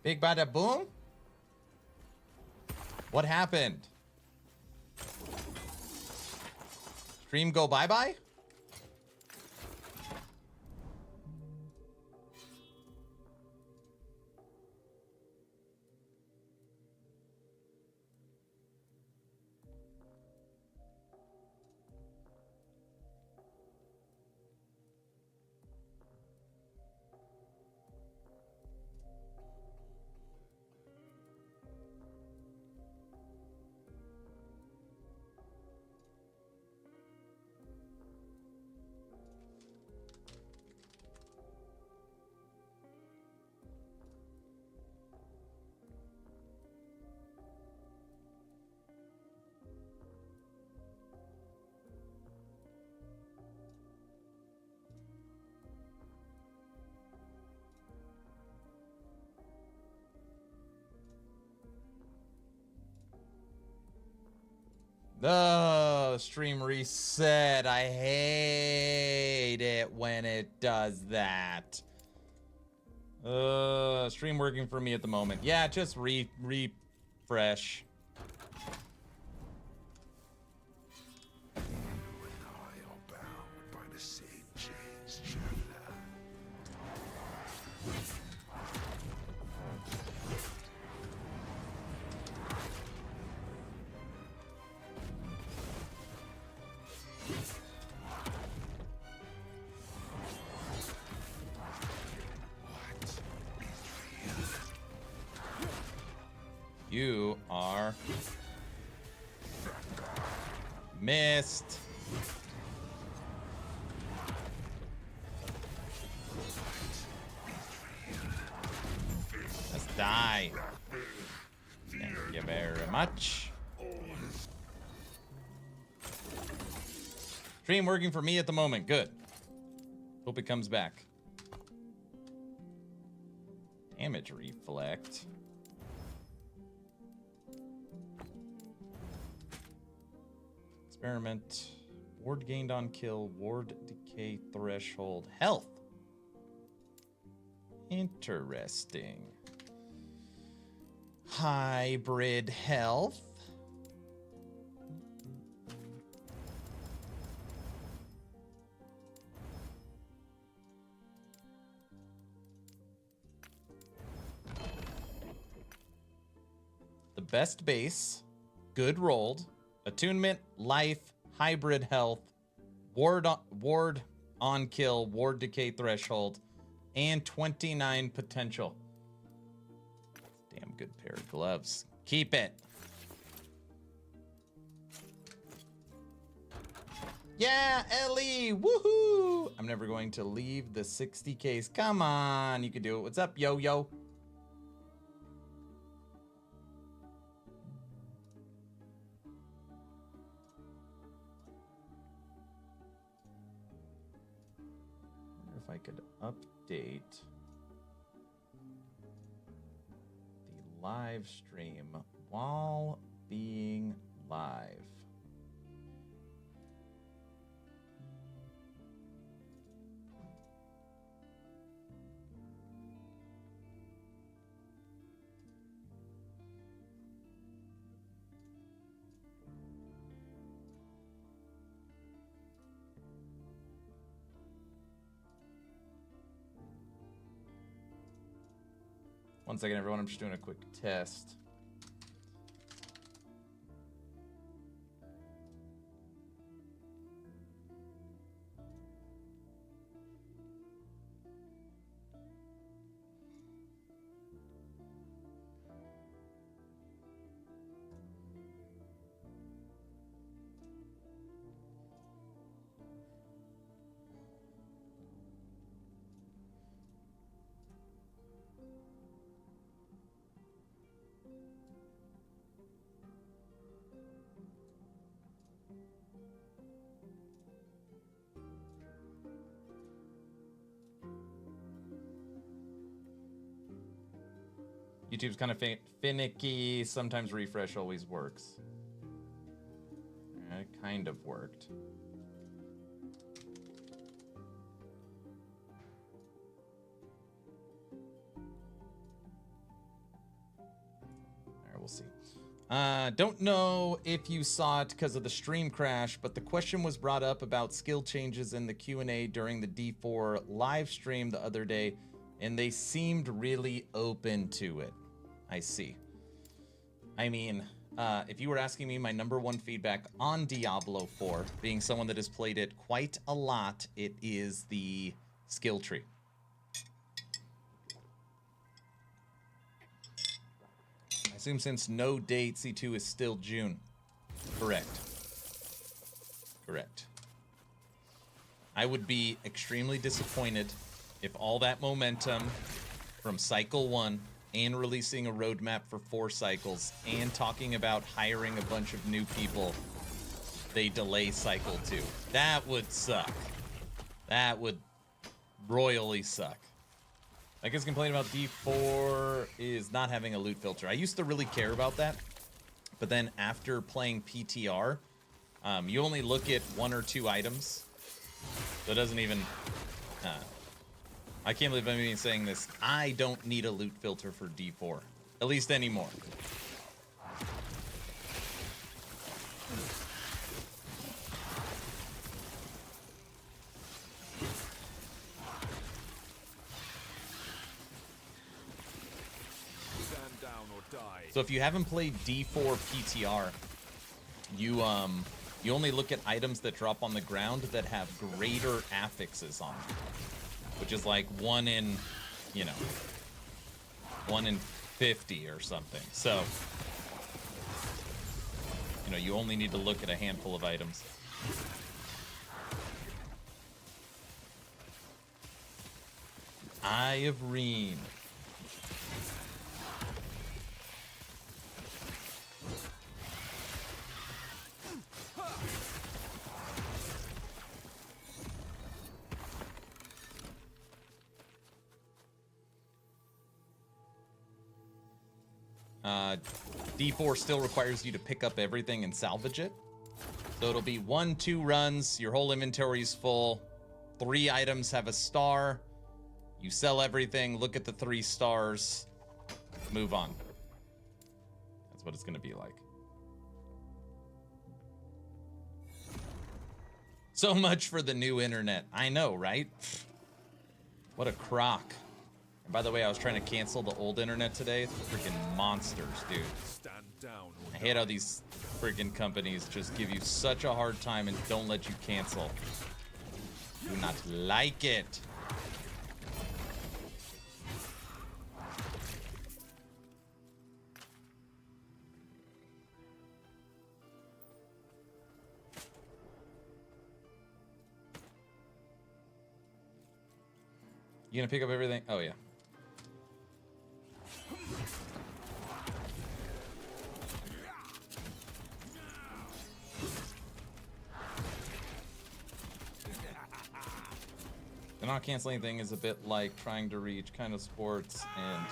Big bada boom? What happened? Stream go bye-bye? Oh, stream reset. I hate it when it does that. Stream working for me at the moment. Yeah, just refresh. You are missed. Let's die. Thank you very much. Stream working for me at the moment. Good. Hope it comes back. Damage reflect. Experiment. Ward gained on kill. Ward decay threshold. Health. Interesting. Hybrid health. The best base. Good rolled. Attunement, life, hybrid health, ward on kill, ward decay threshold, and 29 potential. Damn good pair of gloves. Keep it. Yeah, Ellie, woohoo! I'm never going to leave the 60 case. Come on, you can do it. What's up, yo-yo? If I could update the live stream while being live. One second, everyone. I'm just doing a quick test. YouTube's kind of finicky. Sometimes refresh always works. It kind of worked. Don't know if you saw it because of the stream crash, but the question was brought up about skill changes in the Q&A during the D4 live stream the other day, and they seemed really open to it. I see. I mean, if you were asking me my #1 feedback on Diablo 4, being someone that has played it quite a lot, it is the skill tree. I assume since no date, C2 is still June. Correct. Correct. I would be extremely disappointed if all that momentum from Cycle 1 and releasing a roadmap for 4 cycles and talking about hiring a bunch of new people, they delay Cycle 2. That would suck. That would royally suck. I guess complaint about D4 is not having a loot filter. I used to really care about that, but then after playing PTR, you only look at 1 or 2 items. So it doesn't even... I can't believe I'm even saying this. I don't need a loot filter for D4. At least anymore. Stand down or die. So if you haven't played D4 PTR, you only look at items that drop on the ground that have greater affixes on them. Which is like 1 in, 1 in 50 or something. So, you only need to look at a handful of items. Eye of Reen. D4 still requires you to pick up everything and salvage it. So it'll be 1, 2 runs, your whole inventory's full, 3 items have a star, you sell everything, look at the 3 stars, move on. That's what it's gonna be like. So much for the new internet. I know, right? What a crock. And by the way, I was trying to cancel the old internet today. It's freaking monsters, dude. Stand down or I hate how these freaking companies just give you such a hard time and don't let you cancel. Do not like it. You gonna pick up everything? Oh, yeah. The not canceling thing is a bit like trying to reach kind of sports and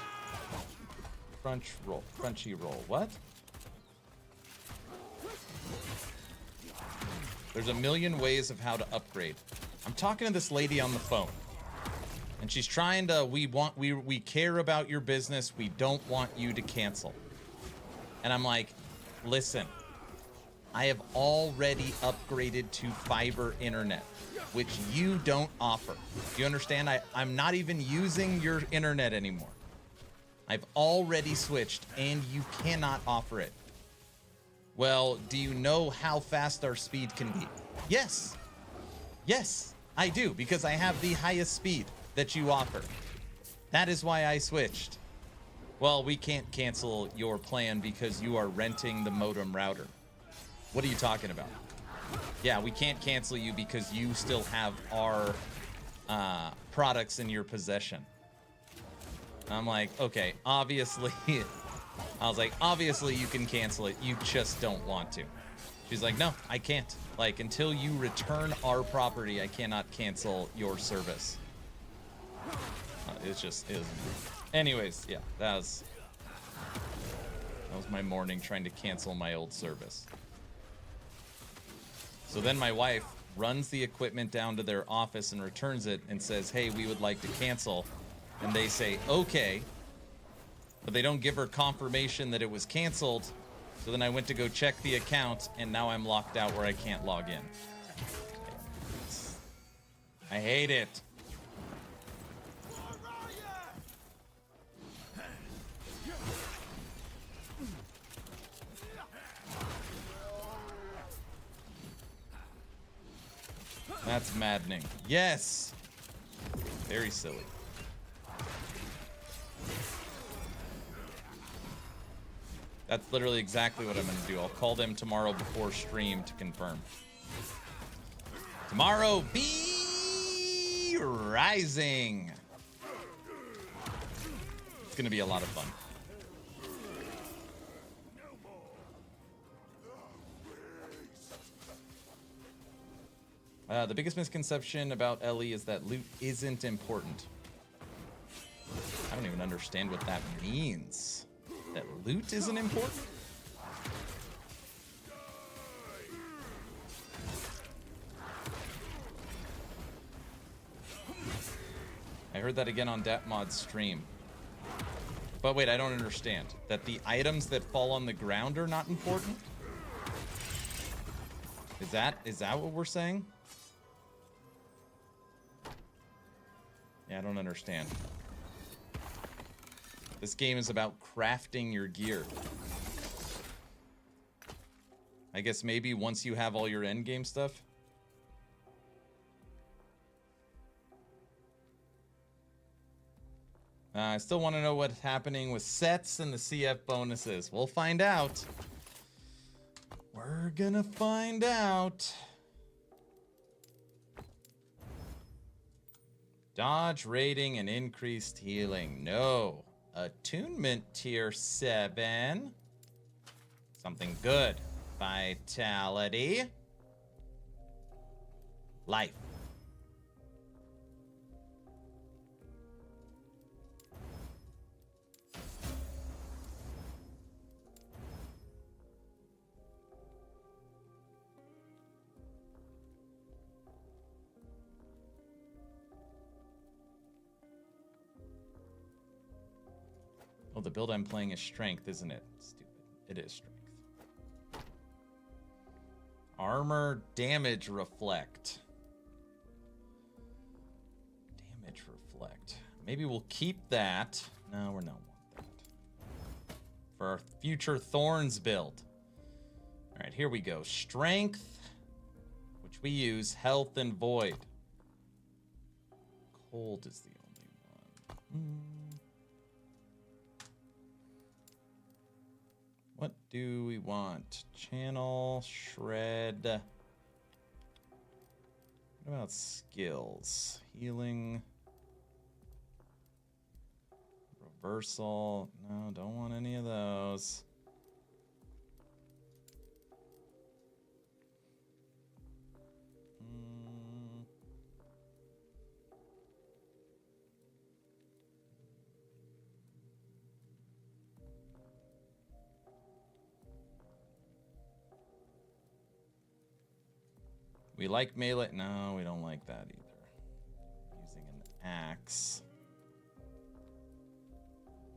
crunchy roll. What? There's a million ways of how to upgrade. I'm talking to this lady on the phone, and she's trying to. We care about your business. We don't want you to cancel. And I'm like, listen, I have already upgraded to fiber internet, which you don't offer. Do you understand? I'm not even using your internet anymore. I've already switched, and you cannot offer it. Well, do you know how fast our speed can be? Yes. Yes, I do, because I have the highest speed that you offer. That is why I switched. Well, we can't cancel your plan because you are renting the modem router. What are you talking about? Yeah, we can't cancel you because you still have our products in your possession. I'm like, okay, obviously. I was like, obviously you can cancel it. You just don't want to. She's like, no, I can't. Like, until you return our property, I cannot cancel your service. It's just is. Anyways, yeah, that was my morning trying to cancel my old service. So then my wife runs the equipment down to their office and returns it and says, hey, we would like to cancel. And they say, okay. But they don't give her confirmation that it was canceled. So then I went to go check the account, and now I'm locked out where I can't log in. I hate it. That's maddening. Yes! Very silly. That's literally exactly what I'm going to do. I'll call them tomorrow before stream to confirm. Tomorrow be rising. It's going to be a lot of fun. The biggest misconception about Ellie is that loot isn't important. I don't even understand what that means. That loot isn't important? I heard that again on Datmod's stream. But wait, I don't understand. That the items that fall on the ground are not important? Is that what we're saying? Yeah, I don't understand. This game is about crafting your gear. I guess maybe once you have all your endgame stuff. I still want to know what's happening with sets and the CF bonuses. We'll find out. We're gonna find out. Dodge rating and increased healing. No. Attunement tier 7. Something good. Vitality. Life. Oh, the build I'm playing is strength, isn't it? Stupid. It is strength. Armor damage reflect. Damage reflect. Maybe we'll keep that. No, we're not want that. For our future Thorns build. All right, here we go. Strength, which we use. Health and Void. Cold is the only one. What do we want? Channel, shred. What about skills? Healing. Reversal. No, don't want any of those. We like melee. No, we don't like that either. Using an axe.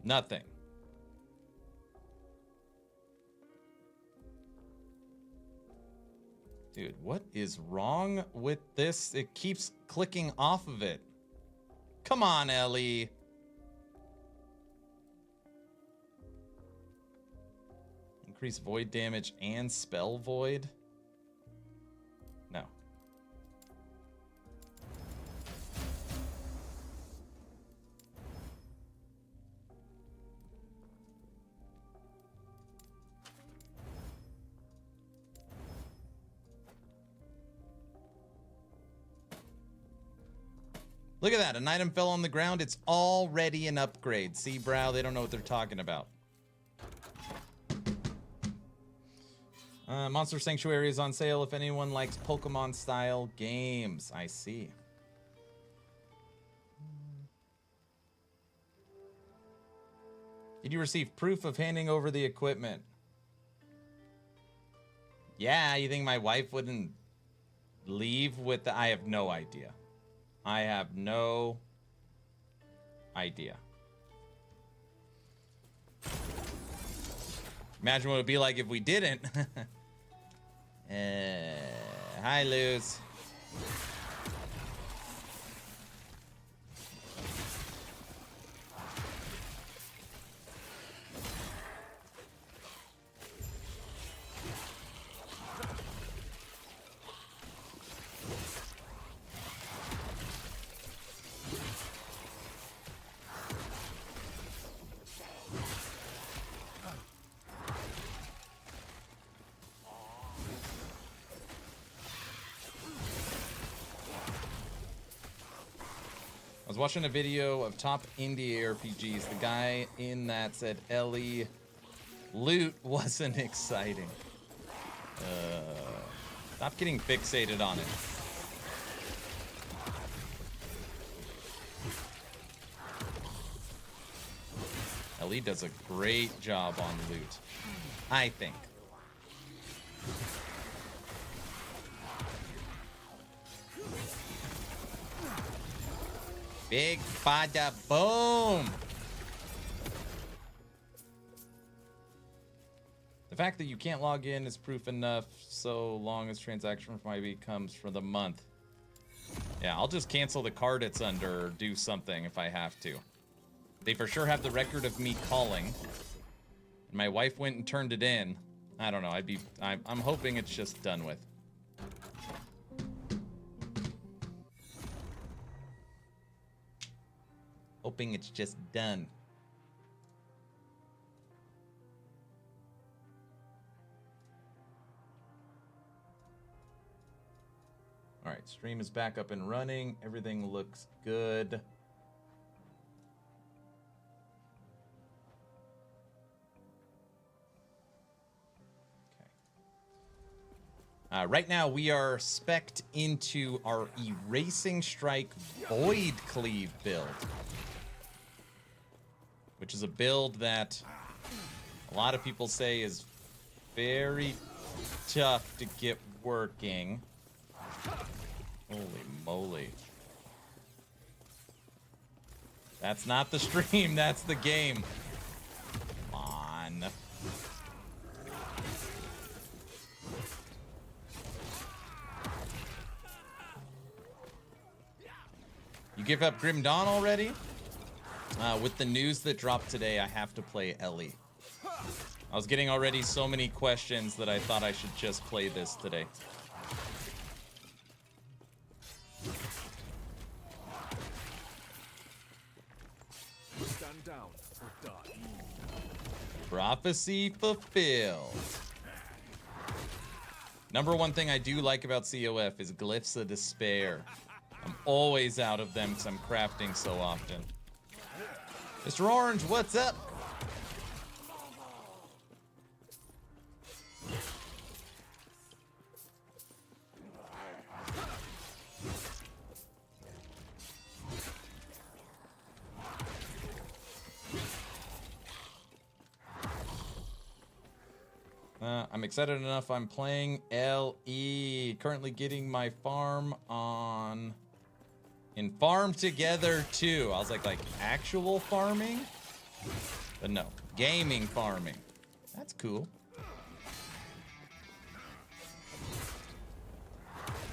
Nothing. Dude, what is wrong with this? It keeps clicking off of it. Come on, Ellie. Increase void damage and spell void. No. Look at that. An item fell on the ground. It's already an upgrade. See, Brow, they don't know what they're talking about. Monster Sanctuary is on sale if anyone likes Pokemon-style games. I see. Did you receive proof of handing over the equipment? Yeah, you think my wife wouldn't leave with the... I have no idea. I have no idea. Imagine what it would be like if we didn't. Hi, Luz. I was watching a video of top indie RPGs. The guy in that said Ellie loot wasn't exciting. Stop getting fixated on it. Ellie does a great job on loot, I think. Big bada boom! The fact that you can't log in is proof enough so long as transaction from IB comes for the month. Yeah, I'll just cancel the card it's under or do something if I have to. They for sure have the record of me calling. And my wife went and turned it in. I don't know, I'm hoping it's just done with. Hoping it's just done. All right, stream is back up and running. Everything looks good. Okay. Right now we are spec'd into our Erasing Strike Void Cleave build, which is a build that a lot of people say is very tough to get working. Holy moly. That's not the stream, that's the game. Come on. You give up Grim Dawn already? With the news that dropped today, I have to play Ellie. I was getting already so many questions that I thought I should just play this today. Stand down or die. Prophecy fulfilled. Number one thing I do like about COF is Glyphs of Despair. I'm always out of them because I'm crafting so often. Mr. Orange, what's up? I'm excited enough. I'm playing LE. Currently getting my farm on... in Farm Together 2. I was like actual farming? But no, gaming farming. That's cool.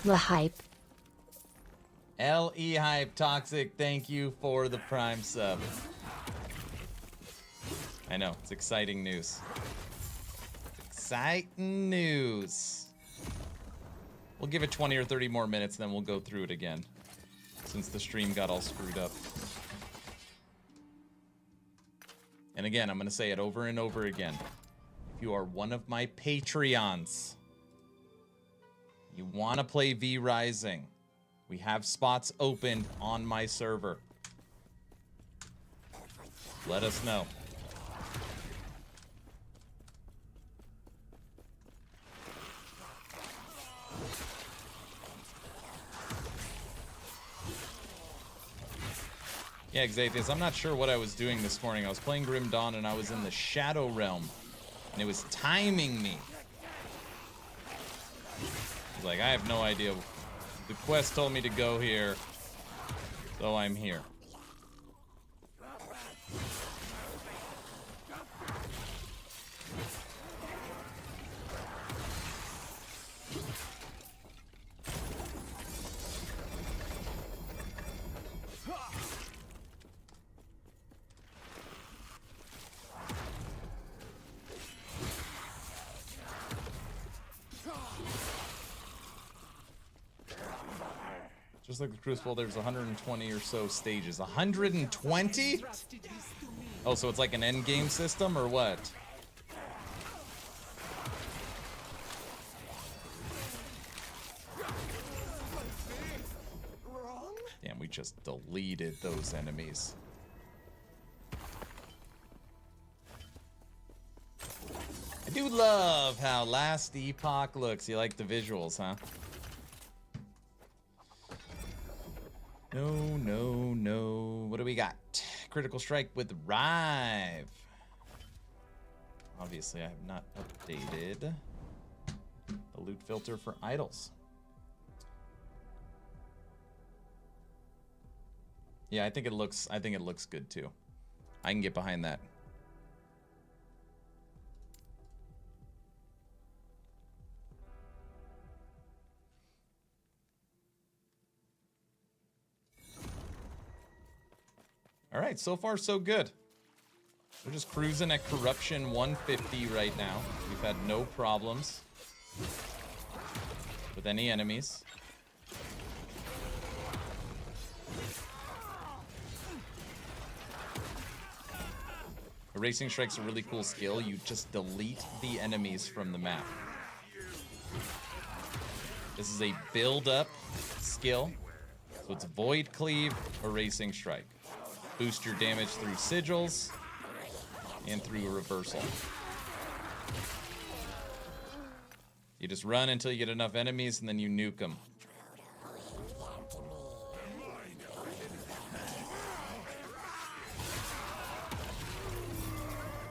The hype. LE Hype Toxic, thank you for the Prime sub. I know, it's exciting news. Exciting news. We'll give it 20 or 30 more minutes, then we'll go through it again, since the stream got all screwed up. And again, I'm going to say it over and over again. If you are one of my Patreons, you want to play V Rising, we have spots open on my server. Let us know. Yeah, Xathius, I'm not sure what I was doing this morning. I was playing Grim Dawn and I was in the Shadow Realm. And it was timing me. I was like, I have no idea. The quest told me to go here. So I'm here. Just like the Crucible, there's 120 or so stages. 120? Oh, so it's like an end game system or what? Damn, we just deleted those enemies. I do love how Last Epoch looks. You like the visuals, huh? No, no, no. What do we got? Critical Strike with Rive. Obviously, I have not updated the loot filter for idols. Yeah, I think it looks good too. I can get behind that. All right, so far so good. We're just cruising at corruption 150 right now. We've had no problems with any enemies. Erasing Strike's a really cool skill. You just delete the enemies from the map. This is a build-up skill. So it's Void Cleave, Erasing Strike. Boost your damage through sigils and through a reversal. You just run until you get enough enemies and then you nuke them.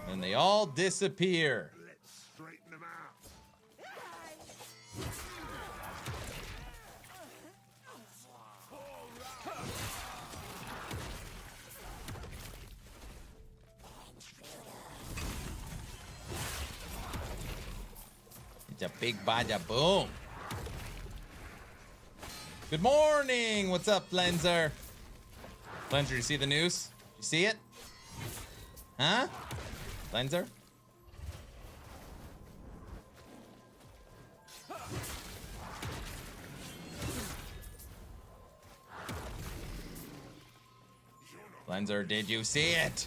And they all disappear. Let's straighten them out. It's a big bada boom. Good morning. What's up, Flenzer? Flenzer, you see the news? You see it? Huh? Flenzer? Flenzer, did you see it?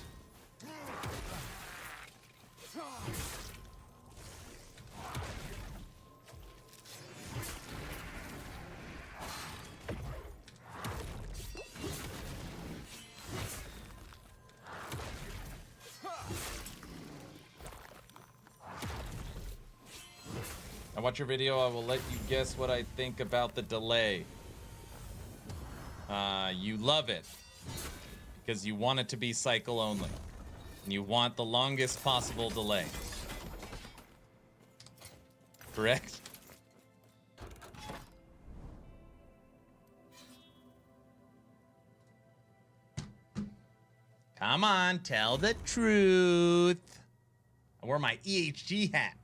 I watch your video. I will let you guess what I think about the delay. You love it because you want it to be cycle only, and you want the longest possible delay. Correct? Come on, tell the truth. I wore my EHG hat.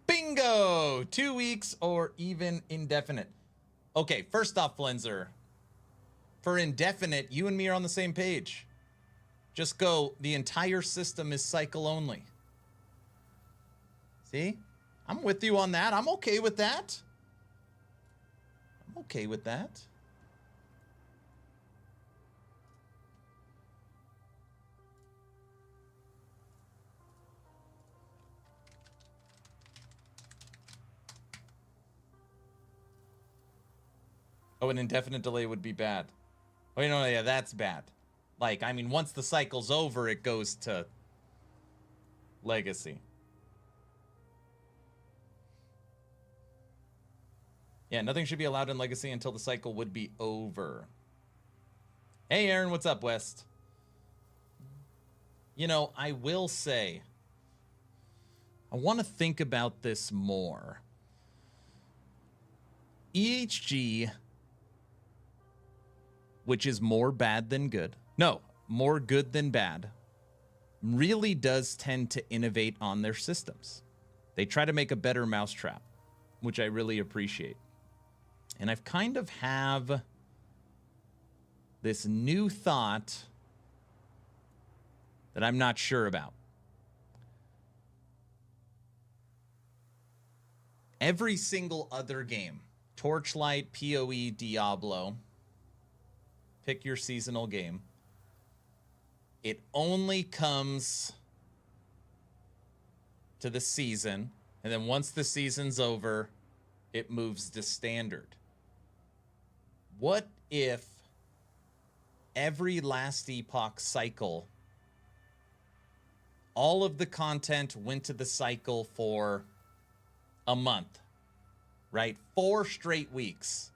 Bingo! 2 weeks or even indefinite. Okay, first off, Flenzer. For indefinite, you and me are on the same page. Just go, the entire system is cycle only. See? I'm with you on that. I'm okay with that. I'm okay with that. Oh, an indefinite delay would be bad. Oh, you know, yeah, that's bad. Like, I mean, once the cycle's over, it goes to Legacy. Yeah, nothing should be allowed in Legacy until the cycle would be over. Hey, Aaron, what's up, West? You know, I will say, I want to think about this more. EHG, which is more bad than good. No, more good than bad, really does tend to innovate on their systems. They try to make a better mousetrap, which I really appreciate. And I've kind of have this new thought that I'm not sure about. Every single other game, Torchlight, PoE, Diablo, pick your seasonal game, it only comes to the season, and then once the season's over, it moves to standard. What if every last Epoch cycle, all of the content went to the cycle for a month, right? 4 straight weeks.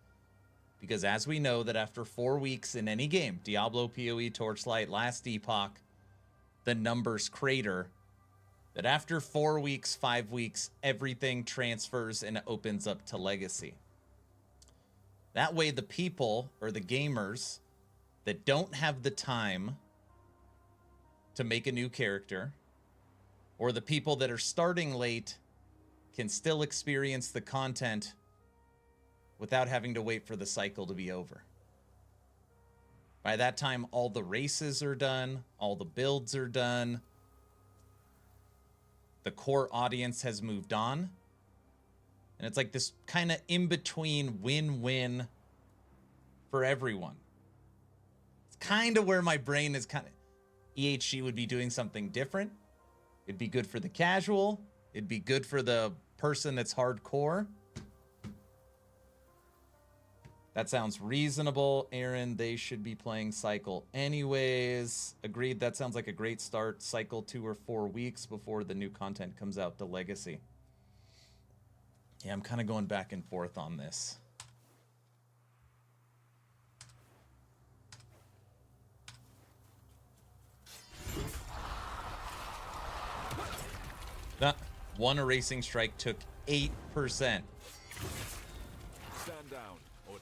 Because as we know that after 4 weeks in any game, Diablo, PoE, Torchlight, last Epoch, the numbers crater. That after 4 weeks, 5 weeks, everything transfers and opens up to Legacy. That way the people, or the gamers, that don't have the time to make a new character, or the people that are starting late, can still experience the content without having to wait for the cycle to be over. By that time, all the races are done, all the builds are done, the core audience has moved on, and it's like this kind of in-between win-win for everyone. It's kind of where my brain is kind of... EHG would be doing something different. It'd be good for the casual. It'd be good for the person that's hardcore. That sounds reasonable, Aaron. They should be playing Cycle anyways. Agreed, that sounds like a great start. Cycle 2 or 4 weeks before the new content comes out to Legacy. Yeah, I'm kind of going back and forth on this. One erasing strike took 8%. Stand down. Or...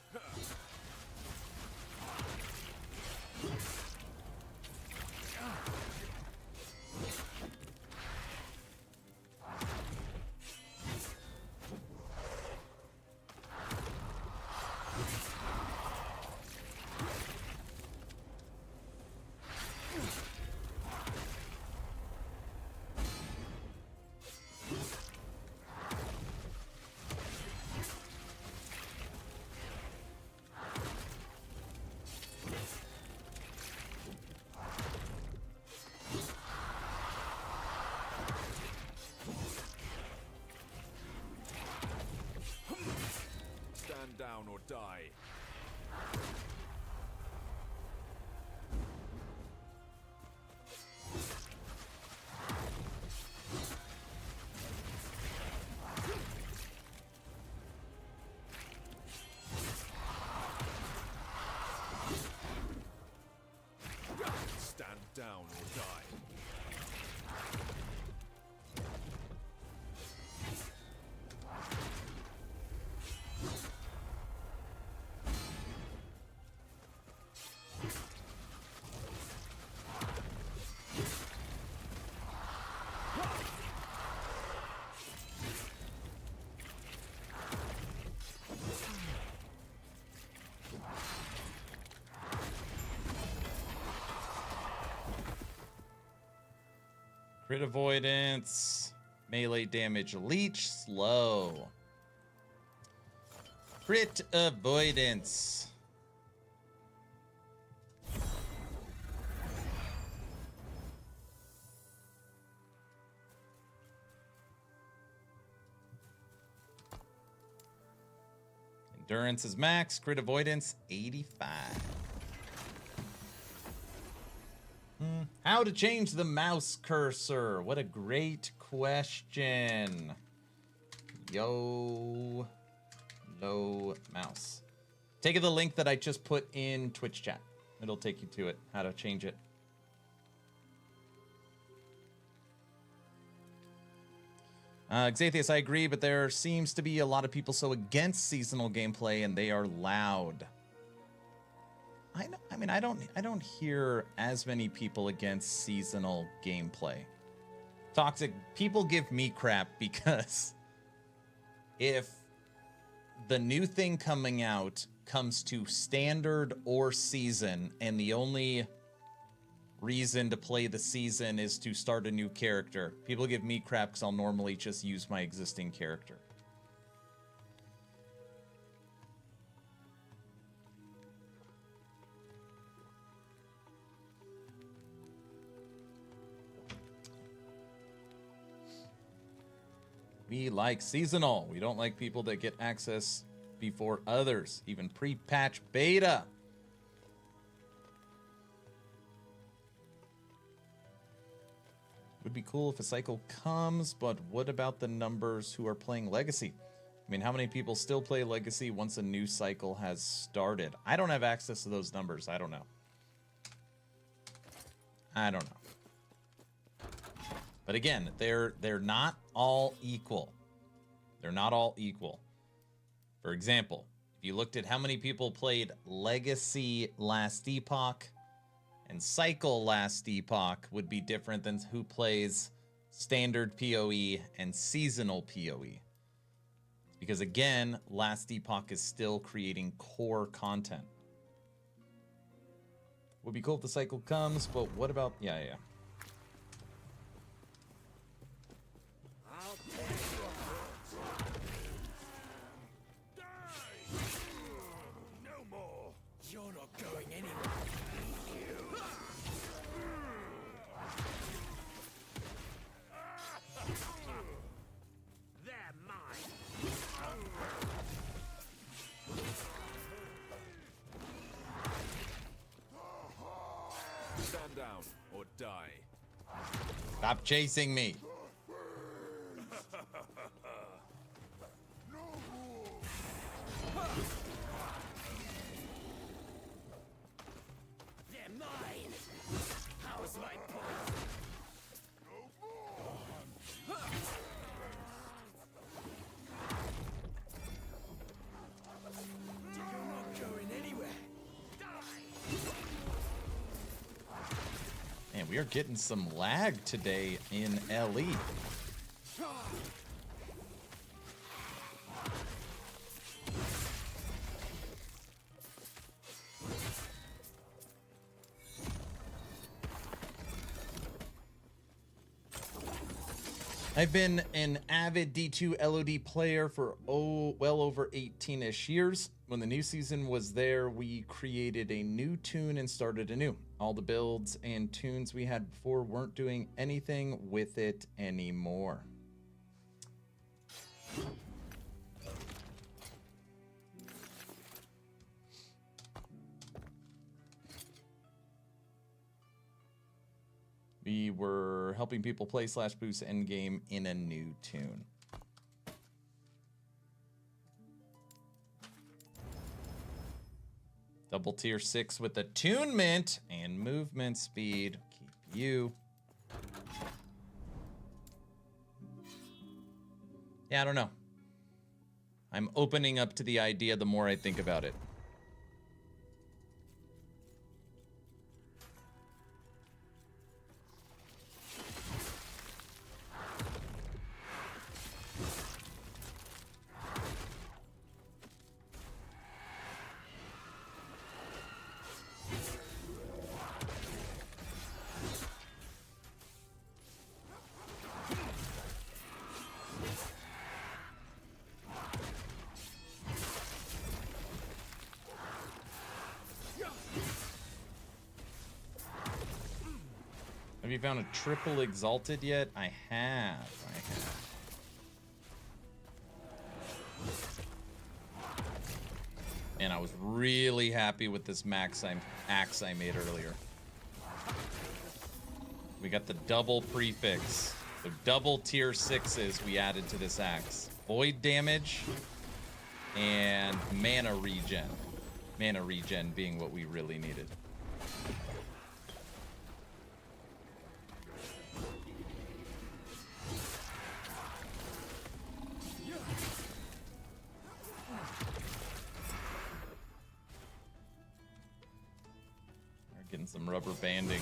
down or die. Stand down or die. Crit avoidance, melee damage, leech, slow. Crit avoidance. Endurance is max, crit avoidance 85. How to change the mouse cursor? What a great question. Yo, no mouse. Take the link that I just put in Twitch chat. It'll take you to it, how to change it. Xathius, I agree, but there seems to be a lot of people so against seasonal gameplay, and they are loud. I don't hear as many people against seasonal gameplay. Toxic, people give me crap because if the new thing coming out comes to standard or season, and the only reason to play the season is to start a new character. People give me crap because I'll normally just use my existing character. We like seasonal. We don't like people that get access before others, even pre-patch beta. Would be cool if a cycle comes, but what about the numbers who are playing Legacy? I mean, how many people still play Legacy once a new cycle has started? I don't have access to those numbers. I don't know. I don't know. But again, they're not all equal. They're not all equal. For example, if you looked at how many people played Legacy last Epoch and Cycle last Epoch, would be different than who plays Standard PoE and Seasonal PoE. Because again, last Epoch is still creating core content. Would be cool if the cycle comes, but what about... Yeah. No more. You're not going anywhere. They're mine. Stand down or die. Stop chasing me. They're mine. How's my point? You're not going anywhere. Man, we are getting some lag today in LE. I've been an avid D2 LOD player for well over 18-ish years. When the new season was there, we created a new tune and started anew. All the builds and tunes we had before weren't doing anything with it anymore. We were helping people play /boost endgame in a new tune. Double tier 6 with attunement and movement speed. Keep you. Yeah, I don't know. I'm opening up to the idea the more I think about it. Have you found a triple exalted yet? I have. And I was really happy with this axe I made earlier. We got the double prefix. So double tier 6s we added to this axe. Void damage and mana regen. Mana regen being what we really needed. Getting some rubber banding.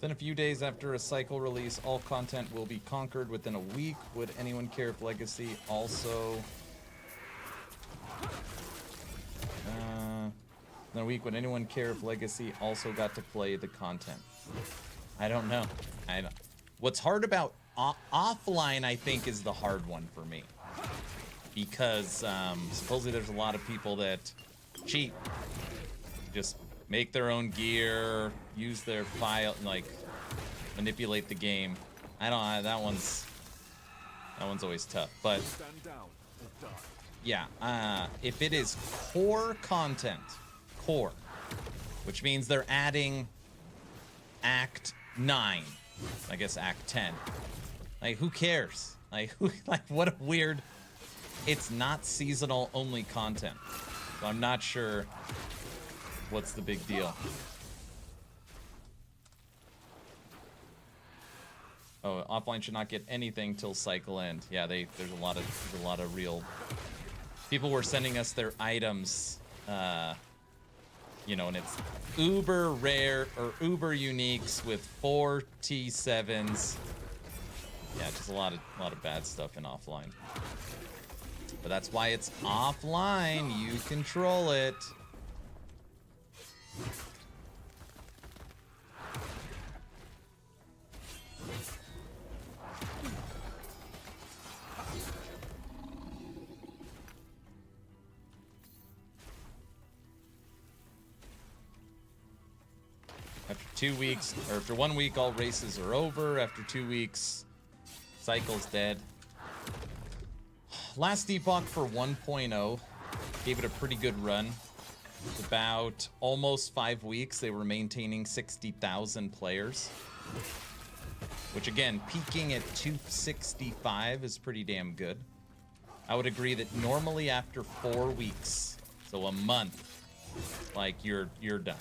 Then a few days after a cycle release, all content will be conquered within a week. Would anyone care if Legacy also... in a week, would anyone care if Legacy also got to play the content? I don't know. What's hard about offline, I think, is the hard one for me. Because supposedly there's a lot of people that cheat. Just make their own gear, use their file, like manipulate the game. I don't. That one's always tough. But Stand down or die. yeah, if it is core content, which means they're adding Act 9, I guess Act 10. Like, who cares? Like, what a weird. It's not seasonal only content, so I'm not sure what's the big deal. Oh, offline should not get anything till cycle end. Yeah, there's a lot of real people were sending us their items, you know, and it's uber rare or uber uniques with 4 T7s. Yeah, just a lot of bad stuff in offline. But that's why it's offline. You control it. After 2 weeks, or after 1 week, all races are over. After 2 weeks, cycle's dead. Last Epoch for 1.0 gave it a pretty good run. About almost 5 weeks, they were maintaining 60,000 players. Which again, peaking at 265 is pretty damn good. I would agree that normally after 4 weeks, so a month, like you're done.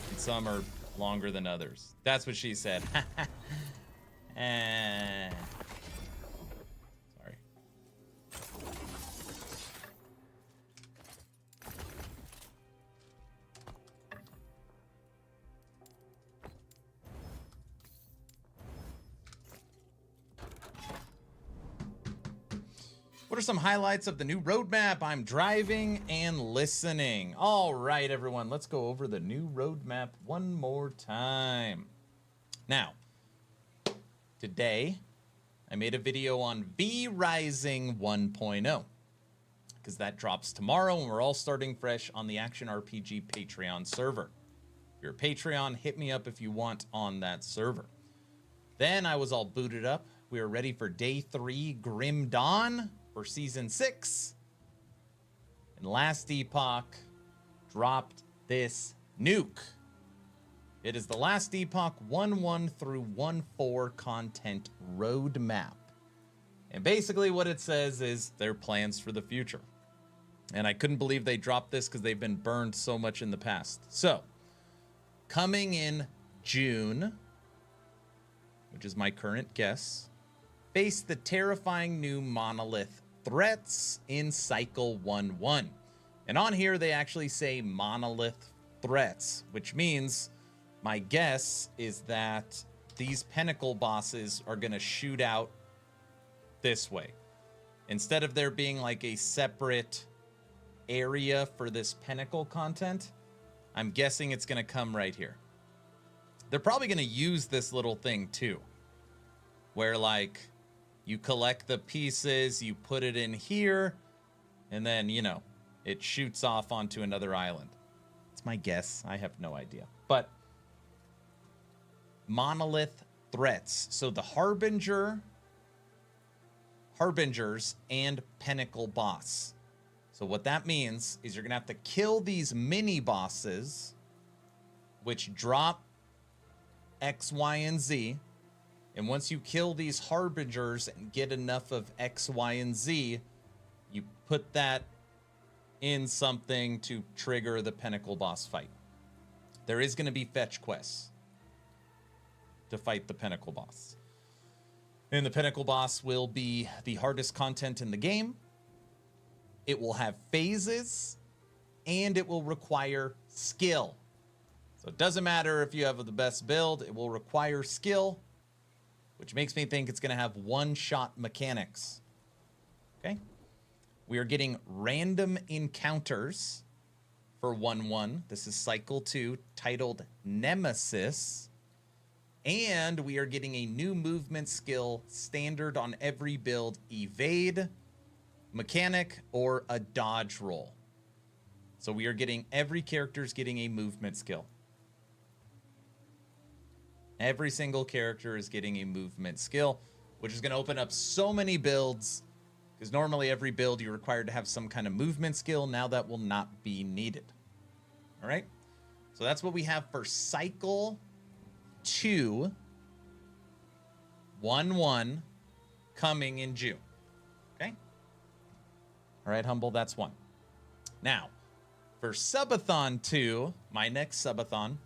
And some are longer than others. That's what she said. Sorry. What are some highlights of the new roadmap? I'm driving and listening. All right, everyone, let's go over the new roadmap one more time. Now, today, I made a video on V Rising 1.0 because that drops tomorrow and we're all starting fresh on the Action RPG Patreon server. If you're a Patreon, hit me up if you want on that server. Then I was all booted up. We were ready for Day 3 Grim Dawn for Season 6. And last Epoch dropped this nuke. It is the last Epoch 1.1 through 1.4 content roadmap. And basically what it says is their plans for the future. And I couldn't believe they dropped this because they've been burned so much in the past. So, coming in June, which is my current guess, face the terrifying new monolith threats in Cycle 1.1. And on here, they actually say monolith threats, which means my guess is that these pinnacle bosses are going to shoot out this way. Instead of there being like a separate area for this pinnacle content, I'm guessing it's going to come right here. They're probably going to use this little thing too, where like you collect the pieces, you put it in here, and then, you know, it shoots off onto another island. It's my guess. I have no idea. But monolith threats. So the harbingers and pinnacle boss. So what that means is you're going to have to kill these mini bosses, which drop X, Y, and Z. And once you kill these harbingers and get enough of X, Y, and Z, you put that in something to trigger the pinnacle boss fight. There is going to be fetch quests to fight the pinnacle boss. And the pinnacle boss will be the hardest content in the game. It will have phases, and it will require skill. So it doesn't matter if you have the best build, it will require skill, which makes me think it's going to have one-shot mechanics. Okay. We are getting random encounters for 1/1. This is cycle 2, titled Nemesis. And we are getting a new movement skill, standard on every build, evade, mechanic, or a dodge roll. So we are getting, every character's getting a movement skill. Every single character is getting a movement skill, which is going to open up so many builds, because normally every build you're required to have some kind of movement skill. Now that will not be needed. All right. So that's what we have for cycle 2, 1/1, coming in June. Okay. All right, Humble, that's 1. Now, for Subathon 2, my next Subathon,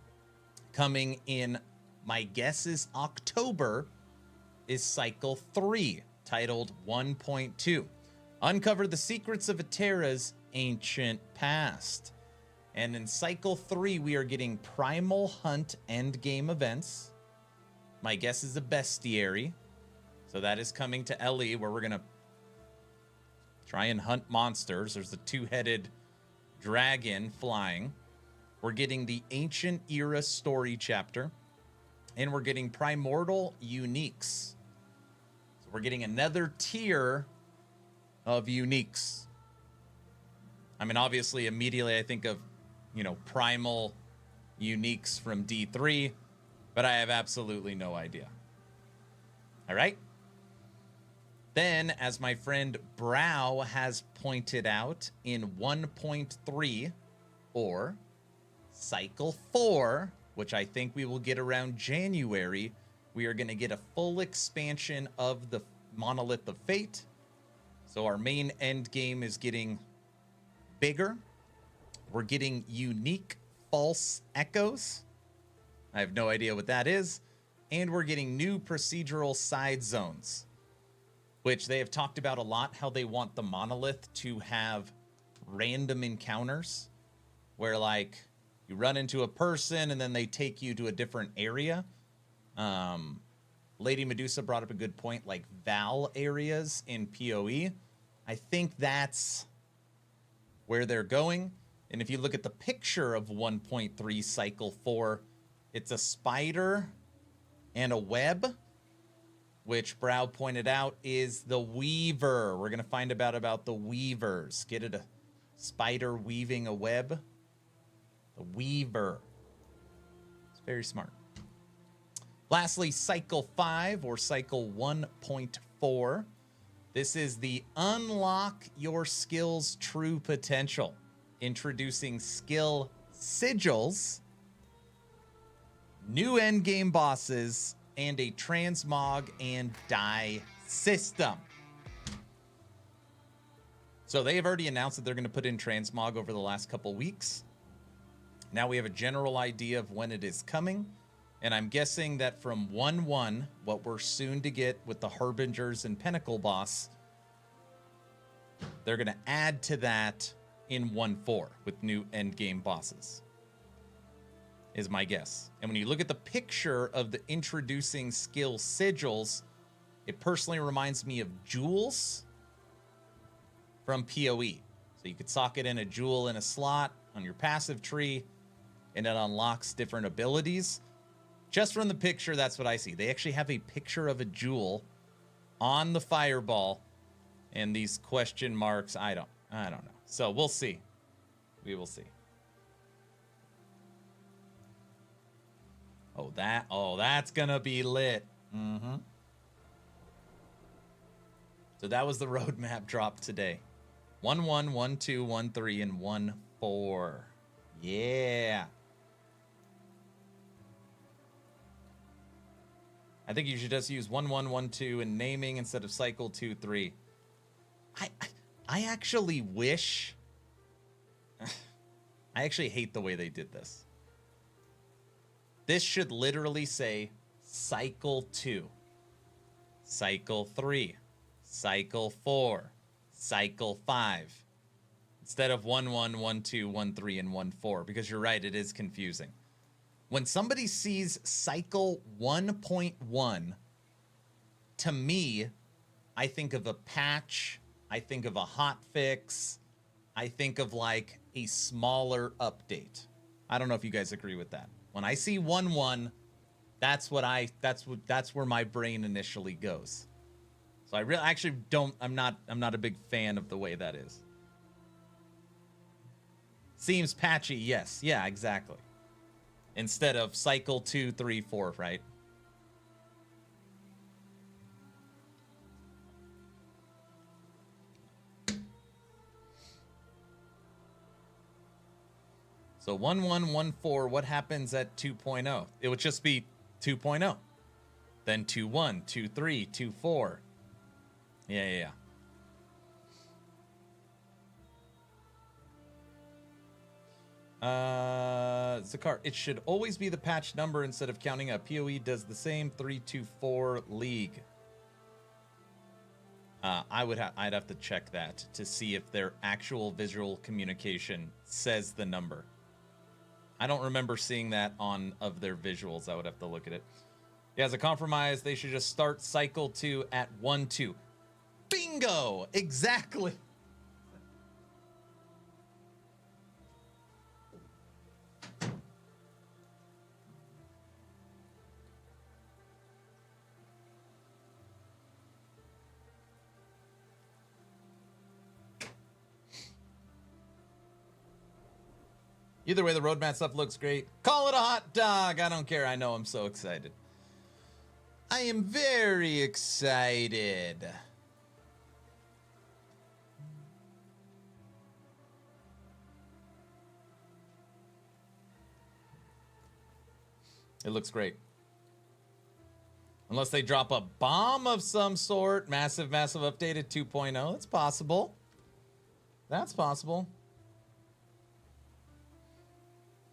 coming in, my guess is October, is cycle 3, titled 1.2. Uncover the secrets of Atera's ancient past. And in cycle 3, we are getting Primal Hunt endgame events. My guess is a bestiary. So that is coming to LE, where we're going to try and hunt monsters. There's a 2-headed dragon flying. We're getting the Ancient Era story chapter. And we're getting Primordial Uniques. So we're getting another tier of uniques. I mean, obviously, immediately I think of, Primal Uniques from D3, but I have absolutely no idea. All right. Then, as my friend Brow has pointed out, in 1.3, or cycle 4, which I think we will get around January, we are going to get a full expansion of the Monolith of Fate. So our main end game is getting bigger. We're getting unique false echoes. I have no idea what that is. And we're getting new procedural side zones, which they have talked about a lot, how they want the Monolith to have random encounters where, like, you run into a person and then they take you to a different area. Lady Medusa brought up a good point, like Val areas in PoE. I think that's where they're going. And if you look at the picture of 1.3 cycle 4, it's a spider and a web, which Brow pointed out is the Weaver. We're going to find about the Weavers. Get it? A spider weaving a web. The Weaver. It's very smart. Lastly, cycle 5, or cycle 1.4. This is the Unlock Your Skills True Potential. Introducing skill sigils, new endgame bosses, and a transmog and die system. So they have already announced that they're going to put in transmog over the last couple weeks. Now we have a general idea of when it is coming. And I'm guessing that from 1.1, what we're soon to get with the Harbingers and Pinnacle boss, they're going to add to that in 1.4 with new endgame bosses, is my guess. And when you look at the picture of the introducing skill sigils, it personally reminds me of jewels from PoE. So you could socket in a jewel in a slot on your passive tree, and it unlocks different abilities. Just from the picture, that's what I see. They actually have a picture of a jewel on the fireball, and these question marks, I don't know. So we'll see. We will see. Oh, that's gonna be lit. Mm-hmm. So that was the roadmap drop today. 1.1, 1.2, 1.3, and 1.4. Yeah. I think you should just use 1.1, 1.2 in naming instead of cycle 2, 3. I actually wish... I actually hate the way they did this. This should literally say cycle 2, cycle 3, cycle 4, cycle 5, instead of 1.1, 1.2, 1.3, and 1.4, because you're right, it is confusing. When somebody sees cycle 1.1, to me, I think of a patch, I think of a hot fix, I think of like a smaller update. I don't know if you guys agree with that. When I see 1.1, that's where my brain initially goes. So I really actually don't, I'm not a big fan of the way that is. Seems patchy, yes. Yeah, exactly. Instead of cycle 2, 3, 4, right? So 1.1.1.4, what happens at 2.0? It would just be 2.0. Then 2.1, 2.3, 2.4. Yeah. Zakar, it should always be the patch number instead of counting up. PoE does the same. 3.2.4 League. I'd have to check that to see if their actual visual communication says the number. I don't remember seeing that on of their visuals. I would have to look at it. Yeah, as a compromise, they should just start cycle 2 at 1.2. Bingo! Exactly. Either way, the roadmap stuff looks great. Call it a hot dog. I don't care. I know. I'm so excited. I am very excited. It looks great. Unless they drop a bomb of some sort. Massive update at 2.0. That's possible. That's possible.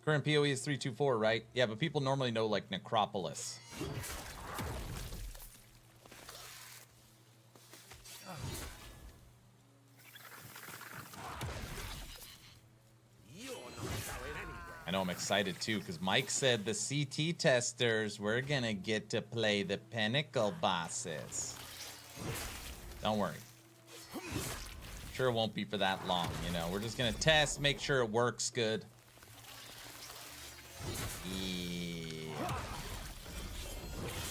Current PoE is 3.2.4, right? Yeah, but people normally know like Necropolis. I know I'm excited too, because Mike said the CT testers, we're gonna get to play the pinnacle bosses. Don't worry. Sure it won't be for that long, you know. We're just gonna test, make sure it works good. Yeah.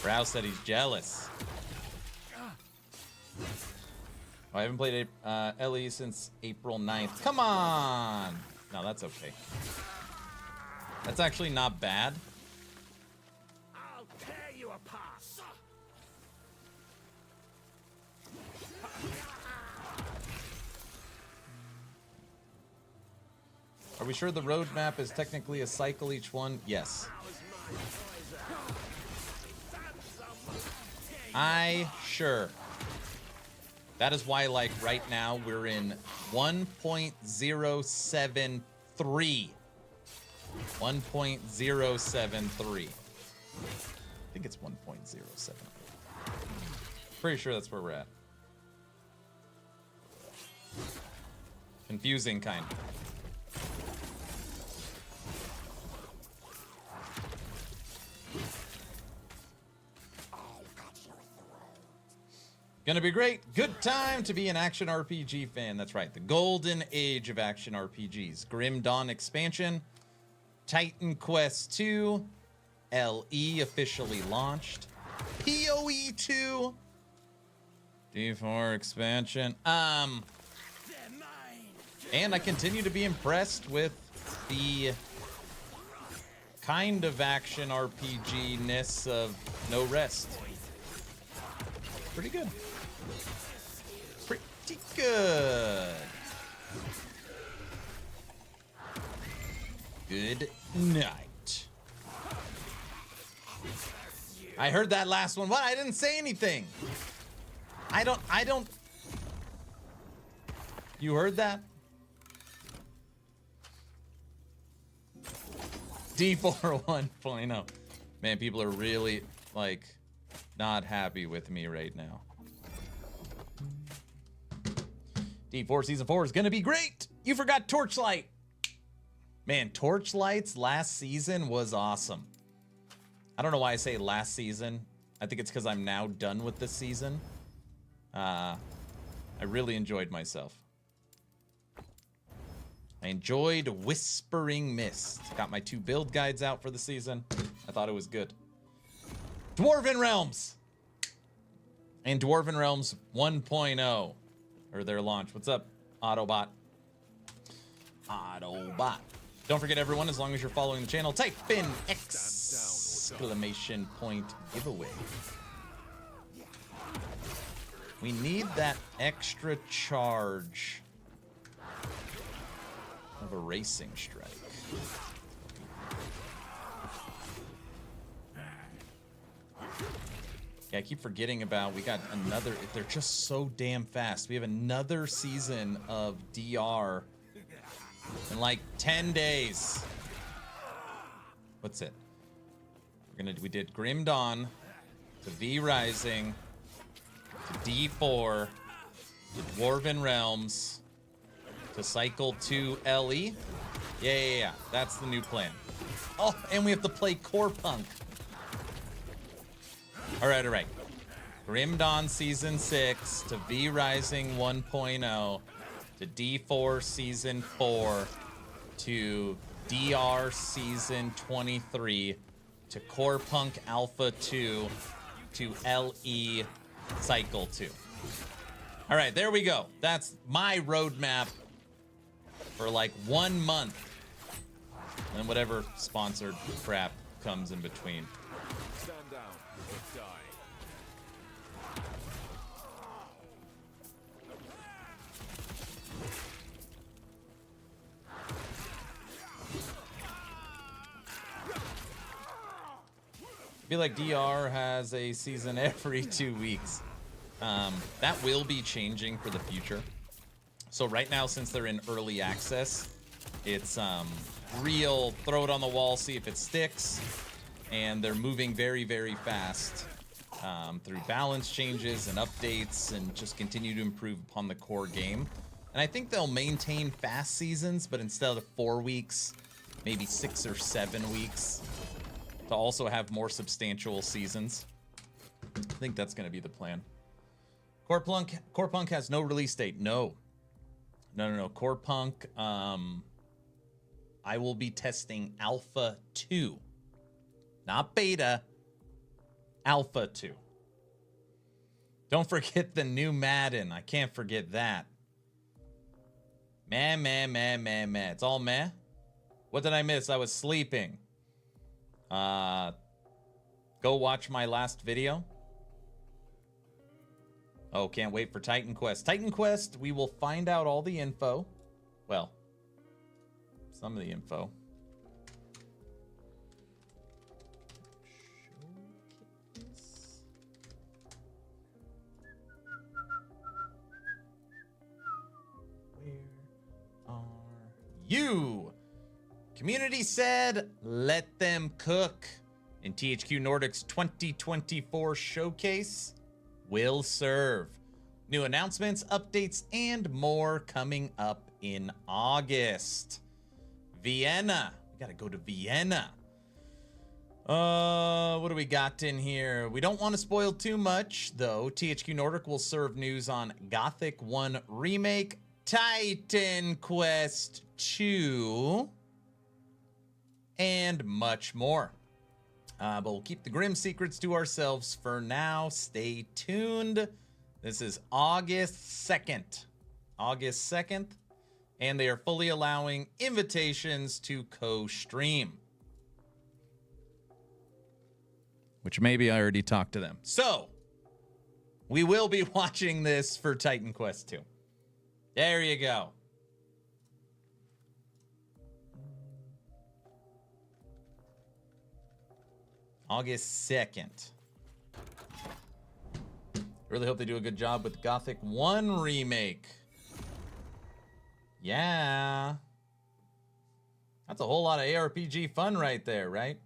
Rouse said he's jealous. Oh, I haven't played LE since April 9th. Come on! No, that's okay. That's actually not bad. I'll tear you apart. Are we sure the roadmap is technically a cycle each one? Yes. Sure. That is why, like, right now we're in 1.073. 1.073. I think it's 1.07. Pretty sure that's where we're at. Confusing, kind of. Gonna be great. Good time to be an action RPG fan. That's right. The golden age of action RPGs. Grim Dawn expansion. Titan Quest 2. LE officially launched. PoE 2. D4 expansion. And I continue to be impressed with the kind of action RPG-ness of No Rest. Pretty good. Pretty good. Good night. I heard that last one. What? I didn't say anything. I don't. You heard that? D4 1.0. Man, people are really, like, not happy with me right now. D4 Season 4 is going to be great. You forgot Torchlight. Man, Torchlight's last season was awesome. I don't know why I say last season. I think it's because I'm now done with this season. I really enjoyed myself. I enjoyed Whispering Mist. Got my 2 build guides out for the season. I thought it was good. Dwarven Realms! And Dwarven Realms 1.0. Or their launch. What's up, Autobot? Autobot. Don't forget, everyone, as long as you're following the channel, type in exclamation point giveaway. We need that extra charge of a racing strike. Yeah, I keep forgetting about, we got another, they're just so damn fast. We have another season of DR in like 10 days. What's it? We did Grim Dawn to V Rising to D4 to Dwarven Realms to Cycle 2 LE. Yeah. That's the new plan. Oh, and we have to play Core Punk. All right. Grim Dawn Season 6 to V Rising 1.0 to D4 Season 4 to DR Season 23 to Core Punk Alpha 2 to LE Cycle 2. All right, there we go. That's my roadmap for like 1 month. And whatever sponsored crap comes in between. Stand down or die. I feel like DR has a season every 2 weeks. That will be changing for the future. So right now, since they're in early access, it's real throw it on the wall, see if it sticks. And they're moving very, very fast through balance changes and updates and just continue to improve upon the core game. And I think they'll maintain fast seasons, but instead of 4 weeks, maybe 6 or 7 weeks, to also have more substantial seasons. I think that's going to be the plan. Core Punk has no release date. No. Core Punk, I will be testing Alpha 2. Not Beta. Alpha 2. Don't forget the new Madden. I can't forget that. Meh. It's all meh. What did I miss? I was sleeping. Go watch my last video. Oh, can't wait for Titan Quest. Titan Quest, we will find out all the info. Well, some of the info. Where are you? Community said, let them cook. In THQ Nordic's 2024 showcase will serve. New announcements, updates, and more coming up in August. Vienna. We gotta go to Vienna. What do we got in here? We don't want to spoil too much, though. THQ Nordic will serve news on Gothic 1 Remake, Titan Quest 2, and much more. But we'll keep the grim secrets to ourselves for now. Stay tuned. This is August 2nd. August 2nd. And they are fully allowing invitations to co-stream. Which maybe I already talked to them. So, we will be watching this for Titan Quest 2. There you go. August 2nd. Really hope they do a good job with Gothic 1 Remake. Yeah. That's a whole lot of ARPG fun right there, right?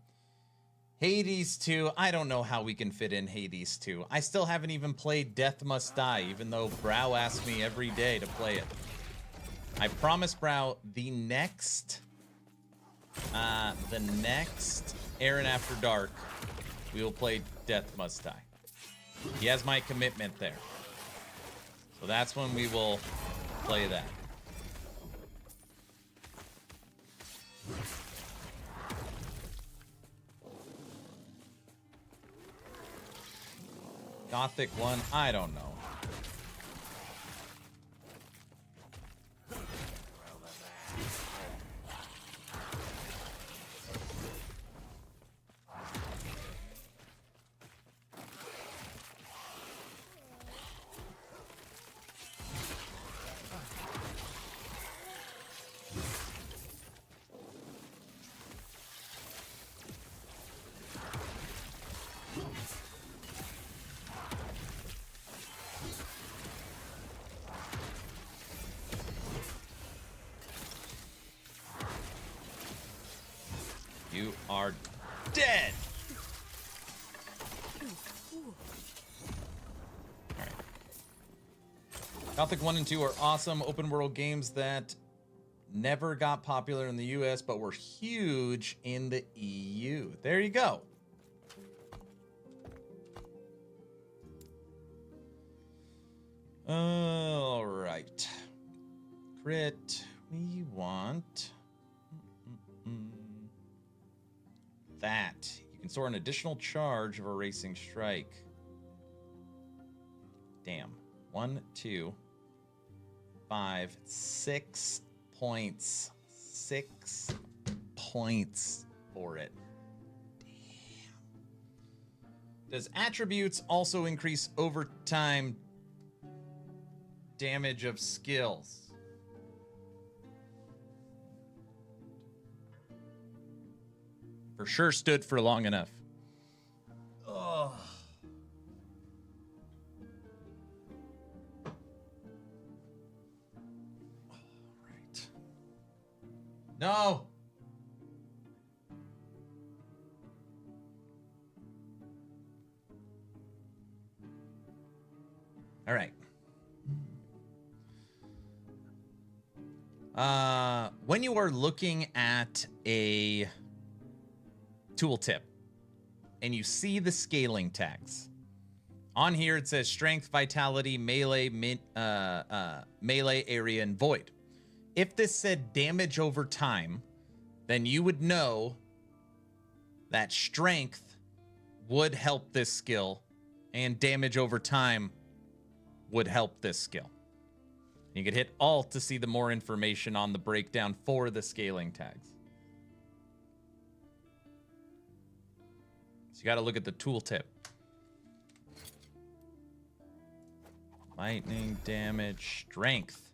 Hades 2. I don't know how we can fit in Hades 2. I still haven't even played Death Must Die, even though Brow asks me every day to play it. I promise Brow, the next Aaron After Dark we will play Death Must Die. He has my commitment there. So that's when we will play that. Gothic 1, I don't know. You are dead. All right. Gothic 1 and 2 are awesome open world games that never got popular in the US but were huge in the EU. There you go. All right. Crit. We want that. You can store an additional charge of a racing strike. Damn. 1, 2, 5, 6 points. 6 points for it. Damn. Does attributes also increase overtime damage of skills? For sure stood for long enough. Ugh. All right. No. All right. When you are looking at a tooltip and you see the scaling tags on here, it says strength, vitality, melee, melee, area, and void. If this said damage over time, then you would know that strength would help this skill and damage over time would help this skill. You could hit Alt to see the more information on the breakdown for the scaling tags. So you got to look at the tooltip. Lightning damage, strength,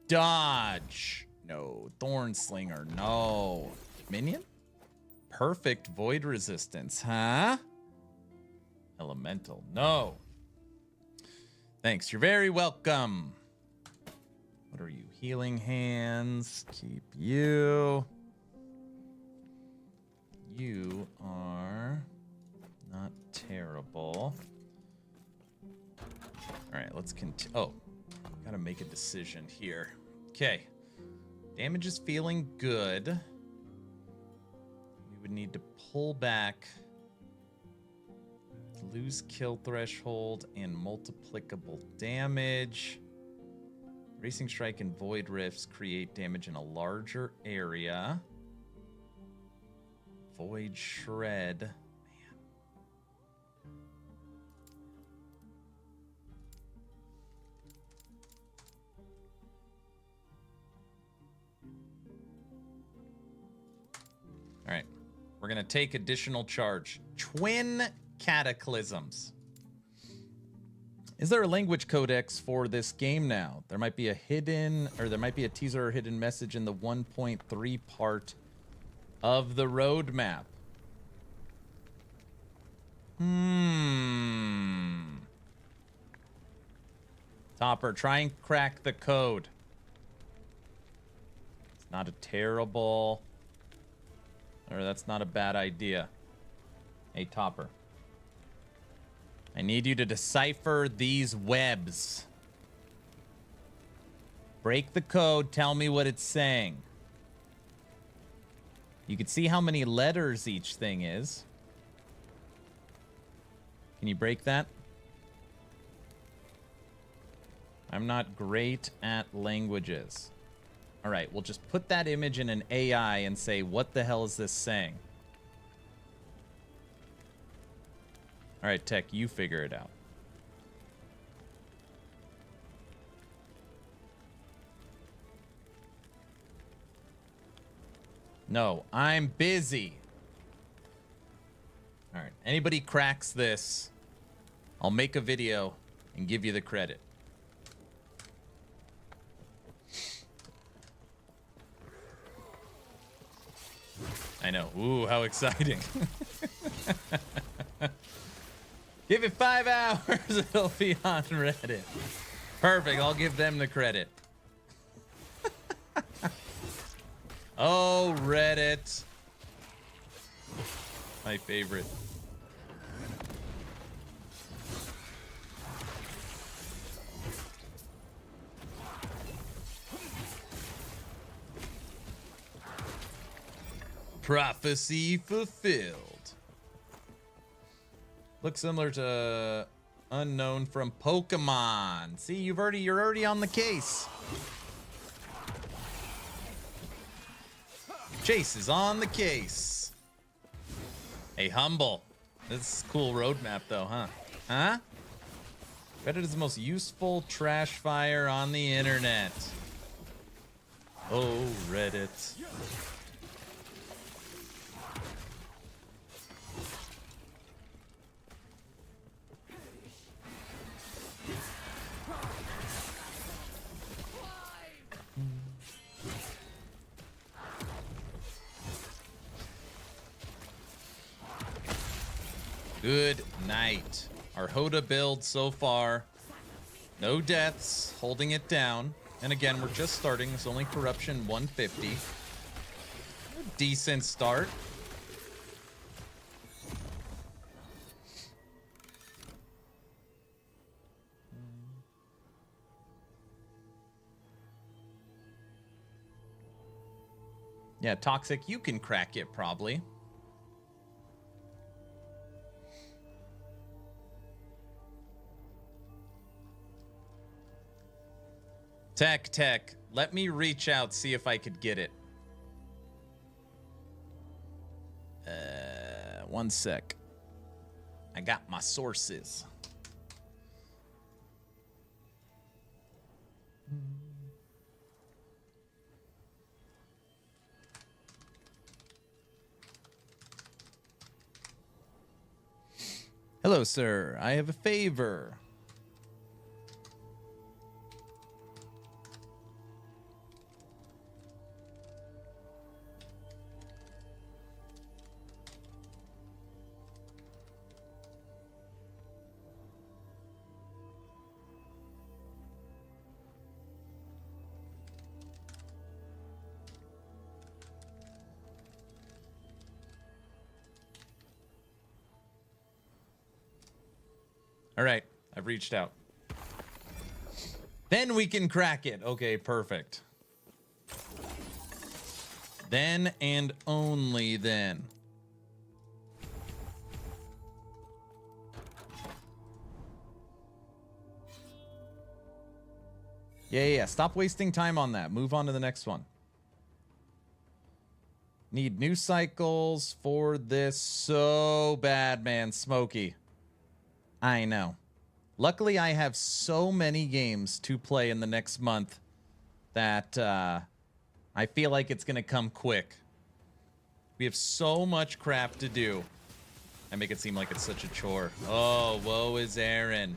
dodge, no. Thorn slinger, no. Minion, perfect void resistance, huh? Elemental, no. Thanks, you're very welcome. What are you? Healing hands. Keep you. You are not terrible. All right, let's continue. Oh, gotta make a decision here. Okay. Damage is feeling good. We would need to pull back. Lose kill threshold and multiplicable damage. Racing strike and void rifts create damage in a larger area. Void shred. Man. All right. We're going to take additional charge. Twin Cataclysms. Is there a language codex for this game now? There might be a hidden, or there might be a teaser or hidden message in the 1.3 part of the roadmap. Topper, try and crack the code. It's not a terrible, or that's not a bad idea. Hey, Topper. I need you to decipher these webs. Break the code. Tell me what it's saying. You can see how many letters each thing is. Can you break that? I'm not great at languages. All right, we'll just put that image in an AI and say, what the hell is this saying? All right, Tech, you figure it out. No, I'm busy. All right, anybody cracks this, I'll make a video and give you the credit. I know. Ooh, how exciting. Give it 5 hours, it'll be on Reddit. Perfect, I'll give them the credit. Oh, Reddit. My favorite. Prophecy fulfilled. Looks similar to Unknown from Pokemon. See, you're already on the case. Chase is on the case. Hey, Humble. This is a cool roadmap, though, huh? Huh? Reddit is the most useful trash fire on the internet. Oh, Reddit. Good night. Our Hoda build so far. No deaths, holding it down. And again, we're just starting. It's only corruption 150. Decent start. Yeah, Toxic, you can crack it probably. Tech, let me reach out, see if I could get it. One sec. I got my sources. Hello, sir. I have a favor. All right, I've reached out. Then we can crack it. Okay, perfect. Then and only then. Yeah. Stop wasting time on that. Move on to the next one. Need new cycles for this so bad, man. Smokey. I know. Luckily, I have so many games to play in the next month that I feel like it's going to come quick. We have so much crap to do. I make it seem like it's such a chore. Oh, woe is Aaron.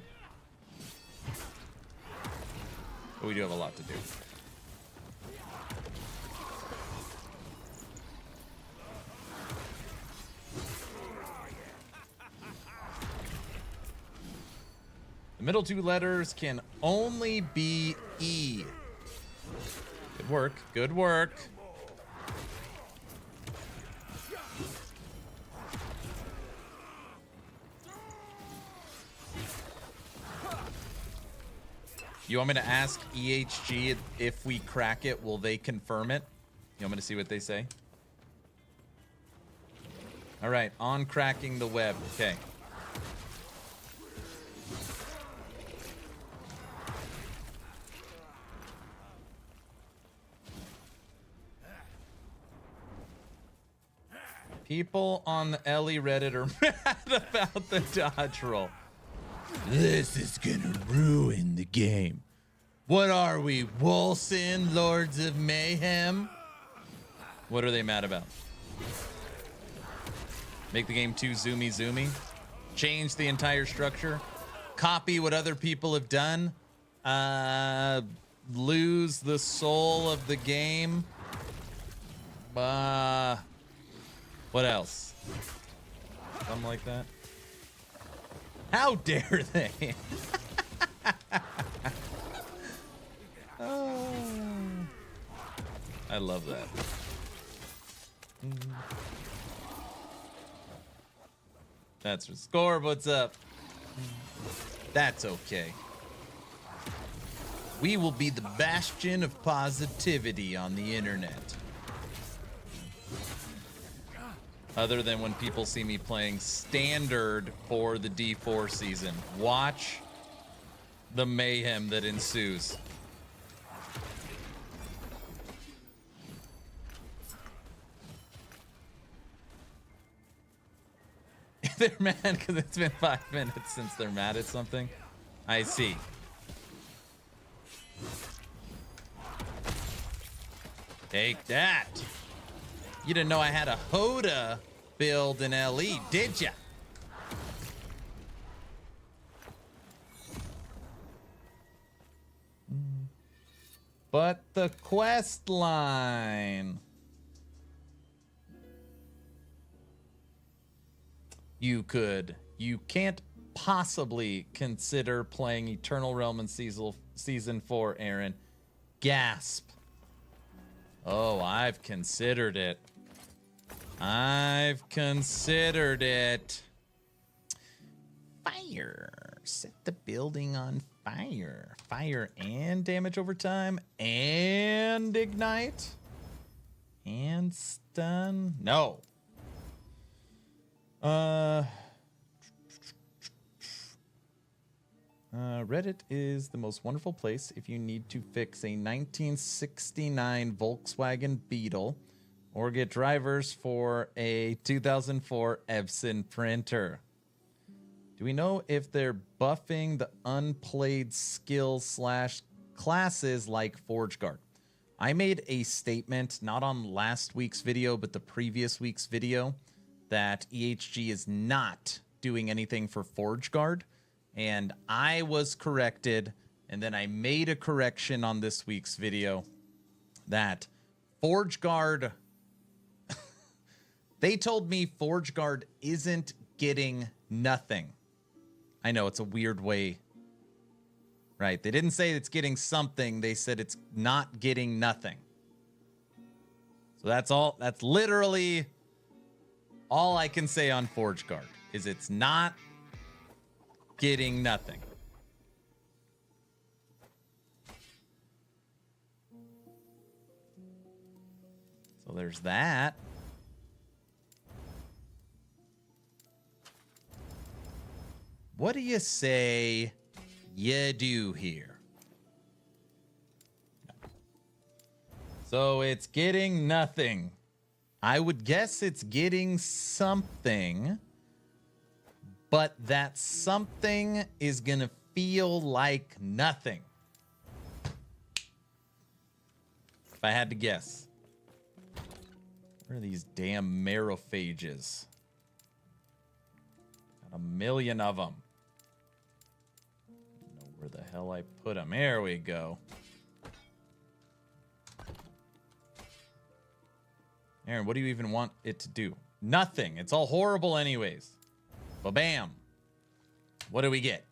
But we do have a lot to do. The middle two letters can only be E. Good work. Good work. You want me to ask EHG if we crack it, will they confirm it? You want me to see what they say? All right, on cracking the web. Okay. People on the Ellie Reddit are mad about the dodge roll. This is gonna ruin the game. What are we, Wolsen, Lords of Mayhem? What are they mad about? Make the game too zoomy? Change the entire structure? Copy what other people have done? Lose the soul of the game? What else? Something like that? How dare they? Oh, I love that. That's what Score. What's up? That's okay. We will be the bastion of positivity on the internet. Other than when people see me playing standard for the D4 season. Watch the mayhem that ensues. They're mad because it's been 5 minutes since they're mad at something. I see. Take that. You didn't know I had a Hoda build in LE, did ya? But the quest line. You can't possibly consider playing Eternal Realm in season 4, Aaron. Gasp. Oh, I've considered it. I've considered it. Fire. Set the building on fire. Fire and damage over time and ignite and stun. No. Reddit is the most wonderful place if you need to fix a 1969 Volkswagen Beetle or get drivers for a 2004 Epson printer. Do we know if they're buffing the unplayed skills / classes like Forge Guard? I made a statement, not on last week's video, but the previous week's video, that EHG is not doing anything for Forge Guard. And I was corrected, and then I made a correction on this week's video that Forge Guard, they told me Forge Guard isn't getting nothing. I know, it's a weird way, right? They didn't say it's getting something, they said it's not getting nothing. So that's all, that's literally all I can say on Forge Guard, is it's not getting nothing. So there's that. What do you say you do here? So it's getting nothing. I would guess it's getting something. But that something is going to feel like nothing. If I had to guess. Where are these damn marrowphages? Got a million of them. I don't know where the hell I put them. There we go. Aaron, what do you even want it to do? Nothing. It's all horrible anyways. Ba-bam. What do we get?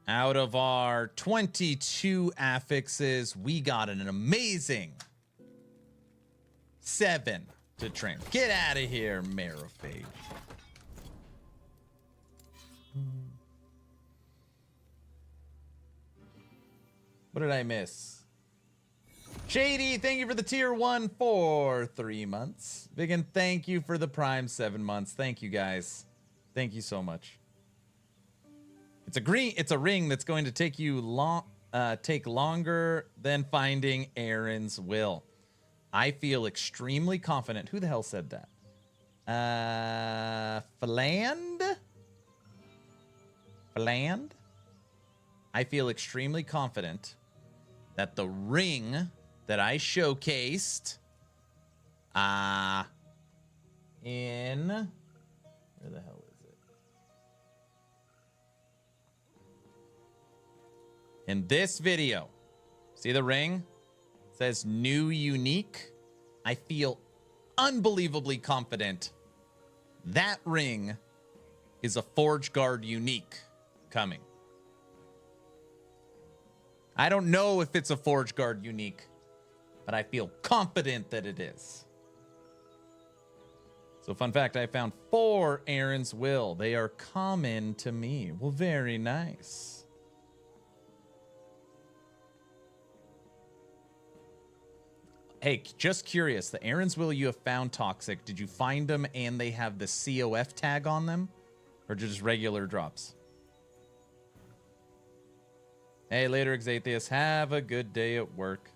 Out of our 22 affixes, we got an amazing 7 to train. Get out of here, marrowphage. What did I miss? Shady, thank you for the tier 1 for 3 months. Biggin, thank you for the prime 7 months. Thank you guys. Thank you so much. It's a ring that's going to take you take longer than finding Aaron's will. I feel extremely confident. Who the hell said that? Fland? Fland? I feel extremely confident that the ring that I showcased in... Where the hell is it? In this video. See the ring? It says new unique. I feel unbelievably confident that ring is a Forge Guard unique coming. I don't know if it's a Forge Guard unique, but I feel confident that it is. So fun fact, I found 4 Aaron's Will. They are common to me. Well, very nice. Hey, just curious, the Aaron's Will you have found toxic, did you find them and they have the COF tag on them? Or just regular drops? Hey, later, Exatheus. Have a good day at work.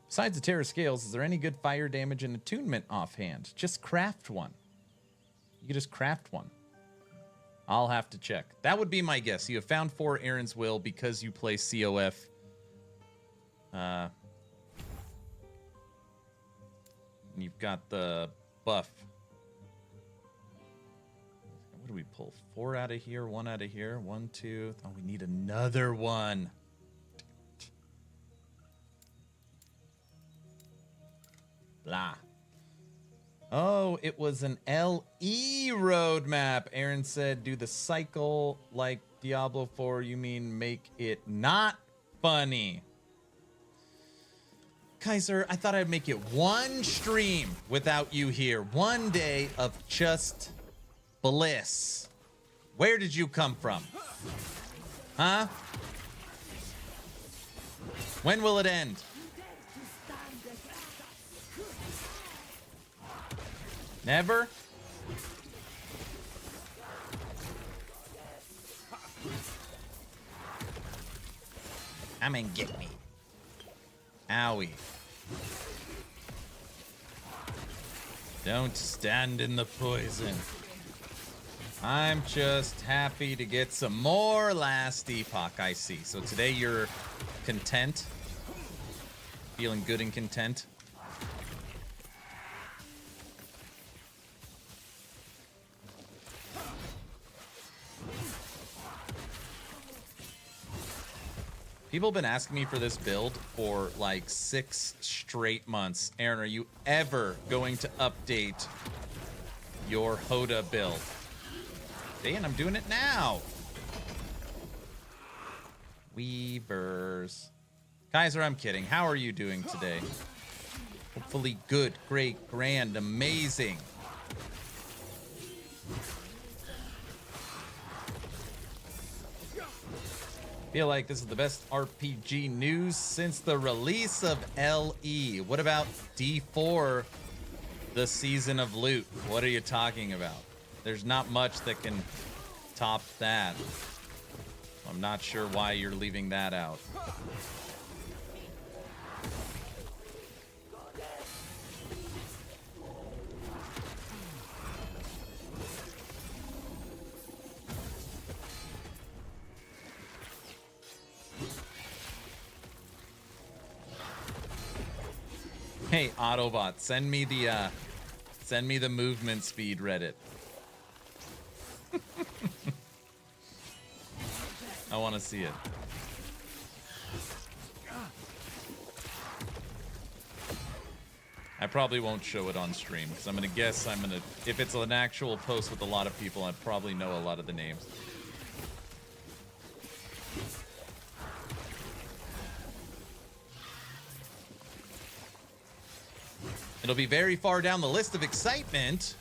Besides the Terror Scales, is there any good fire damage and attunement offhand? Just craft one. You could just craft one. I'll have to check. That would be my guess. You have found 4 Aaron's Will because you play COF. You've got the buff. What do we pull? 4 out of here, 1 out of here. 1, 2. Oh, we need another one. Blah. Oh, it was an LE roadmap. Aaron said, do the cycle like Diablo 4. You mean make it not funny? Kaiser, I thought I'd make it one stream without you here. One day of just bliss. Where did you come from? Huh? When will it end? Never? Come and get me. Owie. Don't stand in the poison. I'm just happy to get some more last Epoch, I see. So today you're content? Feeling good and content? People have been asking me for this build for like 6 straight months. Aaron, are you ever going to update your Hoda build? Dan, I'm doing it now. Weavers. Kaiser, I'm kidding. How are you doing today? Hopefully good, great, grand, amazing. Feel like this is the best RPG news since the release of LE. What about D4, the Season of Loot? What are you talking about? There's not much that can top that. I'm not sure why you're leaving that out. Hey, Autobot, send me the movement speed Reddit. I want to see it. I probably won't show it on stream because I'm gonna guess if it's an actual post with a lot of people, I probably know a lot of the names. It'll be very far down the list of excitement.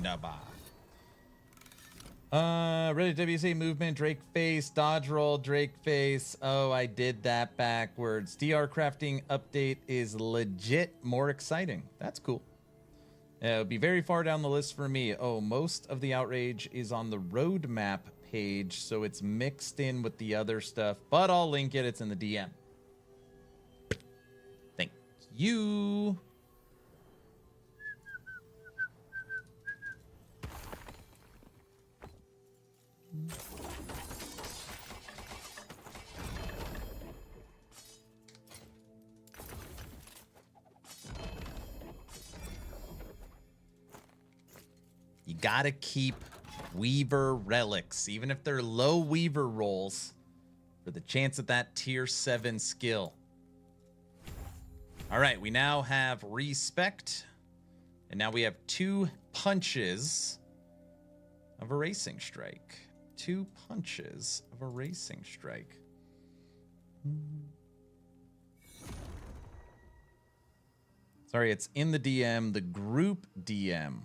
Wunderbar. Ready WC movement, Drake face, dodge roll, Drake face. Oh, I did that backwards. DR crafting update is legit more exciting. That's cool. It'll be very far down the list for me. Oh, most of the outrage is on the roadmap page, so it's mixed in with the other stuff, but I'll link it. It's in the DM. Thank you. You gotta keep Weaver relics, even if they're low Weaver rolls, for the chance at that tier 7 skill. All right, we now have respect, and now we have 2 punches of a racing strike. 2 punches of a racing strike. Sorry, it's in the DM, the group DM.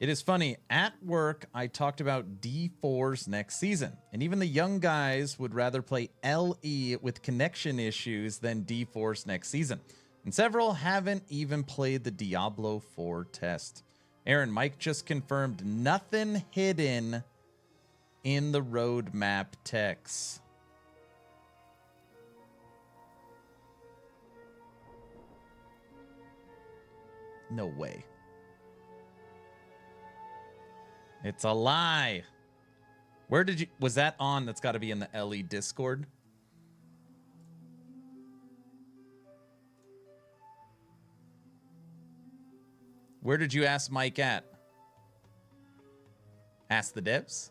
It is funny, at work, I talked about D4s next season, and even the young guys would rather play LE with connection issues than D4s next season. And several haven't even played the Diablo 4 test. Aaron, Mike just confirmed nothing hidden in the roadmap text. No way. It's a lie. Where did you... Was that on? That's got to be in the LE Discord. Where did you ask Mike at? Ask the devs?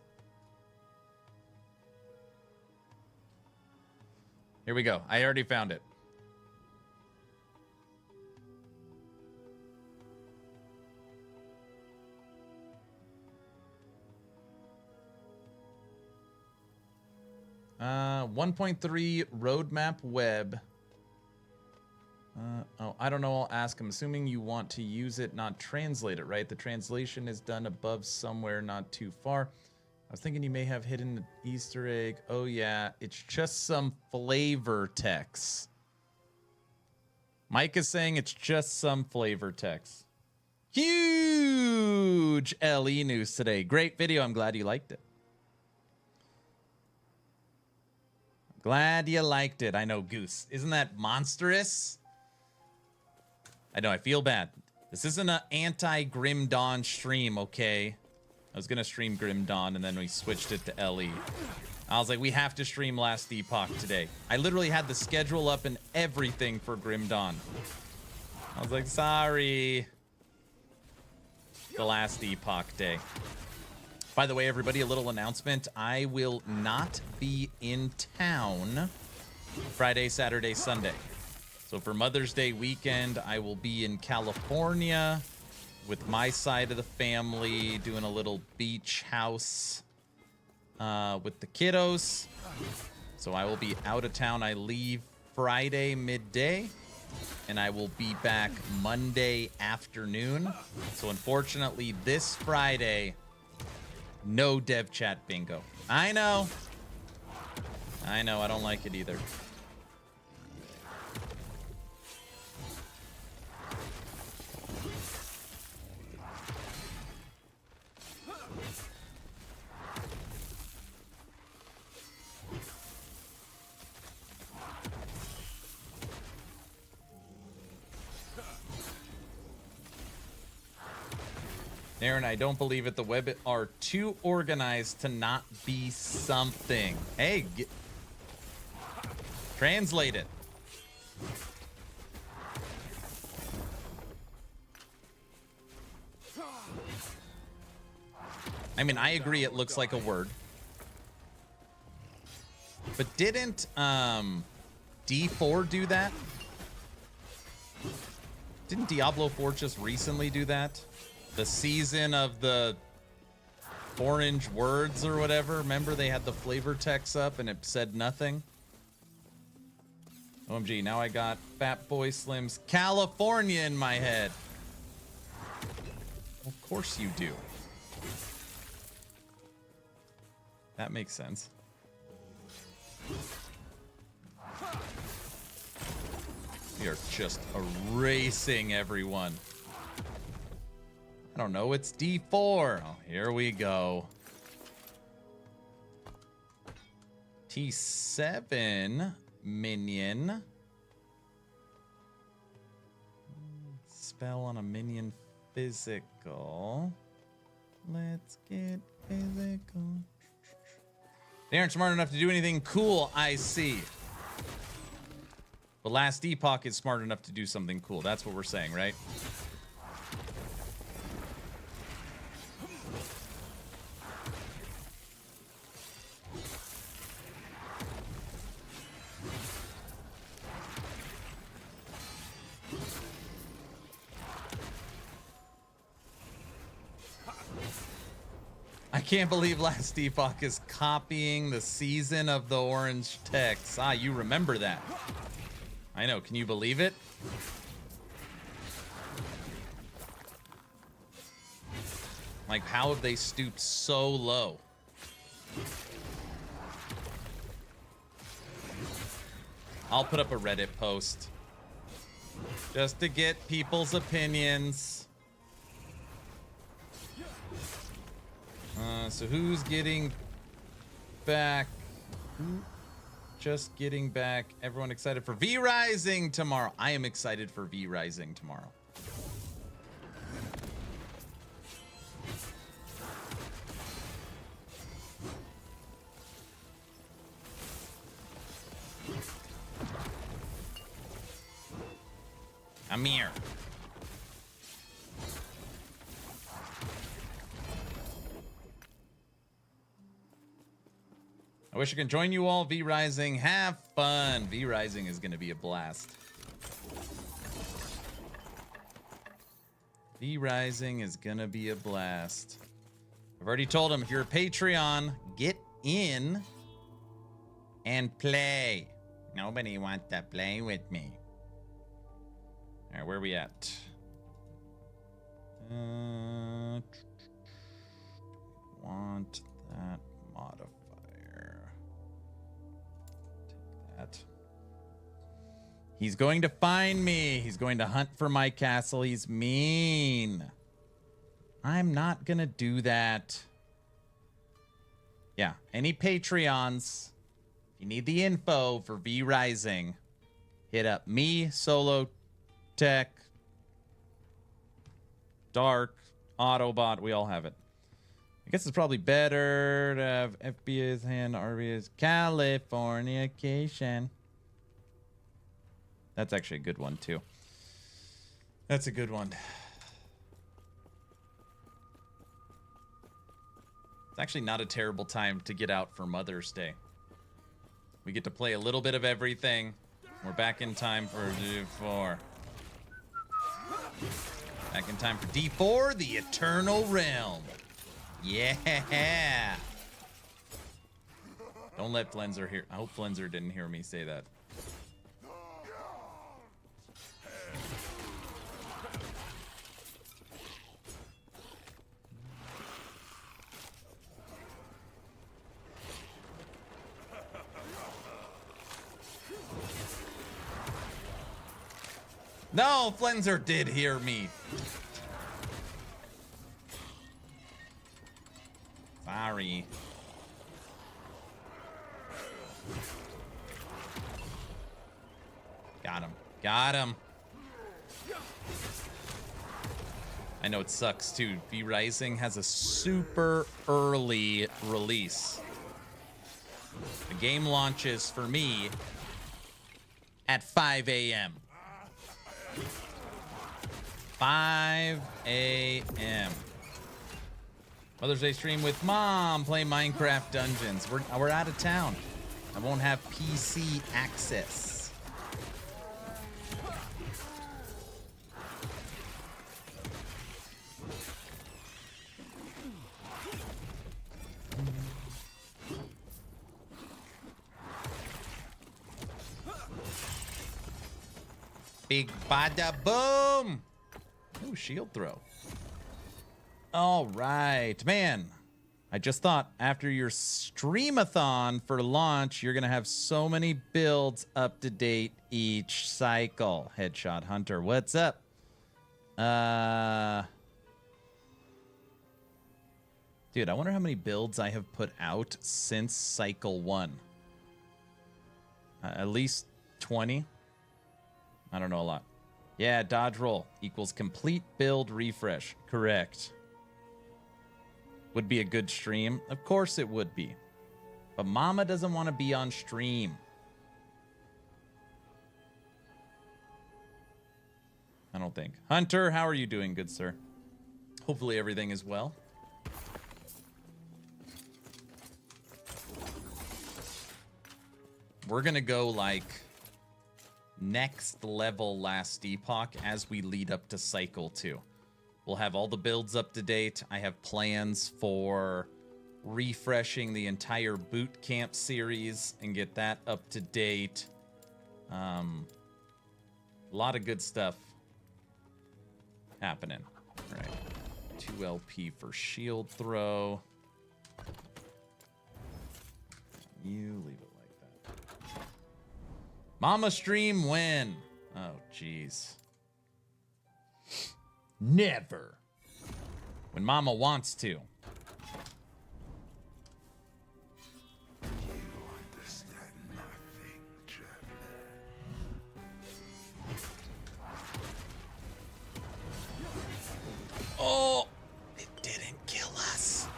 Here we go. I already found it. Uh, 1.3 roadmap web. Oh, I don't know. I'll ask. I'm assuming you want to use it, not translate it, right? The translation is done above somewhere not too far. I was thinking you may have hidden an Easter egg. Oh, yeah. It's just some flavor text. Mike is saying it's just some flavor text. Huge LE news today. Great video. I'm glad you liked it. Glad you liked it. I know, Goose. Isn't that monstrous? I know, I feel bad. This isn't an anti-Grim Dawn stream, okay? I was going to stream Grim Dawn, and then we switched it to LE. I was like, we have to stream Last Epoch today. I literally had the schedule up and everything for Grim Dawn. I was like, sorry. The Last Epoch day. By the way, everybody, a little announcement. I will not be in town Friday, Saturday, Sunday. So for Mother's Day weekend, I will be in California with my side of the family, doing a little beach house with the kiddos. So I will be out of town. I leave Friday midday, and I will be back Monday afternoon. So unfortunately, this Friday... no dev chat bingo. I know. I know. I don't like it either. Aaron, I don't believe it. The web are too organized to not be something. Hey, translate it. I mean, I agree it looks like a word. But didn't D4 do that? Didn't Diablo 4 just recently do that? The season of the orange words or whatever. Remember they had the flavor text up and it said nothing? OMG, now I got Fat Boy Slim's California in my head. Of course you do. That makes sense. We are just erasing everyone. I don't know, it's D4. Oh, here we go. T7 minion. Spell on a minion physical. Let's get physical. They aren't smart enough to do anything cool, I see. But last Epoch is smart enough to do something cool. That's what we're saying, right? I can't believe last Epoch is copying the season of the orange text. Ah, you remember that. I know, can you believe it? Like, how have they stooped so low? I'll put up a Reddit post just to get people's opinions. So who's getting back? Just getting back. Everyone excited for V Rising tomorrow. I am excited for V Rising tomorrow. Amir. I wish I could join you all. V Rising, have fun. V Rising is going to be a blast. V Rising is going to be a blast. I've already told him, if you're a Patreon, get in and play. Nobody wants to play with me. All right, where are we at? Want that modifier. That. He's going to find me. He's going to hunt for my castle. He's mean. I'm not going to do that. Yeah, any Patreons, if you need the info for V Rising, hit up me, Solo Tech, Dark, Autobot. We all have it. I guess it's probably better to have FBA's hand, RBA's Californication. That's actually a good one, too. That's a good one. It's actually not a terrible time to get out for Mother's Day. We get to play a little bit of everything. We're back in time for D4. Back in time for D4, the Eternal Realm. Yeah. Don't let Flenser hear. I hope Flenser didn't hear me say that. No, Flenser did hear me. Sorry. Got him. Got him. I know it sucks too. V Rising has a super early release. The game launches for me at 5 a.m. 5 a.m. Mother's Day stream with Mom, play Minecraft Dungeons. We're out of town. I won't have PC access. Big bada boom. Ooh, shield throw. All right, man. I just thought after your streamathon for launch, you're going to have so many builds up to date each cycle. Headshot Hunter, what's up? Dude, I wonder how many builds I have put out since cycle 1. At least 20. I don't know a lot. Yeah, dodge roll equals complete build refresh. Correct. Would be a good stream. Of course it would be. But Mama doesn't want to be on stream. I don't think. Hunter, how are you doing, good sir? Hopefully everything is well. We're going to go like next level last epoch as we lead up to cycle 2. We'll have all the builds up to date. I have plans for refreshing the entire boot camp series and get that up to date. A lot of good stuff happening. All right. 2 LP for shield throw. You leave it like that. Mama stream when? Oh, jeez. Never. When Mama wants to. Oh, it didn't kill us.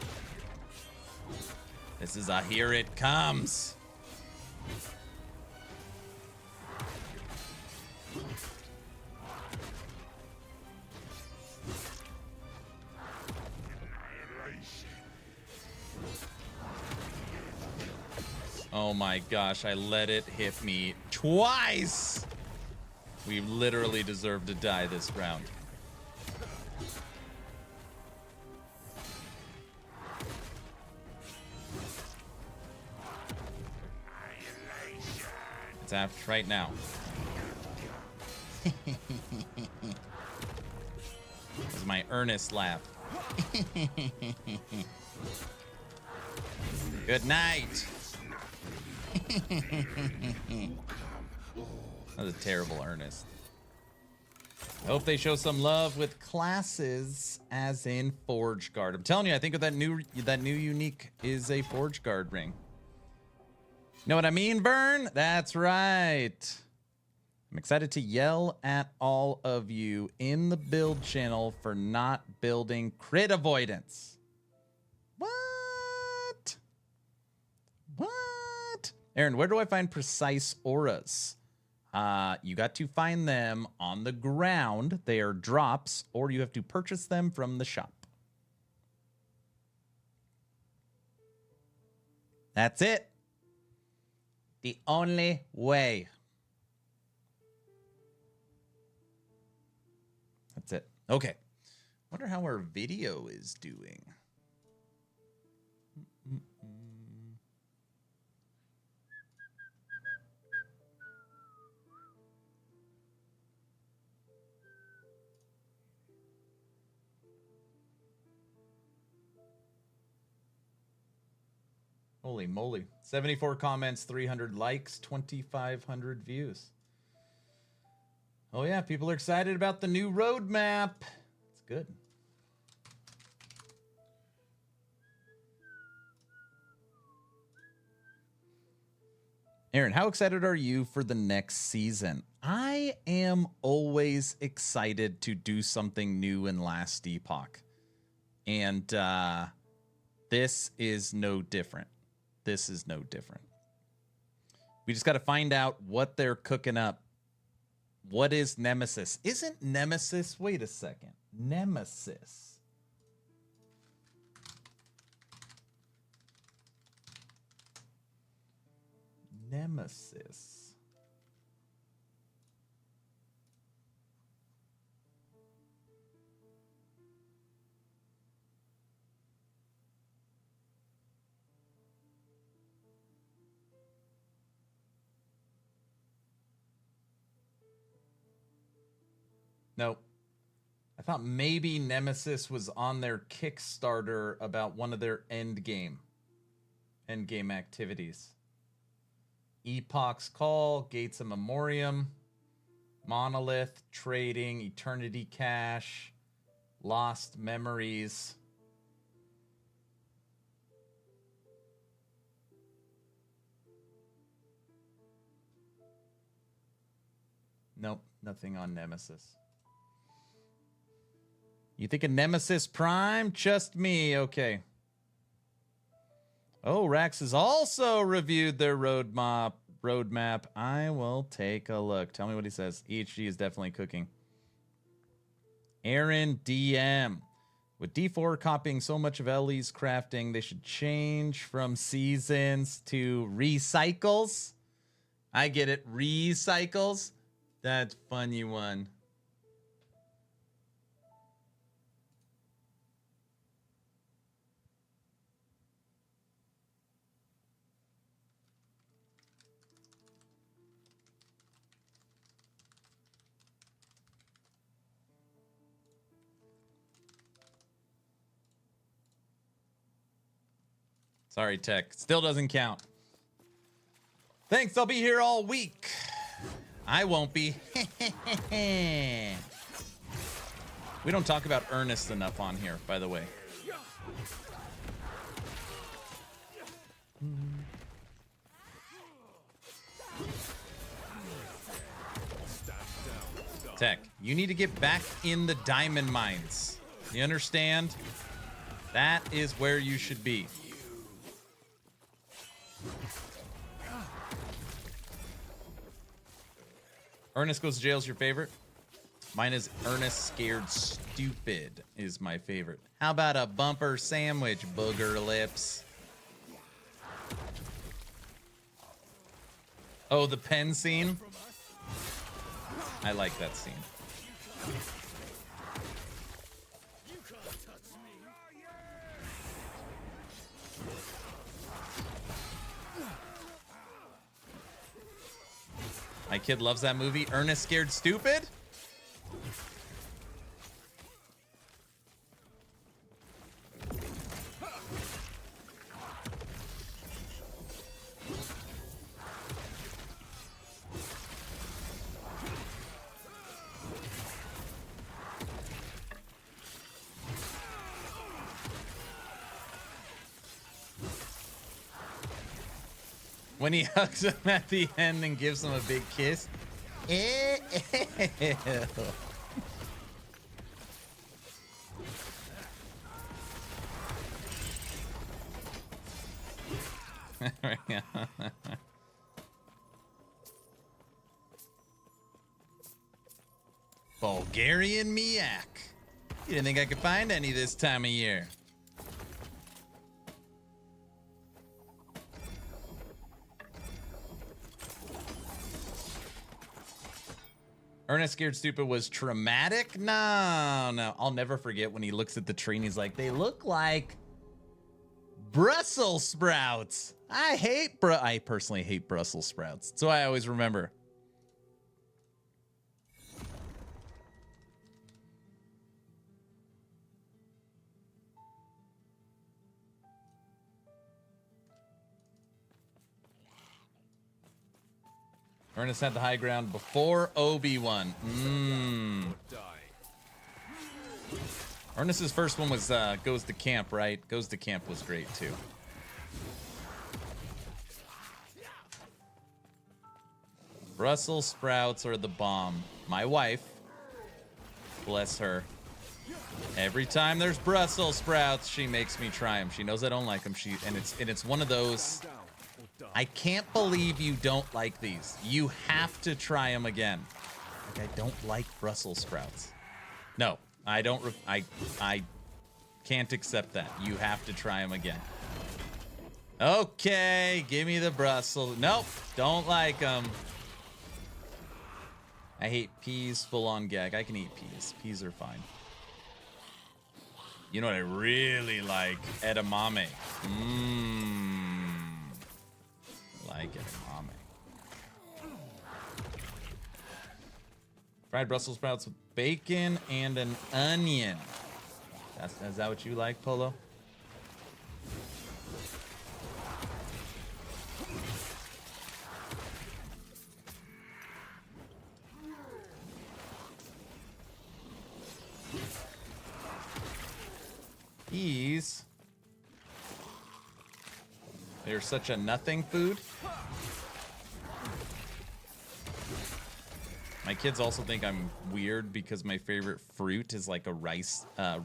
This is a here it comes. Oh my gosh, I let it hit me twice. We literally deserve to die this round. It's after right now. This is my earnest laugh. Good night. That was a terrible earnest. I hope they show some love with classes, as in Forge Guard. I'm telling you, I think that new unique is a Forge Guard ring. Know what I mean, Vern? That's right. I'm excited to yell at all of you in the build channel for not building crit avoidance. What? What? Aaron, where do I find precise auras? You got to find them on the ground. They are drops, or you have to purchase them from the shop. That's it. The only way. That's it. Okay. Wonder how our video is doing. Holy moly. 74 comments, 300 likes, 2,500 views. Oh yeah, people are excited about the new roadmap. It's good. Aaron, how excited are you for the next season? I am always excited to do something new in Last Epoch. And this is no different. This is no different. We just got to find out what they're cooking up. What is Nemesis? Isn't Nemesis... Wait a second. Nemesis. Nemesis. Nope. I thought maybe Nemesis was on their Kickstarter about one of their endgame activities. Epoch's Call, Gates of Memoriam, Monolith, Trading, Eternity Cache, Lost Memories. Nope, nothing on Nemesis. You think of Nemesis Prime? Just me. Okay. Oh, Rax has also reviewed their roadmap. I will take a look. Tell me what he says. EHG is definitely cooking. Aaron DM. With D4 copying so much of Ellie's crafting, they should change from seasons to recycles. I get it. Recycles. That's funny one. Sorry, Tech. Still doesn't count. Thanks, I'll be here all week. I won't be. We don't talk about Ernest enough on here, by the way. Tech, you need to get back in the diamond mines. You understand? That is where you should be. Ernest Goes to Jail is your favorite? Mine is Ernest Scared Stupid is my favorite. How about a bumper sandwich, booger lips? Oh, the pen scene? I like that scene. My kid loves that movie. Ernest Scared Stupid? When he hugs him at the end and gives him a big kiss. Ew. Bulgarian Miak. You didn't think I could find any this time of year. Ernest Scared Stupid was traumatic? No. I'll never forget when he looks at the tree and he's like, they look like Brussels sprouts. I personally hate Brussels sprouts. So I always remember. Ernest had the high ground before Obi-Wan. Ernest's first one was Goes to Camp, right? Goes to Camp was great too. Brussels sprouts are the bomb. My wife, bless her, every time there's Brussels sprouts, she makes me try them. She knows I don't like them. And it's one of those. I can't believe you don't like these. You have to try them again. Like, I don't like Brussels sprouts. No, I don't. I can't accept that. You have to try them again. Okay, give me the Brussels. Nope, don't like them. I hate peas, full on gag. I can eat peas. Peas are fine. You know what I really like? Edamame. Like edamame. Fried Brussels sprouts with bacon and an onion. Is that what you like, Polo? They're such a nothing food. My kids also think I'm weird because my favorite fruit is like a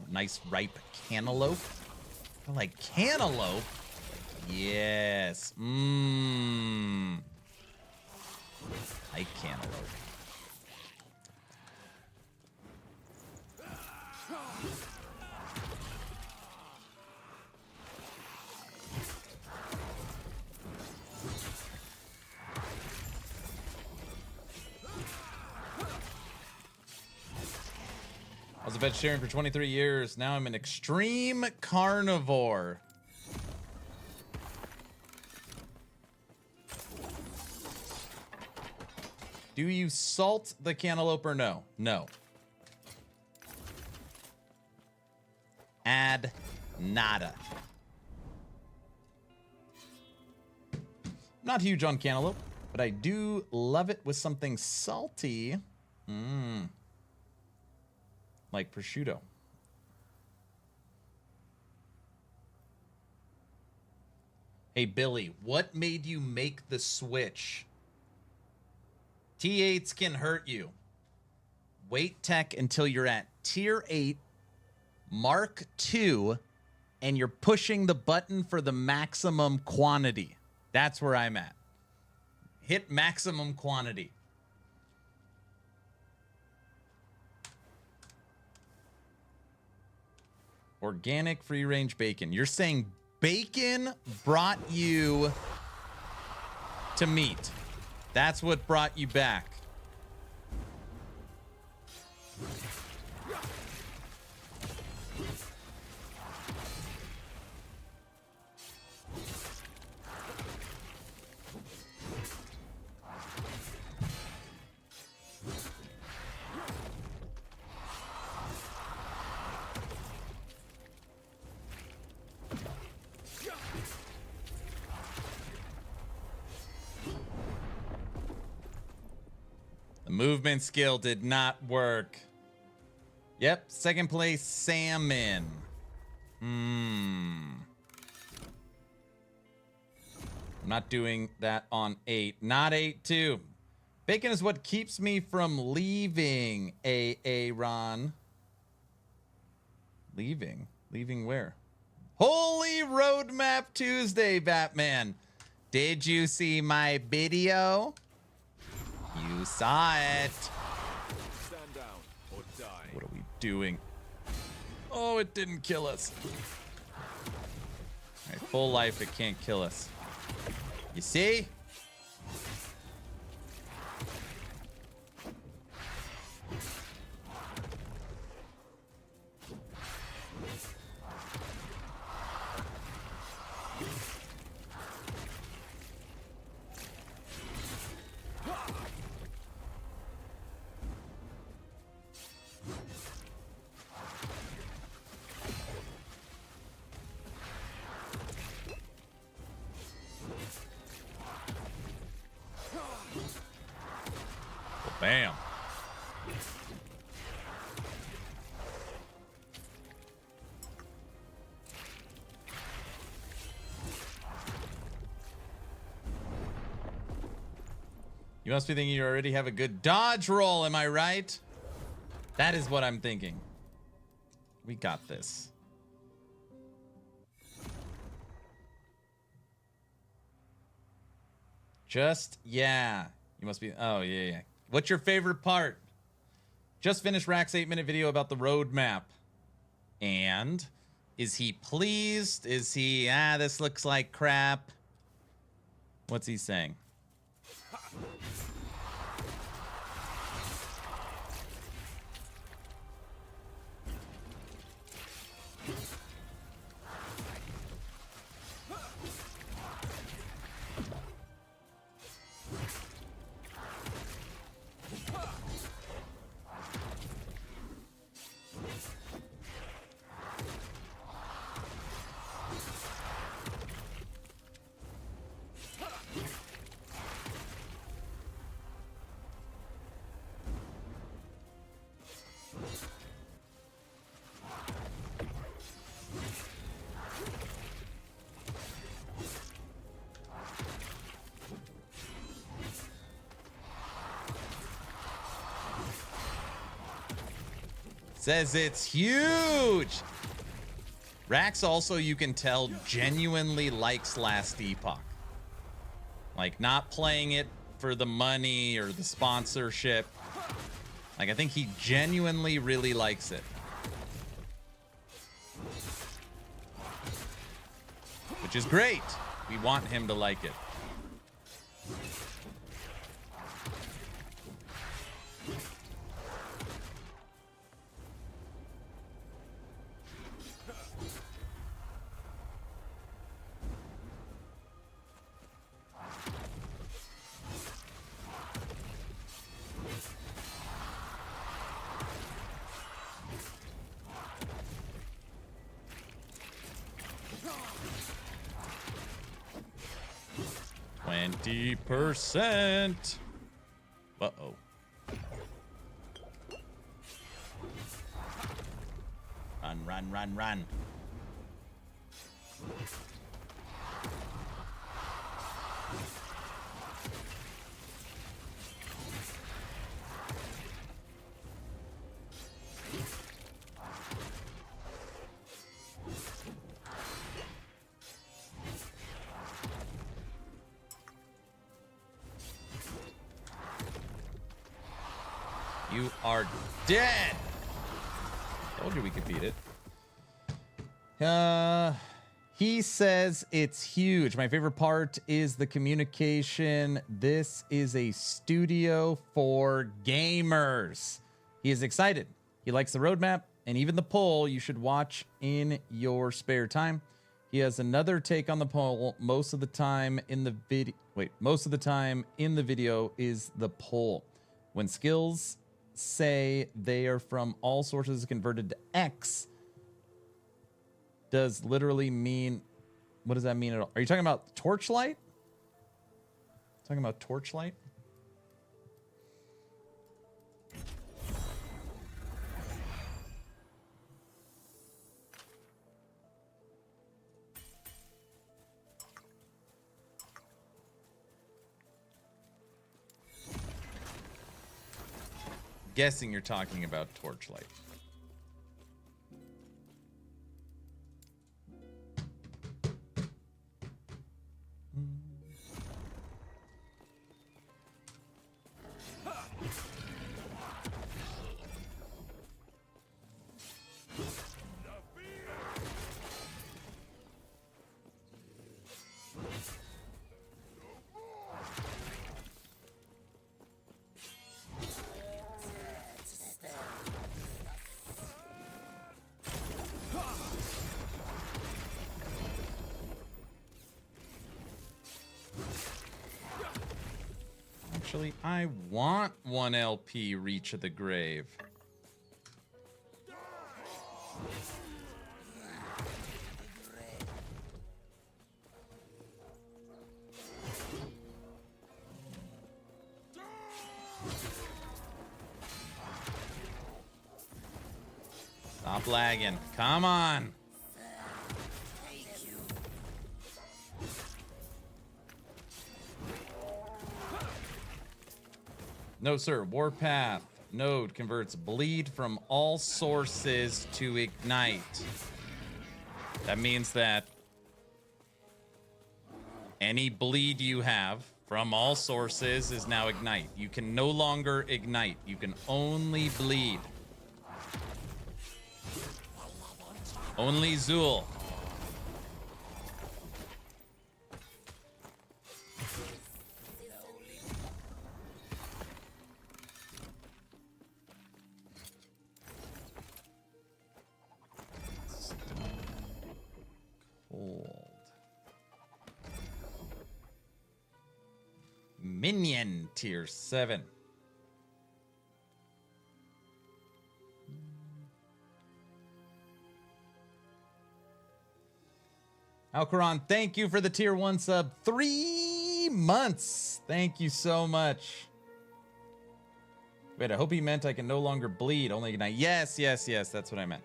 nice ripe cantaloupe. I like cantaloupe. Yes. I cantaloupe. I was a vegetarian for 23 years. Now I'm an extreme carnivore. Do you salt the cantaloupe or no? No. Add nada. Not huge on cantaloupe, but I do love it with something salty. Like prosciutto. Hey, Billy, what made you make the switch? T8s can hurt you. Wait tech until you're at tier 8, Mark 2, and you're pushing the button for the maximum quantity. That's where I'm at. Hit maximum quantity. Organic free-range bacon. You're saying bacon brought you to meat. That's what brought you back. Movement skill did not work. Yep, second place, salmon. I'm not doing that on 8. Not 8 too. Bacon is what keeps me from leaving, Ron. Leaving? Leaving where? Holy Roadmap Tuesday, Batman. Did you see my video? You saw it. Stand down or die. What are we doing? Oh, it didn't kill us. All right, full life, it can't kill us. You see? Bam. You must be thinking you already have a good dodge roll, am I right? That is what I'm thinking. We got this. Yeah. You must be, oh, yeah. What's your favorite part? Just finished Rack's 8-minute video about the roadmap. And is he pleased? Is he, this looks like crap? What's he saying? Says it's huge. Rax also, you can tell, genuinely likes Last Epoch. Like, not playing it for the money or the sponsorship. Like, I think he genuinely really likes it. Which is great. We want him to like it. %. Uh-oh. Run, run, run, run. You are dead. Told you we could beat it. He says it's huge. My favorite part is the communication. This is a studio for gamers. He is excited. He likes the roadmap and even the poll you should watch in your spare time. He has another take on the poll. Most of the time in the video is the poll. When skills say they are from all sources converted to X, does literally mean, what does that mean at all? Are you talking about Torchlight? Talking about Torchlight? Guessing you're talking about Torchlight. Actually, I want 1 LP Reach of the Grave. Stop lagging. Come on. No, sir. Warpath node converts bleed from all sources to ignite. That means that any bleed you have from all sources is now ignite. You can no longer ignite. You can only bleed. Only Zool. Minion tier 7. Alcaron, thank you for the tier 1 sub. 3 months. Thank you so much. Wait, I hope he meant I can no longer bleed, only ignite. Yes, yes, yes. That's what I meant.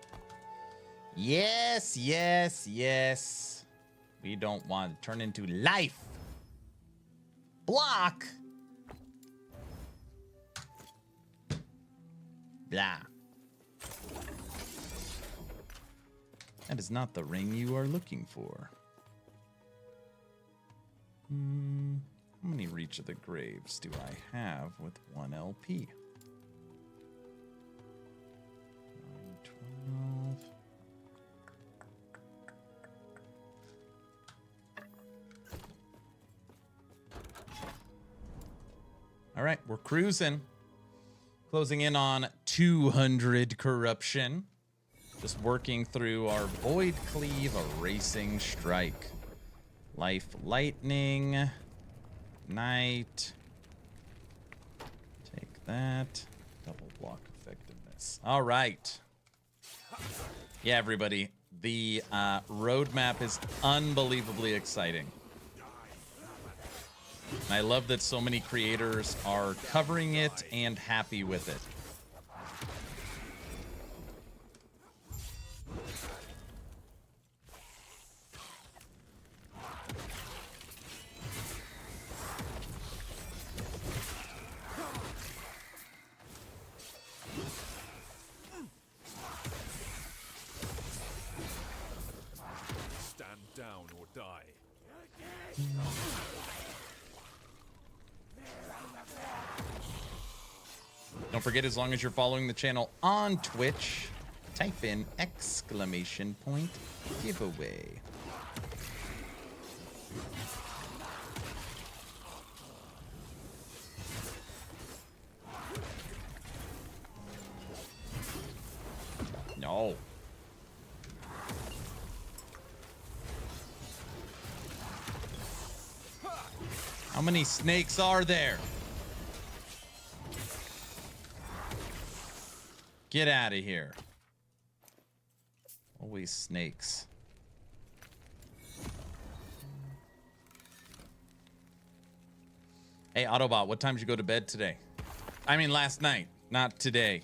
Yes, yes, yes. We don't want to turn into life. Block. Blah. That is not the ring you are looking for. How many Reach of the Graves do I have with 1 LP? 9, 12. All right, we're cruising. Closing in on 200 corruption. Just working through our Void Cleave, a Racing Strike. Life Lightning. Knight. Take that. Double block effectiveness. All right. Yeah, everybody. The roadmap is unbelievably exciting. And I love that so many creators are covering it and happy with it. Stand down or die. Don't forget, as long as you're following the channel on Twitch, type in !giveaway. No. How many snakes are there? Get out of here. Always snakes. Hey, Autobot, what time did you go to bed today? I mean, last night, not today.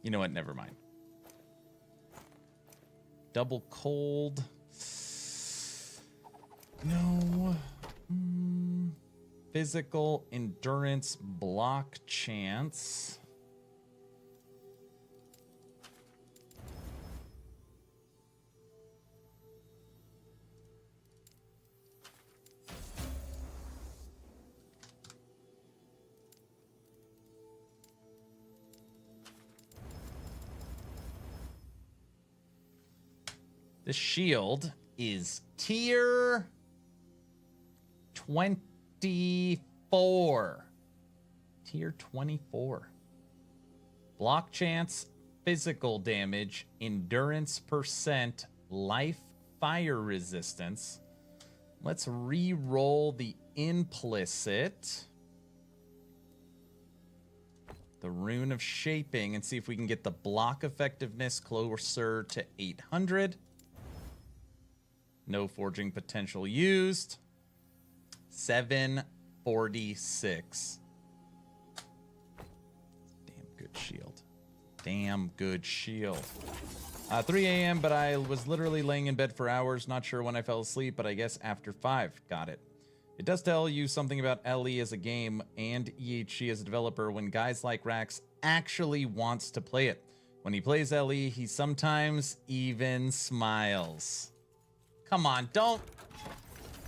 You know what? Never mind. Double cold. No. Physical endurance block chance. The shield is tier 24. Tier 24. Block chance, physical damage, endurance percent, life, fire resistance. Let's re-roll the implicit. The Rune of Shaping, and see if we can get the block effectiveness closer to 800. No forging potential used. 746. Damn good shield. Damn good shield. 3 a.m., but I was literally laying in bed for hours. Not sure when I fell asleep, but I guess after 5. Got it. It does tell you something about LE as a game and EHC as a developer when guys like Rax actually wants to play it. When he plays LE, he sometimes even smiles. Come on, don't.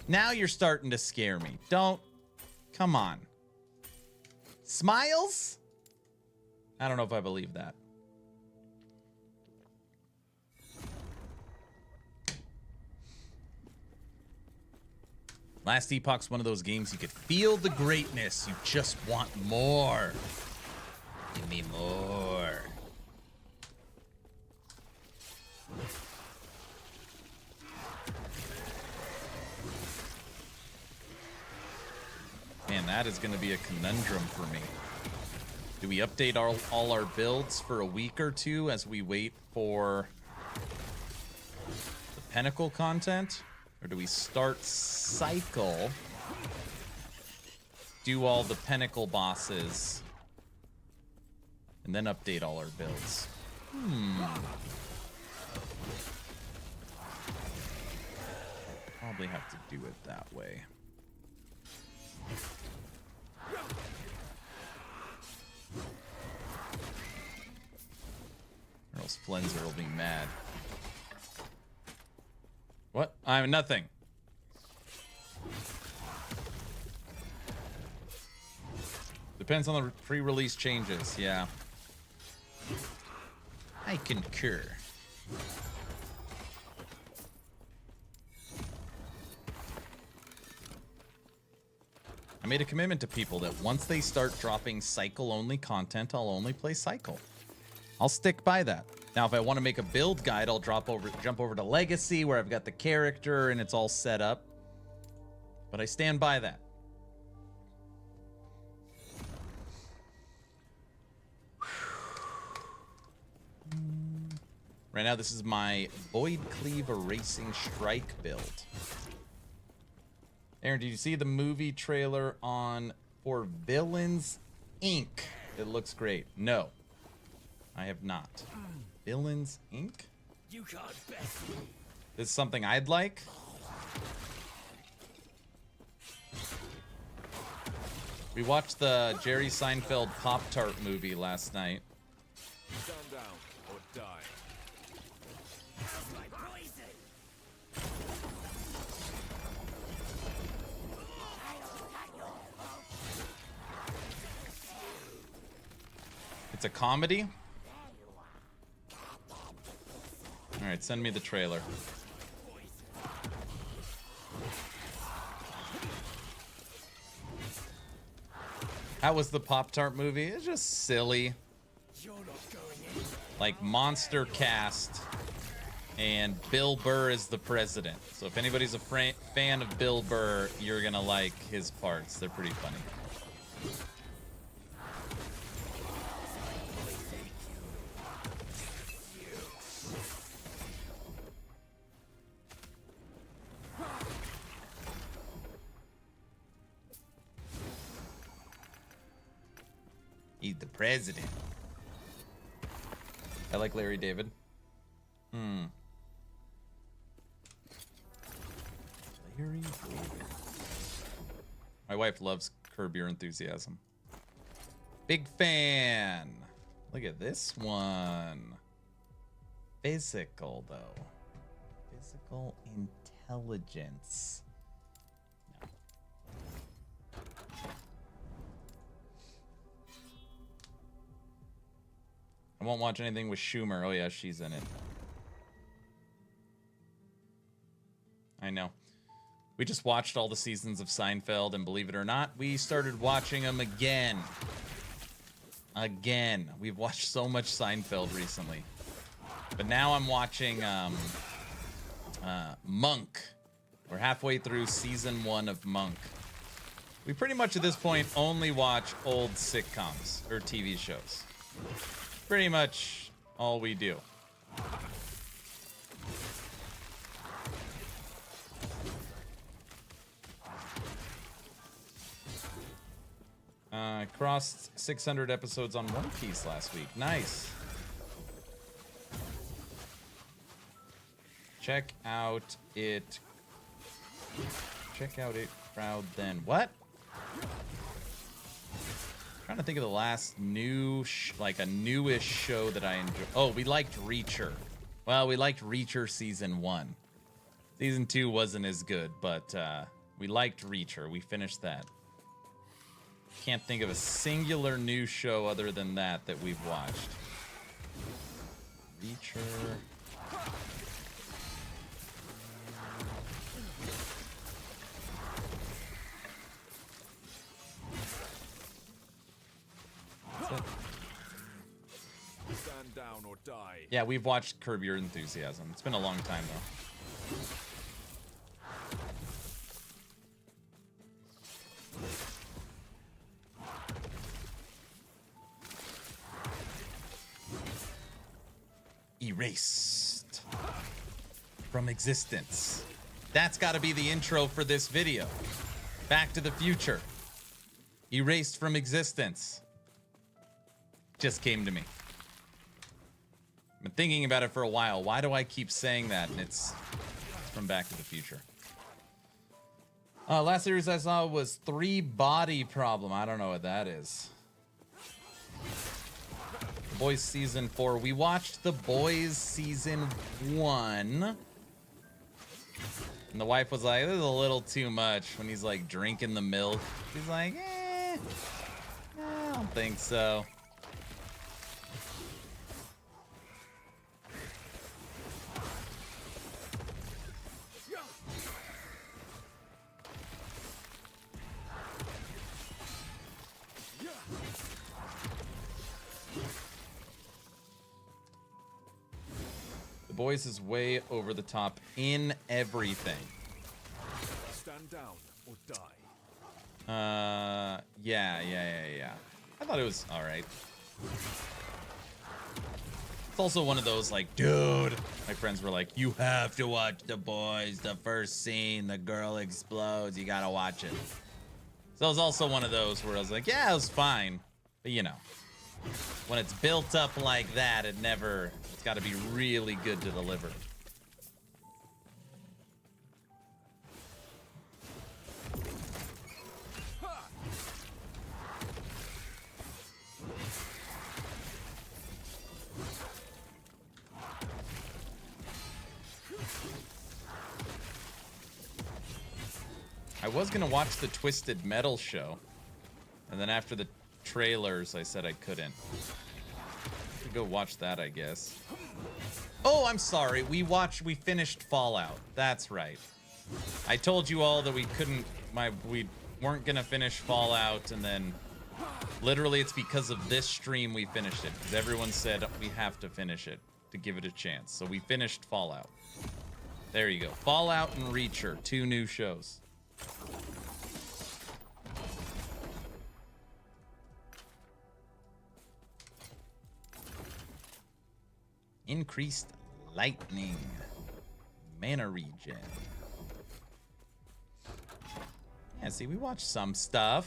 Now you're starting to scare me. Don't. Come on. Smiles? I don't know if I believe that. Last Epoch's one of those games you could feel the greatness. You just want more. Give me more. Man, that is going to be a conundrum for me. Do we update all our builds for a week or two as we wait for the Pinnacle content? Or do we start cycle, do all the Pinnacle bosses, and then update all our builds? Probably have to do it that way. Or else Flenser will be mad. What? I'm nothing. Depends on the pre-release changes. Yeah. I concur. I made a commitment to people that once they start dropping cycle-only content, I'll only play cycle. I'll stick by that. Now, if I want to make a build guide, I'll jump over to Legacy, where I've got the character and it's all set up. But I stand by that. Right now, this is my Void Cleaver Racing Strike build. Aaron, did you see the movie trailer for Villains Inc? It looks great. No, I have not. Villains Inc? You can't best me. This is something I'd like. We watched the Jerry Seinfeld Pop-Tart movie last night. Stand down or die. My poison. It's a comedy. All right, send me the trailer. How was the Pop-Tart movie? It's just silly. You're not going in. Like monster cast, and Bill Burr is the president. So if anybody's a fan of Bill Burr, you're gonna like his parts. They're pretty funny. He's the president. I like Larry David. Larry David. My wife loves Curb Your Enthusiasm. Big fan. Look at this one. Physical, though. Physical intelligence. No. I won't watch anything with Schumer. Oh, yeah, she's in it. I know. We just watched all the seasons of Seinfeld, and believe it or not, we started watching them again. Again. We've watched so much Seinfeld recently. But now I'm watching Monk. We're halfway through season 1 of Monk. We pretty much at this point only watch old sitcoms or TV shows. Pretty much all we do. I crossed 600 episodes on One Piece last week. Nice. Check out it. Check out it, crowd. Then what? Trying to think of the last new, like a newish show that I enjoyed. Oh, we liked Reacher. Well, we liked Reacher season 1. Season 2 wasn't as good, but we liked Reacher. We finished that. Can't think of a singular new show other than that we've watched. Reacher. Stand down or die. Yeah, we've watched Curb Your Enthusiasm. It's been a long time, though. Erased from existence. That's got to be the intro for this video. Back to the Future. Erased from existence. Just came to me. I've been thinking about it for a while. Why do I keep saying that? And it's from Back to the Future. Last series I saw was 3 Body Problem. I don't know what that is. The Boys Season 4. We watched The Boys Season 1. And the wife was like, this is a little too much. When he's like drinking the milk, she's like, I don't think so. Boys is way over the top in everything. Stand down or die. Yeah. I thought it was all right. It's also one of those like, dude, my friends were like, you have to watch The Boys. The first scene, the girl explodes. You gotta watch it. So it was also one of those where I was like, yeah, it was fine. But you know, when it's built up like that, it's got to be really good to deliver. I was gonna watch the Twisted Metal show, and then after the trailers, I said I couldn't. Could go watch that, I guess. Oh, I'm sorry. We finished Fallout. That's right. I told you all that we weren't gonna finish Fallout, and then literally it's because of this stream we finished it, because everyone said we have to finish it to give it a chance. So we finished Fallout. There you go. Fallout and Reacher, 2 new shows. Increased lightning. Mana regen. Yeah, see, we watched some stuff.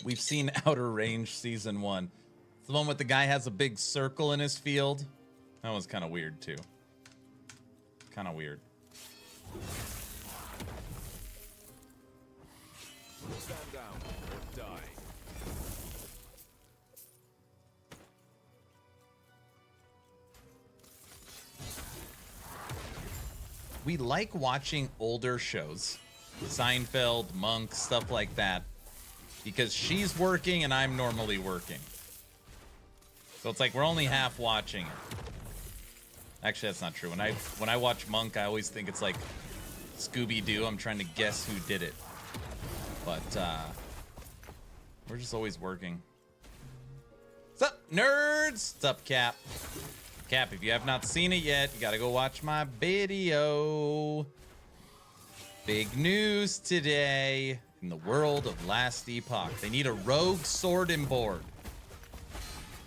We've seen Outer Range Season 1. It's the one with the guy has a big circle in his field. That was kind of weird, too. Kind of weird. Stand down or die. We like watching older shows. Seinfeld, Monk, stuff like that. Because she's working and I'm normally working. So it's like we're only half watching it. Actually, that's not true. When I watch Monk, I always think it's like Scooby-Doo. I'm trying to guess who did it. But we're just always working. What's up, nerds? What's up, Cap? Cap, if you have not seen it yet, you gotta go watch my video. Big news today. In the world of Last Epoch, they need a rogue sword and board.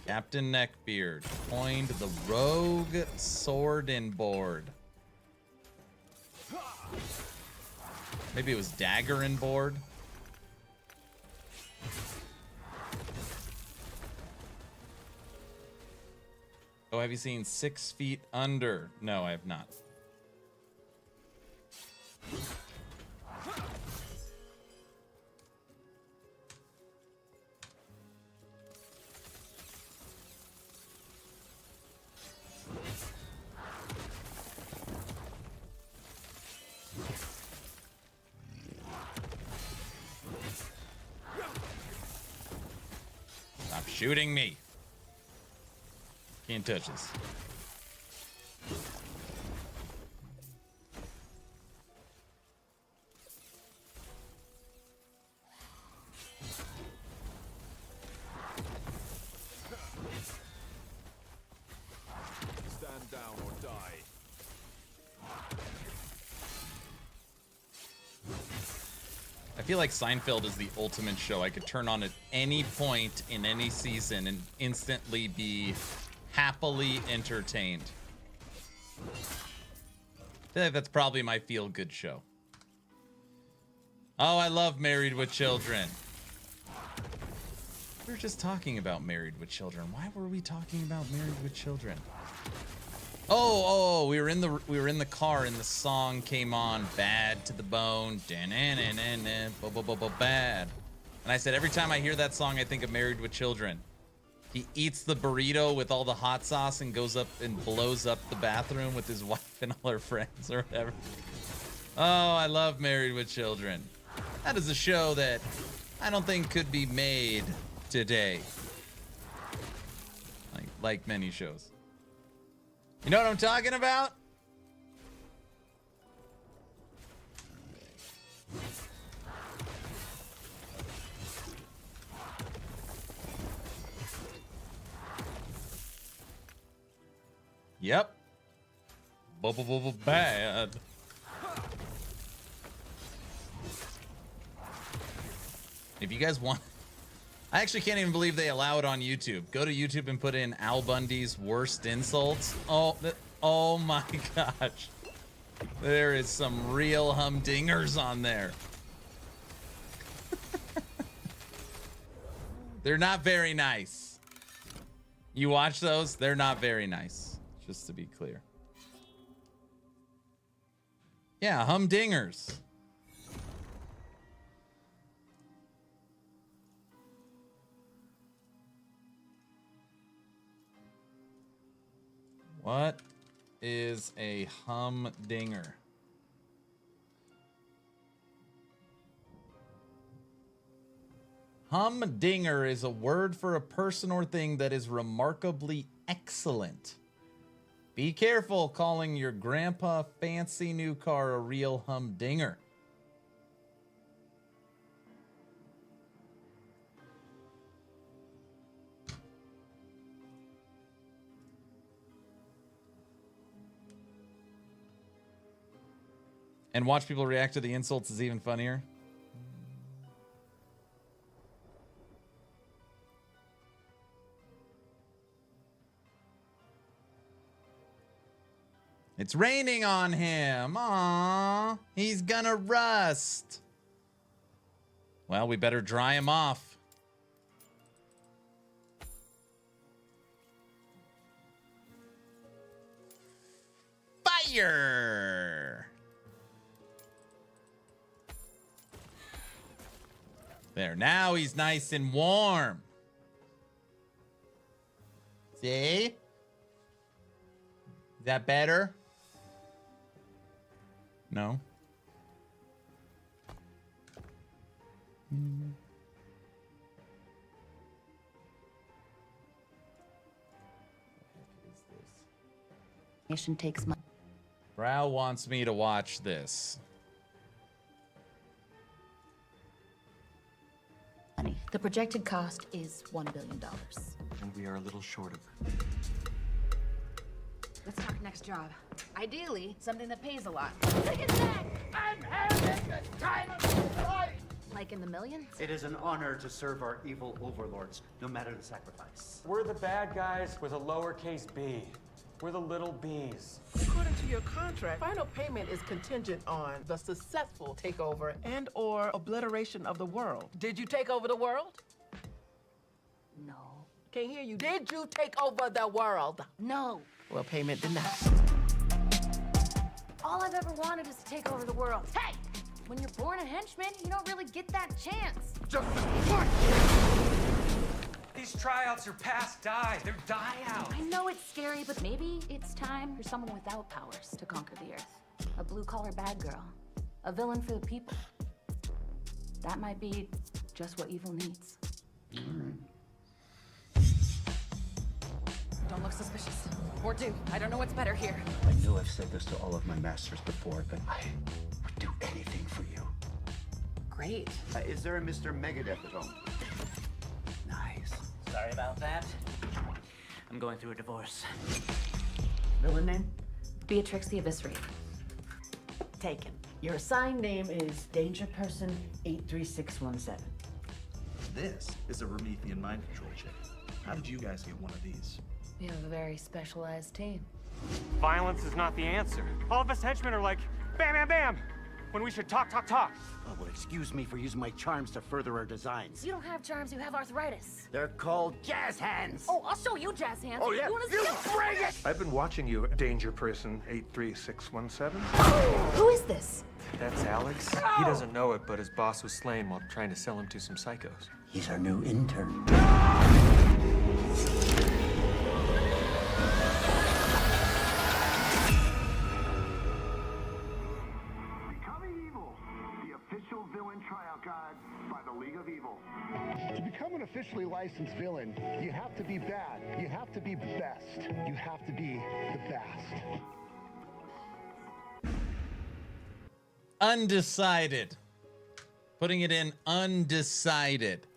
Captain Neckbeard coined the rogue sword and board. Maybe it was dagger and board. Oh, have you seen 6 Feet Under? No, I have not. Stop shooting me. Can't touch this. Stand down or die. I feel like Seinfeld is the ultimate show I could turn on at any point in any season and instantly be happily entertained. I feel like that's probably my feel-good show. Oh, I love Married with Children. We were just talking about Married with Children. Why were we talking about Married with Children? Oh, we were in the car and the song came on, Bad to the Bone, bad. And I said every time I hear that song I think of Married with Children. He eats the burrito with all the hot sauce and goes up and blows up the bathroom with his wife and all her friends or whatever. Oh, I love Married with Children. That is a show that I don't think could be made today. Like many shows. You know what I'm talking about? Yep. Bad. If you guys want, I actually can't even believe they allow it on YouTube. Go to YouTube and put in Al Bundy's worst insults. Oh my gosh. There is some real humdingers on there. They're not very nice. You watch those? They're not very nice. Just to be clear. Yeah, humdingers. What is a humdinger? Humdinger is a word for a person or thing that is remarkably excellent. Be careful calling your grandpa fancy new car a real humdinger. And watch people react to the insults is even funnier. It's raining on him. Aww, he's gonna rust. Well, we better dry him off. Fire! There, now he's nice and warm. See? Is that better? No? Nation takes money. Brow wants me to watch this. The projected cost is $1 billion. And we are a little short of it. Let's talk next job. Ideally, something that pays a lot. Look at that! I'm having the time of my life! Like in the millions? It is an honor to serve our evil overlords, no matter the sacrifice. We're the bad guys with a lowercase b. We're the little bees. According to your contract, final payment is contingent on the successful takeover and/or obliteration of the world. Did you take over the world? No. Can't hear you. Did you take over the world? No. Well, payment denied. All I've ever wanted is to take over the world. Hey! When you're born a henchman, you don't really get that chance. These tryouts are past die. They're die out. I know it's scary, but maybe it's time for someone without powers to conquer the Earth. A blue-collar bad girl. A villain for the people. That might be just what evil needs. Don't look suspicious. Or do. I don't know what's better here. I know I've said this to all of my masters before, but I would do anything for you. Great. Is there a Mr. Megadeth at home? Nice. Sorry about that. I'm going through a divorce. Villain name? Beatrix the Eviscerate. Taken. Your assigned name is Danger Person 83617. This is a Promethean mind control chip. How did you guys get one of these? We have a very specialized team. Violence is not the answer. All of us henchmen are like, bam, bam, bam, when we should talk, talk, talk. Oh, well, excuse me for using my charms to further our designs. You don't have charms, you have arthritis. They're called jazz hands. Oh, I'll show you jazz hands. Oh, yeah? You wanna You see? bring it! I've been watching you, Danger Person 83617. Who is this? That's Alex. He doesn't know it, but his boss was slain while trying to sell him to some psychos. He's our new intern. Becoming Evil, the official villain tryout guide by the League of Evil. To become an officially licensed villain, you have to be bad. You have to be best. You have to be the best. Undecided. Putting it in undecided.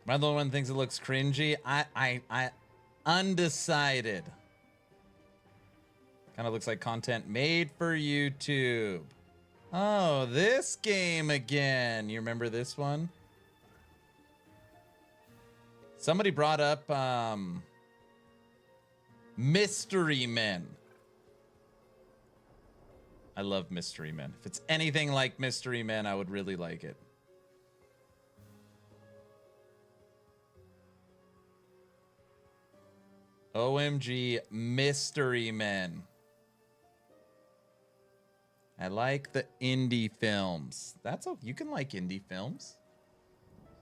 My little one thinks it looks cringy. I undecided. Kind of looks like content made for YouTube. Oh, this game again. You remember this one? Somebody brought up Mystery Men. I love Mystery Men. If it's anything like Mystery Men, I would really like it. OMG Mystery Men. I like the indie films. That's okay. You can like indie films.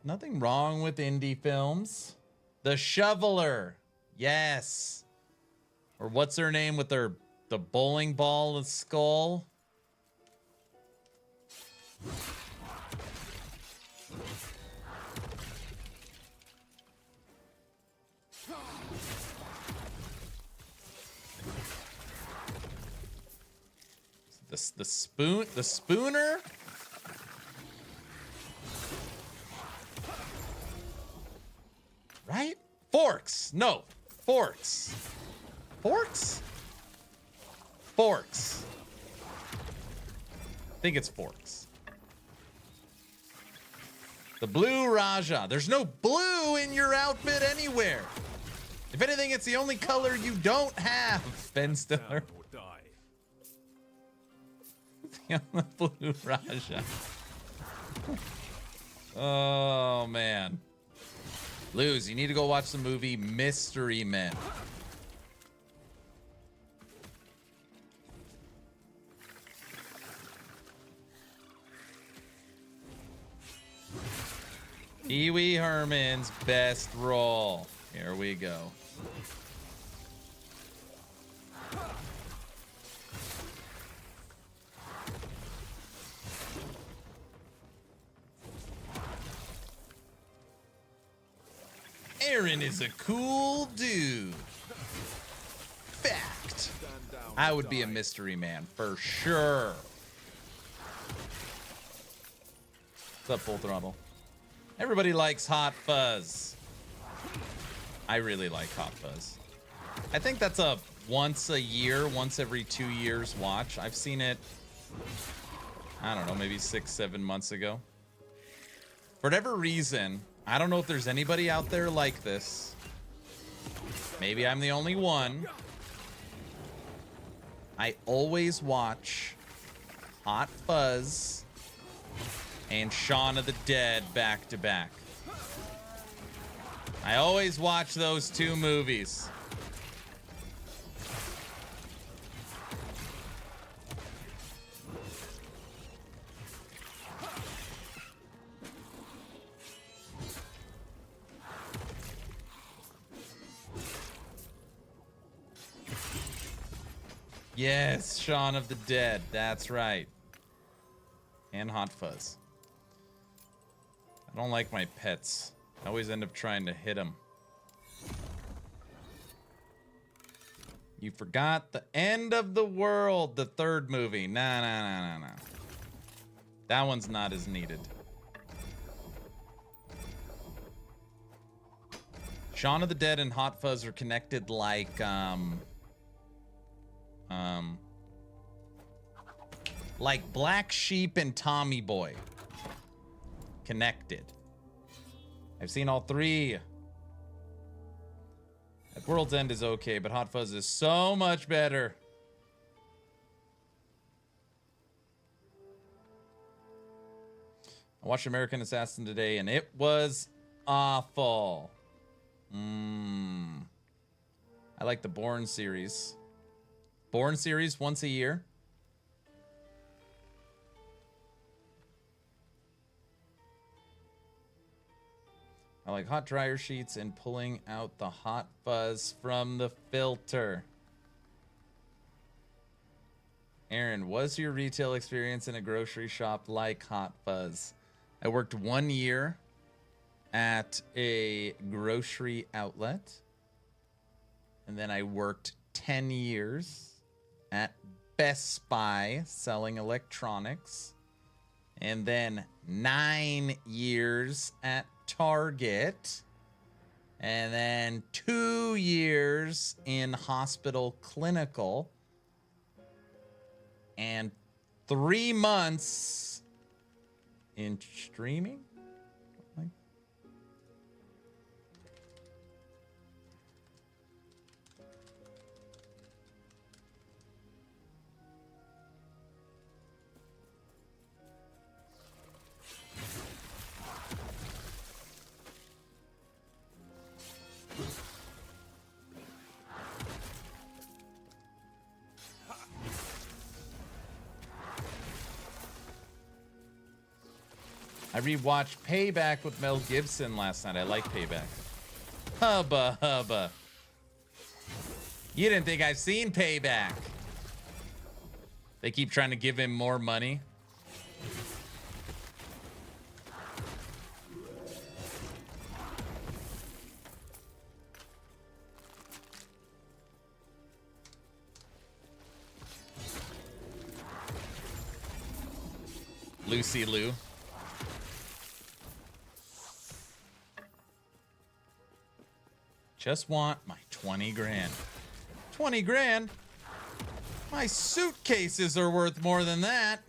Nothing wrong with indie films. The Shoveler. Yes. Or what's her name with the bowling ball and skull? The spooner? Right? Forks. No. Forks. Forks? Forks. I think it's forks. The blue Raja. There's no blue in your outfit anywhere. If anything, it's the only color you don't have. Ben Stiller. The blue Raja. Oh, man. Luz, you need to go watch the movie Mystery Men. Pee Wee Herman's best role. Here we go. Aaron is a cool dude. Fact. I would be a mystery man for sure. What's up, Full Throttle? Everybody likes Hot Fuzz. I really like Hot Fuzz. I think that's a once a year, once every 2 years watch. I've seen it, I don't know, maybe 6-7 months ago. For whatever reason, I don't know if there's anybody out there like this. Maybe I'm the only one. I always watch Hot Fuzz and Shaun of the Dead back to back. I always watch those two movies. Yes, Shaun of the Dead. That's right. And Hot Fuzz. I don't like my pets. I always end up trying to hit them. You forgot the end of the world, the third movie. Nah. That one's not as needed. Shaun of the Dead and Hot Fuzz are connected like Black Sheep and Tommy Boy. Connected. I've seen all three. At World's End is okay, but Hot Fuzz is so much better. I watched American Assassin today, and it was awful. I like the Bourne series. Bourne series once a year. I like hot dryer sheets and pulling out the hot fuzz from the filter. Aaron, was your retail experience in a grocery shop like Hot Fuzz? I worked 1 year at a grocery outlet. And then I worked 10 years at Best Buy selling electronics. And then 9 years at Target. And then 2 years in hospital clinical. And 3 months in streaming. I rewatched Payback with Mel Gibson last night. I like Payback. Hubba hubba. You didn't think I've seen Payback. They keep trying to give him more money. Lucy Lou. Just want my 20 grand. 20 grand? My suitcases are worth more than that.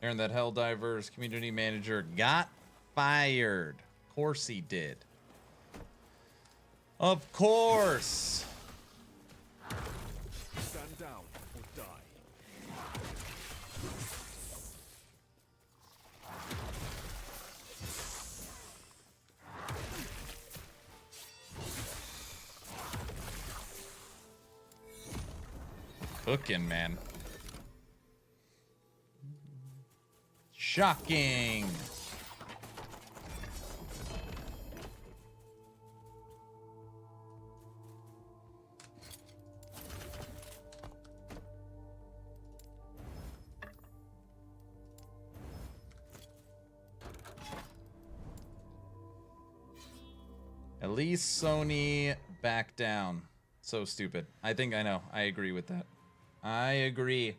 Aaron, that Helldivers community manager got fired. Of course he did. Of course. Stand down or die. Cooking, man. Shocking. At least Sony back down. So stupid. I think I know. I agree with that. I agree.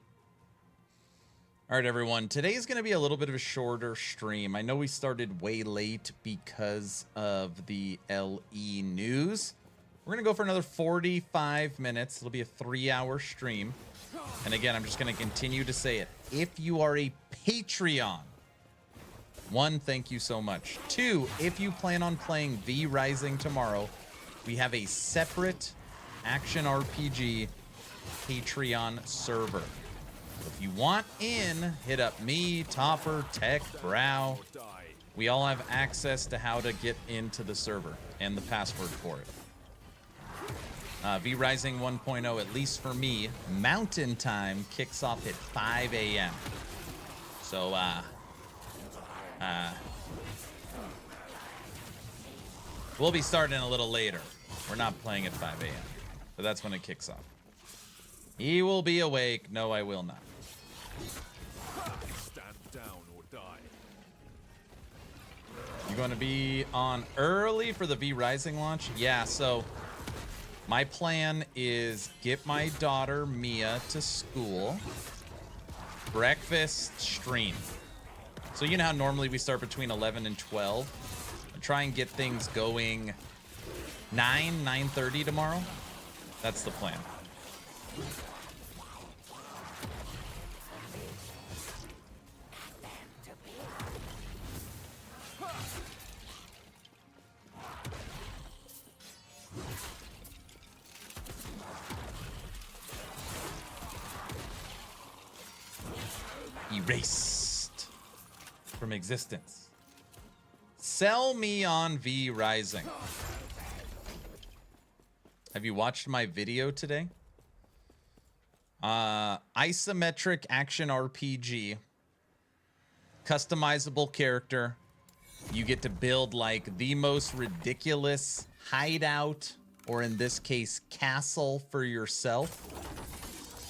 All right, everyone. Today's going to be a little bit of a shorter stream. I know we started way late because of the LE news. We're going to go for another 45 minutes. It'll be a 3-hour stream. And again, I'm just going to continue to say it. If you are a Patreon, 1, thank you so much. 2, if you plan on playing V Rising tomorrow, we have a separate action RPG Patreon server. If you want in, hit up me, Topper, Tech, Brow. We all have access to how to get into the server and the password for it. V Rising 1.0, at least for me, Mountain Time kicks off at 5 a.m. So, we'll be starting a little later. We're not playing at 5 a.m., but that's when it kicks off. He will be awake. No, I will not. Stand down or die. You're going to be on early for the V Rising launch? Yeah, so my plan is get my daughter Mia to school, breakfast, stream. So you know how normally we start between 11 and 12? I'll try and get things going 9:30 tomorrow. That's the plan. Erased from existence. Sell me on V Rising. Have you watched my video today? Isometric action RPG. Customizable character. You get to build like the most ridiculous hideout, or in this case, castle for yourself.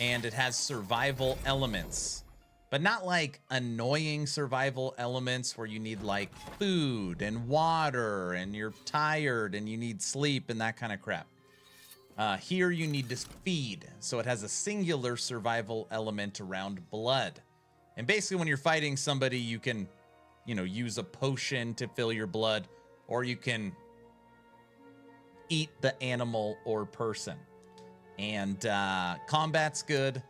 And it has survival elements. But not like annoying survival elements where you need like food and water and you're tired and you need sleep and that kind of crap. Here you need to feed. So it has a singular survival element around blood. And basically when you're fighting somebody, you can, you know, use a potion to fill your blood, or you can eat the animal or person. And combat's good.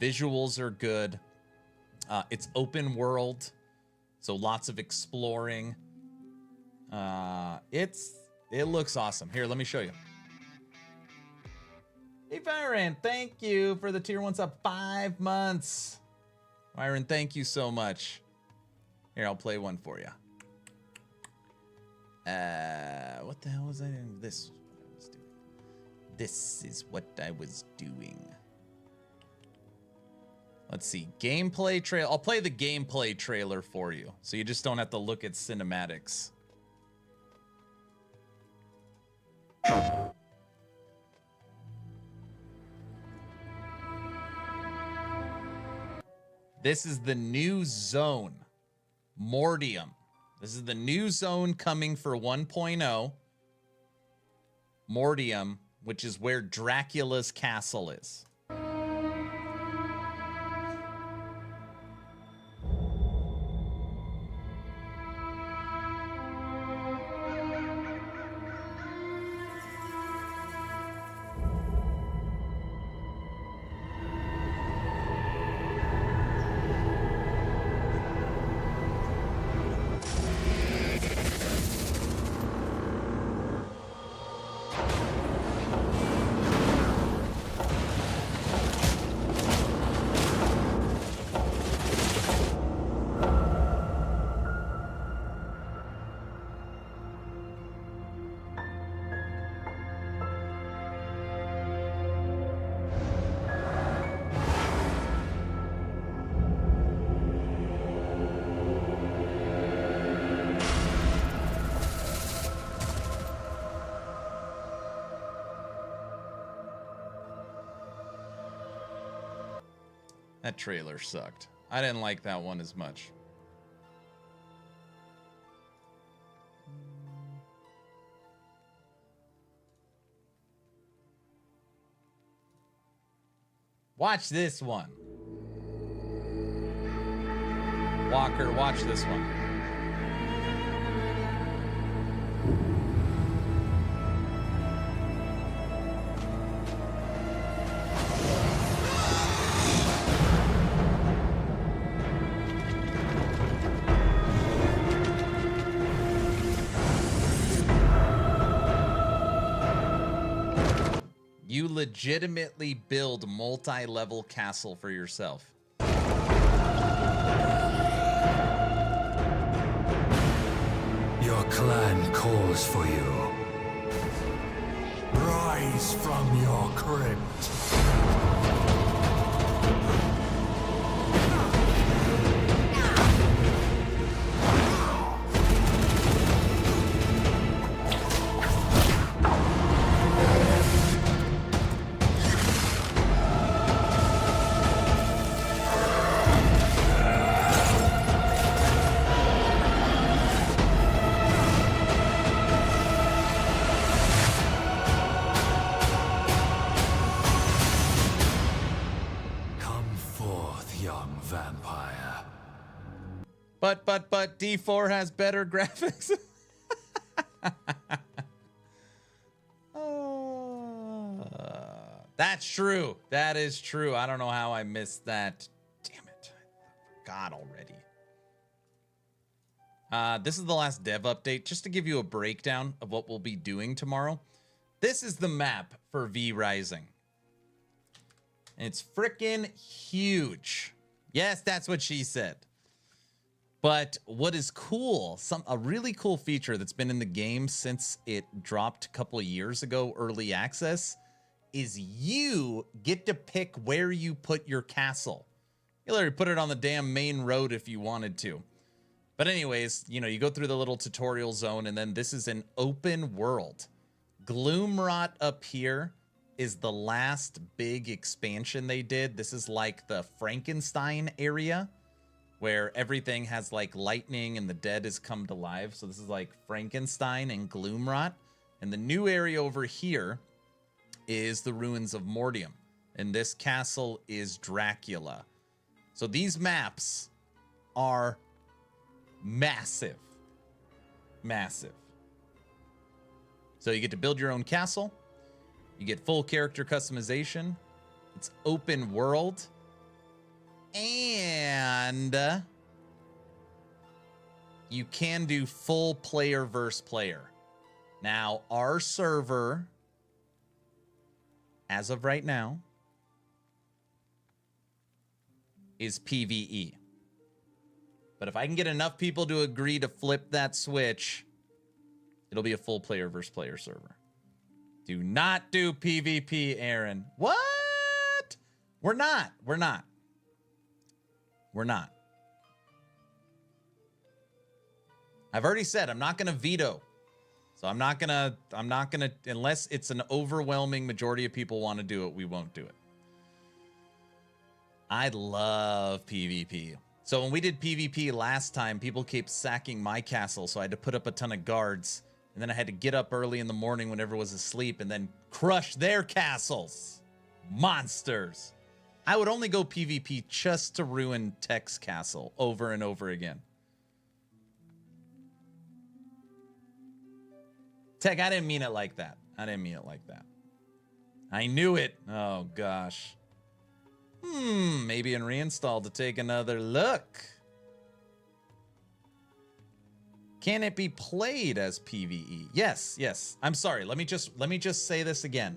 Visuals are good. It's open world, so lots of exploring. It looks awesome. Here, let me show you. Hey, Byron, thank you for the tier 1 sub, 5 months. Byron, thank you so much. Here, I'll play one for you. What the hell was I doing? This is what I was doing. This is what I was doing. Let's see, gameplay trail. I'll play the gameplay trailer for you, so you just don't have to look at cinematics. This is the new zone, Mortium. This is the new zone coming for 1.0. Mortium, which is where Dracula's castle is. That trailer sucked. I didn't like that one as much. Watch this one. Walker, watch this one. You legitimately build multi-level castle for yourself. Your clan calls for you. Rise from your crypt. But D4 has better graphics. That's true. That is true. I don't know how I missed that. Damn it. I forgot already. This is the last dev update. Just to give you a breakdown of what we'll be doing tomorrow. This is the map for V Rising. And it's freaking huge. Yes, that's what she said. But what is cool, a really cool feature that's been in the game since it dropped a couple of years ago, early access, is you get to pick where you put your castle. You literally put it on the damn main road if you wanted to. But anyways, you know, you go through the little tutorial zone, and then this is an open world. Gloomrot up here is the last big expansion they did. This is like the Frankenstein area where everything has like lightning and the dead has come to life. So this is like Frankenstein and Gloomrot. And the new area over here is the ruins of Mortium. And this castle is Dracula. So these maps are massive. Massive. So you get to build your own castle. You get full character customization. It's open world. And you can do full player versus player. Now, our server, as of right now, is PvE. But if I can get enough people to agree to flip that switch, it'll be a full player versus player server. Do not do PvP, Aaron. What? We're not. We're not. We're not. I've already said I'm not going to veto. So I'm not going to, unless it's an overwhelming majority of people want to do it, we won't do it. I love PvP. So when we did PvP last time, people kept sacking my castle, so I had to put up a ton of guards. And then I had to get up early in the morning when everyone was asleep and then crush their castles. Monsters. I would only go PvP just to ruin Tech's castle over and over again. Tech, I didn't mean it like that. I didn't mean it like that. I knew it. Oh, gosh. Maybe in reinstall to take another look. Can it be played as PvE? Yes, yes. I'm sorry. Let me just say this again.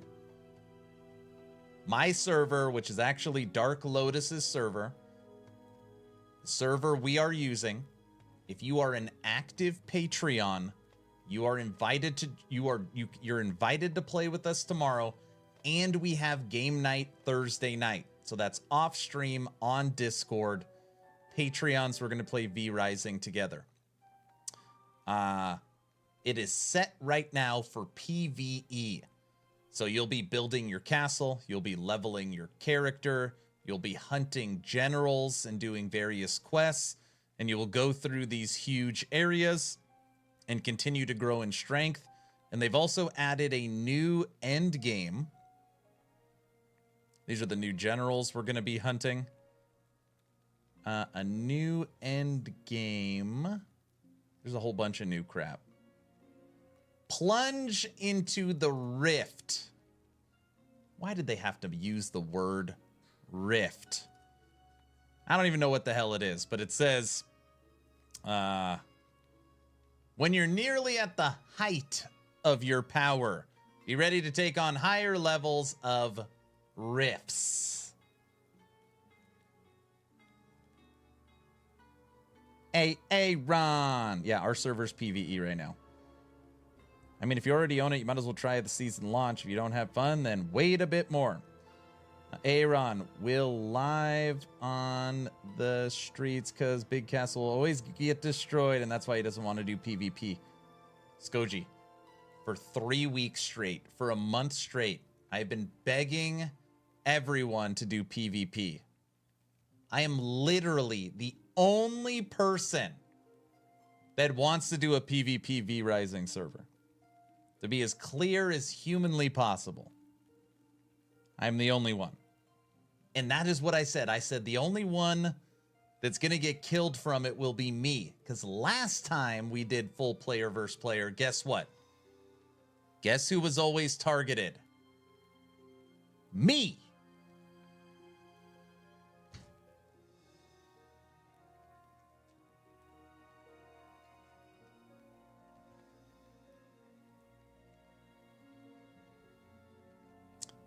My server, which is actually Dark Lotus's server, the server we are using, if you are an active Patreon, you are invited to you're invited to play with us tomorrow, and we have game night Thursday night. So that's off stream on Discord. Patreons, we're going to play V Rising together. It is set right now for PvE. So you'll be building your castle, you'll be leveling your character, you'll be hunting generals and doing various quests, and you will go through these huge areas and continue to grow in strength. And they've also added a new end game. These are the new generals we're going to be hunting. A new end game. There's a whole bunch of new crap. Plunge into the rift. Why did they have to use the word rift? I don't even know what the hell it is, but it says, when you're nearly at the height of your power, be ready to take on higher levels of rifts. Ron. Yeah, our server's PvE right now. I mean, if you already own it, you might as well try the season launch. If you don't have fun, then wait a bit more. Aaron will live on the streets because Big Castle will always get destroyed, and that's why he doesn't want to do PvP. Skoji, for 3 weeks straight, for a month straight, I've been begging everyone to do PvP. I am literally the only person that wants to do a PvP V Rising server. To be as clear as humanly possible. I'm the only one. And that is what I said. I said the only one that's going to get killed from it will be me. Because last time we did full player versus player, guess what? Guess who was always targeted? Me.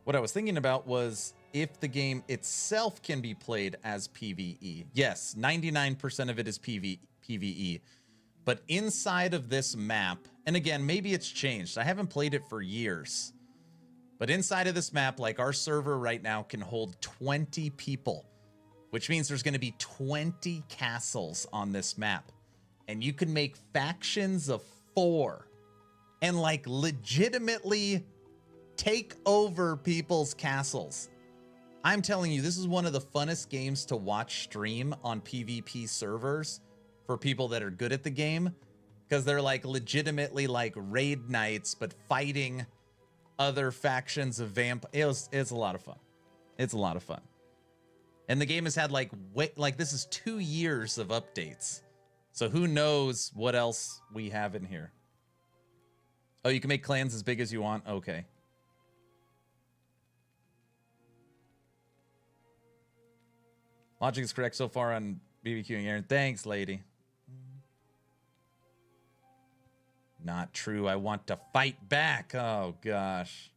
What I was thinking about was if the game itself can be played as PvE. Yes, 99% of it is PvE. But inside of this map, and again, maybe it's changed. I haven't played it for years. But inside of this map, like our server right now can hold 20 people, which means there's going to be 20 castles on this map. And you can make factions of 4 and like legitimately take over people's castles. I'm telling you, this is one of the funnest games to watch stream on PvP servers for people that are good at the game, because they're like legitimately like raid nights, but fighting other factions of it's a lot of fun. It's a lot of fun. And the game has had like this is 2 years of updates. So who knows what else we have in here. Oh, you can make clans as big as you want? Okay. Logic is correct so far on BBQing Aaron. Thanks, lady. Not true. I want to fight back. Oh, gosh.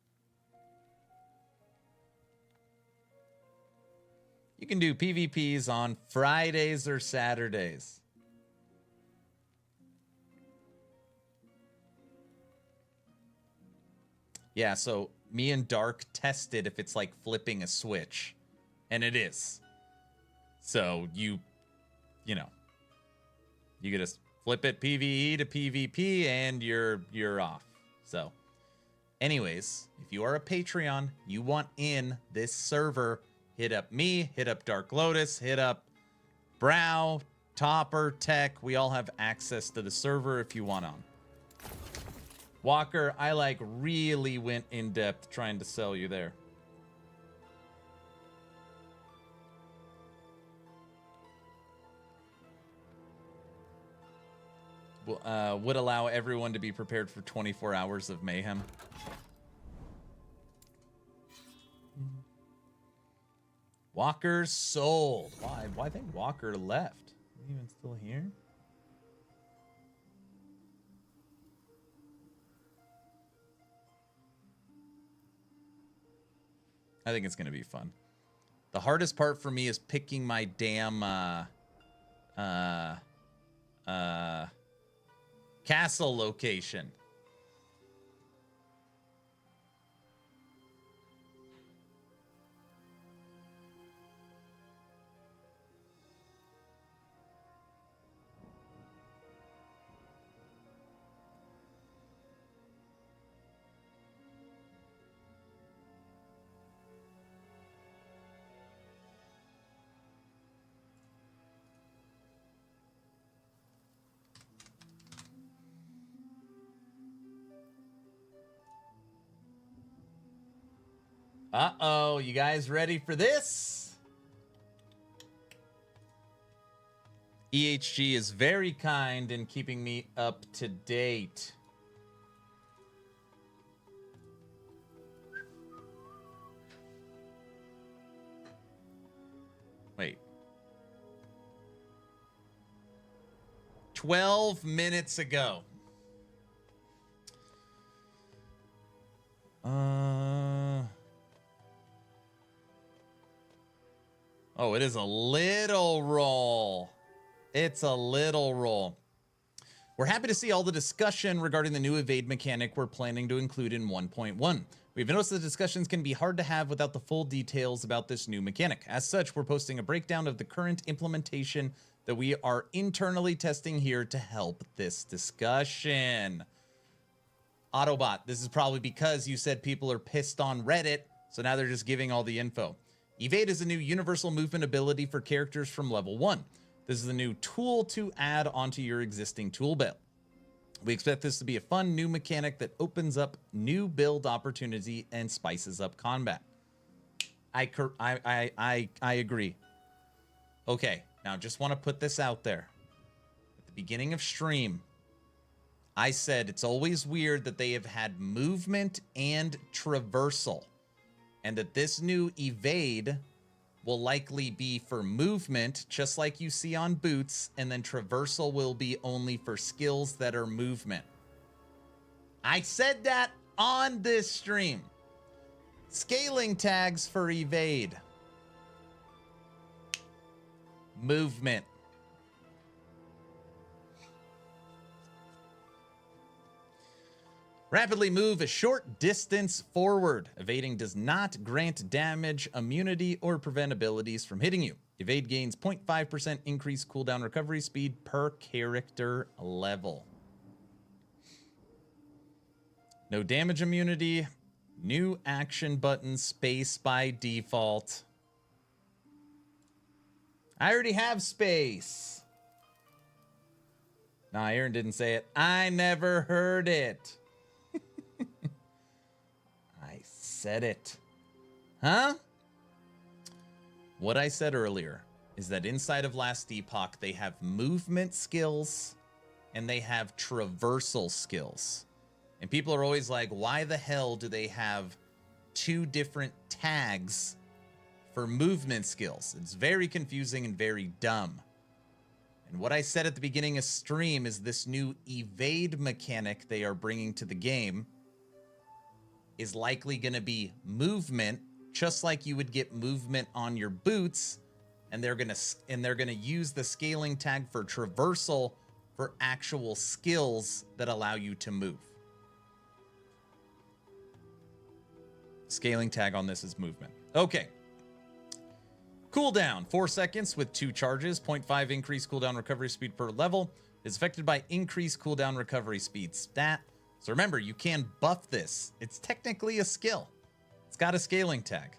You can do PvPs on Fridays or Saturdays. Yeah, so me and Dark tested if it's like flipping a switch. And it is. So you know, you get to flip it PvE to PvP and you're off. So anyways, if you are a Patreon, you want in this server, hit up me, hit up Dark Lotus, hit up Brow, Topper, Tech. We all have access to the server if you want on. Walker, I like really went in depth trying to sell you there. Would allow everyone to be prepared for 24 hours of mayhem. Walker sold. Why? I think Walker left. Is he even still here? I think it's going to be fun. The hardest part for me is picking my damn castle location. Uh-oh, you guys ready for this? EHG is very kind in keeping me up to date. Wait. 12 minutes ago. Oh, it is a little roll. It's a little roll. We're happy to see all the discussion regarding the new evade mechanic we're planning to include in 1.1. We've noticed the discussions can be hard to have without the full details about this new mechanic. As such, we're posting a breakdown of the current implementation that we are internally testing here to help this discussion. Autobot, this is probably because you said people are pissed on Reddit, so now they're just giving all the info. Evade is a new universal movement ability for characters from level 1. This is a new tool to add onto your existing tool belt. We expect this to be a fun new mechanic that opens up new build opportunity and spices up combat. I agree. Okay, Now, just want to put this out there. At the beginning of stream, I said it's always weird that they have had movement and traversal, and that this new evade will likely be for movement, just like you see on boots, and then traversal will be only for skills that are movement. I said that on this stream. Scaling tags for evade. Movement. Rapidly move a short distance forward. Evading does not grant damage, immunity, or prevent abilities from hitting you. Evade gains 0.5% increased cooldown recovery speed per character level. No damage immunity. New action button, space by default. I already have space. Nah, Aaron didn't say it. I never heard it. I said it. Huh? What I said earlier is that inside of Last Epoch, they have movement skills and they have traversal skills. And people are always like, why the hell do they have two different tags for movement skills? It's very confusing and very dumb. And what I said at the beginning of stream is this new evade mechanic they are bringing to the game is likely going to be movement, just like you would get movement on your boots, and they're going to use the scaling tag for traversal for actual skills that allow you to move. Scaling tag on this is movement. Okay. Cooldown, 4 seconds with 2 charges, 0.5 increased cooldown recovery speed per level. Is affected by increased cooldown recovery speed stat. So remember, you can buff this. It's technically a skill. It's got a scaling tag.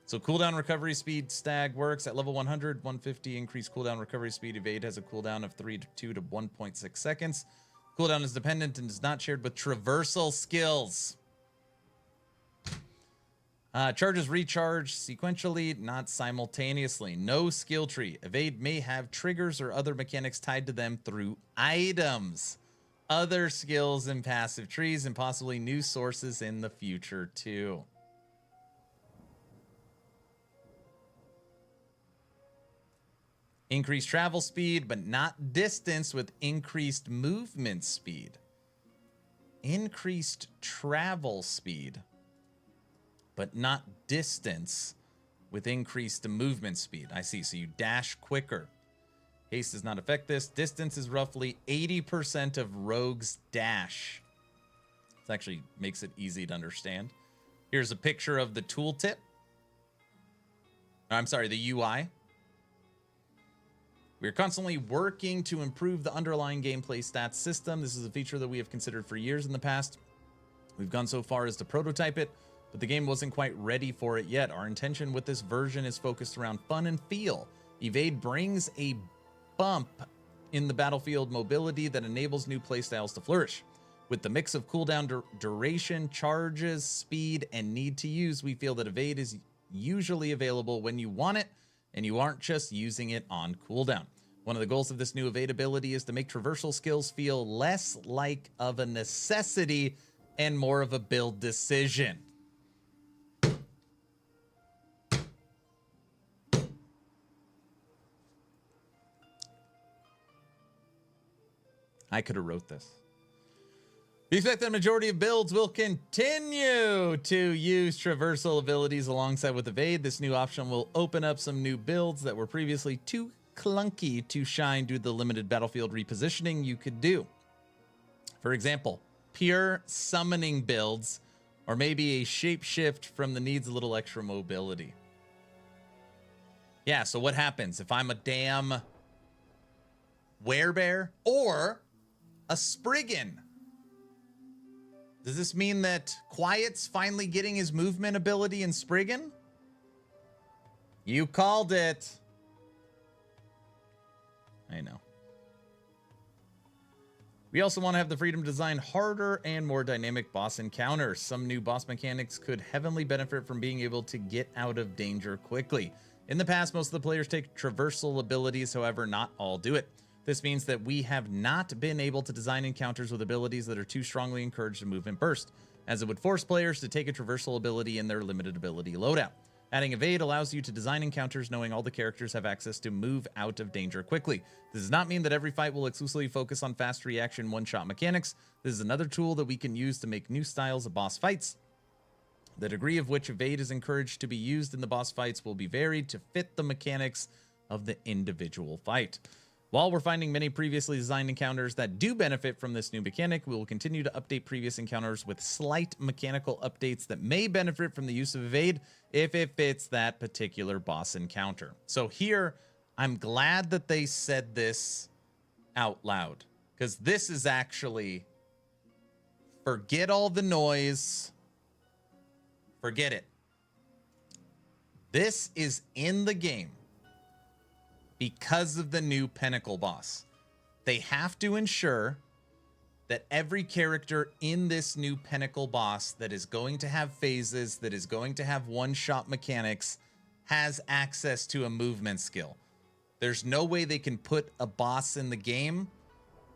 So cooldown recovery speed stag works at level 100, 150 increased cooldown recovery speed. Evade has a cooldown of 3 to 2 to 1.6 seconds. Cooldown is dependent and is not shared with traversal skills. Charges recharge sequentially, not simultaneously. No skill tree. Evade may have triggers or other mechanics tied to them through items, other skills and passive trees, and possibly new sources in the future too. Increased travel speed, but not distance, with increased movement speed. Increased travel speed, but not distance, with increased movement speed. I see. So you dash quicker. Haste does not affect this. Distance is roughly 80% of Rogue's dash. This actually makes it easy to understand. Here's a picture of the tooltip. I'm sorry, the UI. We are constantly working to improve the underlying gameplay stats system. This is a feature that we have considered for years in the past. We've gone so far as to prototype it, but the game wasn't quite ready for it yet. Our intention with this version is focused around fun and feel. Evade brings a bump in the battlefield mobility that enables new playstyles to flourish. With the mix of cooldown duration, charges, speed, and need to use, we feel that Evade is usually available when you want it, and you aren't just using it on cooldown. One of the goals of this new Evade ability is to make traversal skills feel less like of a necessity and more of a build decision. I could have wrote this. We expect that the majority of builds will continue to use traversal abilities alongside with Evade. This new option will open up some new builds that were previously too clunky to shine due to the limited battlefield repositioning you could do. For example, pure summoning builds, or maybe a shapeshift from the needs a little extra mobility. Yeah, so what happens if I'm a damn werebear or a Spriggan? Does this mean that Quiet's finally getting his movement ability in Spriggan? You called it. I know. We also want to have the freedom to design harder and more dynamic boss encounters. Some new boss mechanics could heavily benefit from being able to get out of danger quickly. In the past, most of the players take traversal abilities, however, not all do it. This means that we have not been able to design encounters with abilities that are too strongly encouraged to movement burst, as it would force players to take a traversal ability in their limited ability loadout. Adding Evade allows you to design encounters knowing all the characters have access to move out of danger quickly. This does not mean that every fight will exclusively focus on fast reaction one-shot mechanics. This is another tool that we can use to make new styles of boss fights. The degree of which Evade is encouraged to be used in the boss fights will be varied to fit the mechanics of the individual fight. While we're finding many previously designed encounters that do benefit from this new mechanic, we will continue to update previous encounters with slight mechanical updates that may benefit from the use of Evade if it fits that particular boss encounter. So here, I'm glad that they said this out loud, because this is actually, forget all the noise, forget it. This is in the game because of the new Pinnacle boss. They have to ensure that every character in this new Pinnacle boss that is going to have phases, that is going to have one-shot mechanics, has access to a movement skill. There's no way they can put a boss in the game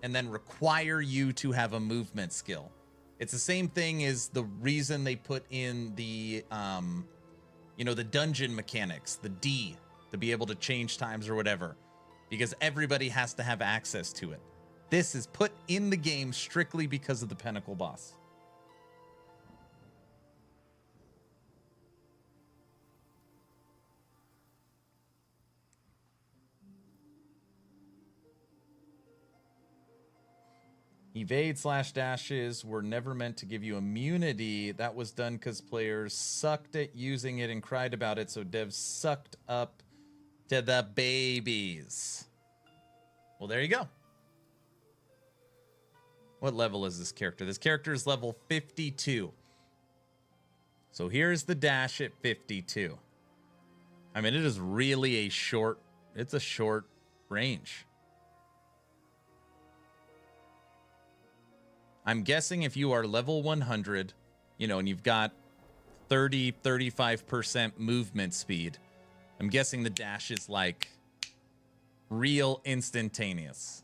and then require you to have a movement skill. It's the same thing as the reason they put in the, the dungeon mechanics, the D, to be able to change times or whatever, because everybody has to have access to it. This is put in the game strictly because of the Pinnacle boss. Evade/dashes were never meant to give you immunity. That was done because players sucked at using it and cried about it, so devs sucked up to the babies. Well, there you go. What level is this character? This character is level 52. So here's the dash at 52. I mean, it is really a short range. I'm guessing if you are level 100, and you've got 35% movement speed, I'm guessing the dash is like real instantaneous.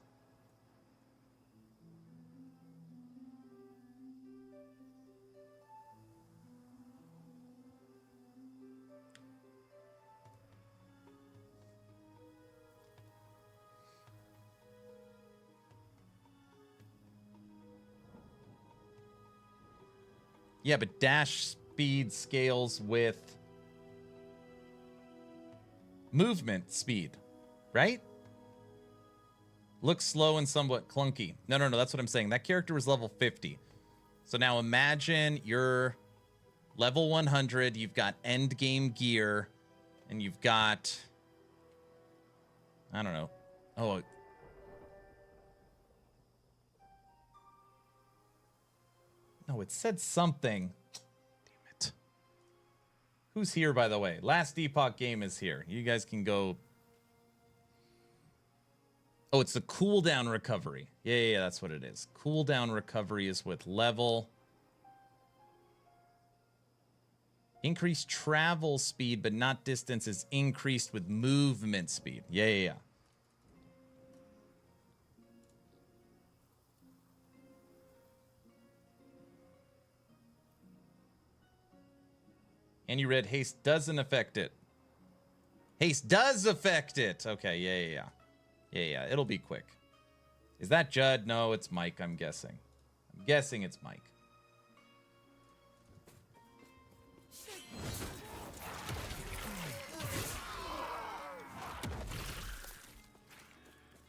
Yeah, but dash speed scales with movement speed, right? Looks slow and somewhat clunky. No, that's what I'm saying. That character was level 50. So now imagine you're level 100, you've got end game gear, and you've got, I don't know. Oh, no, it said something. Damn it. Who's here, by the way? Last Epoch game is here. You guys can go. Oh, it's the cooldown recovery. Yeah, that's what it is. Cooldown recovery is with level. Increased travel speed, but not distance, is increased with movement speed. Yeah. And you read haste doesn't affect it. Haste does affect it. Okay, yeah. It'll be quick. Is that Judd? No, it's Mike, I'm guessing. I'm guessing it's Mike.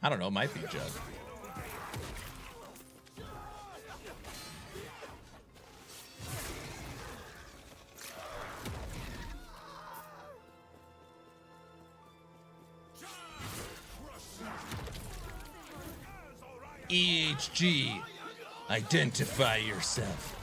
I don't know, might be Judd. EHG, identify yourself.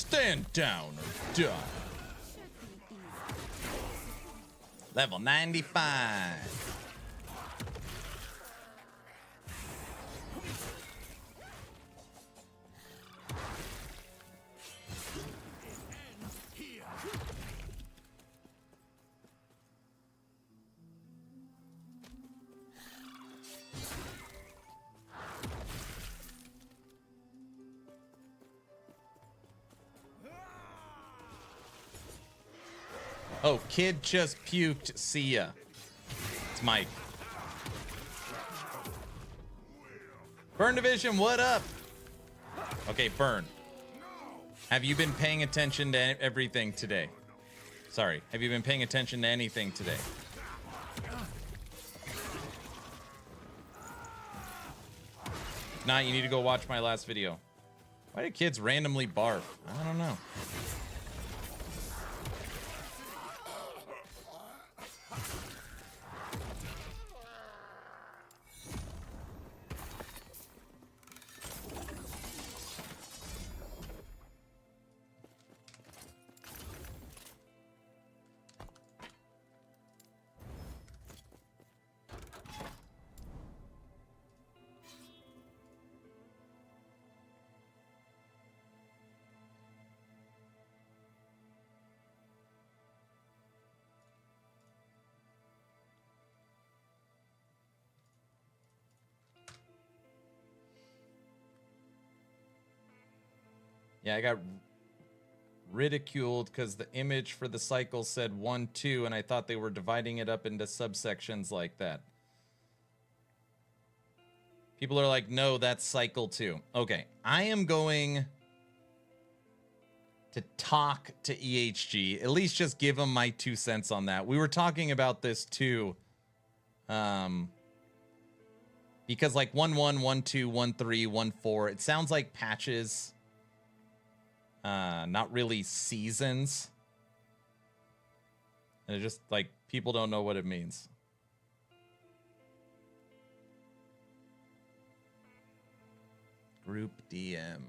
Stand down or die. Level 95. Oh, kid just puked. See ya. It's Mike. Burn Division, what up? Okay, Burn. Have you been paying attention to everything today? Sorry, have you been paying attention to anything today? If not, you need to go watch my last video. Why do kids randomly barf? I don't know. Yeah, I got ridiculed because the image for the cycle said 1, 2, and I thought they were dividing it up into subsections like that. People are like, no, that's cycle 2. Okay, I am going to talk to EHG, at least just give them my 2 cents on that. We were talking about this too. Because like 1, 1, 1, 2, 1, 3, 1, 4, it sounds like patches. Not really seasons. And it just like people don't know what it means. Group DM.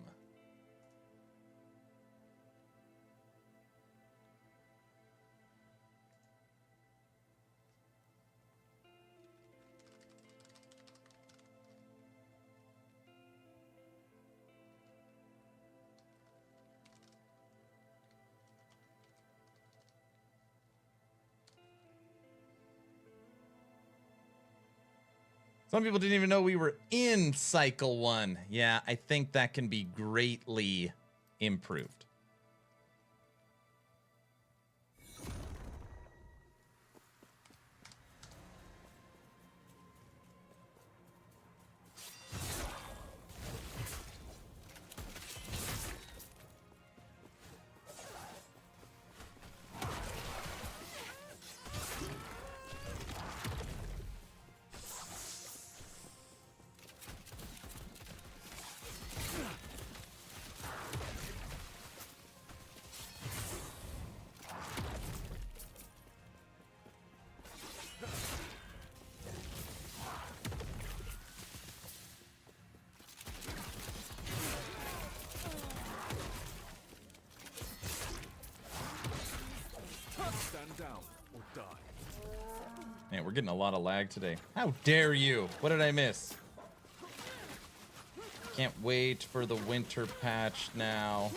Some people didn't even know we were in cycle 1. Yeah, I think that can be greatly improved. Stand down or die. Man, we're getting a lot of lag today. How dare you? What did I miss? Can't wait for the winter patch now.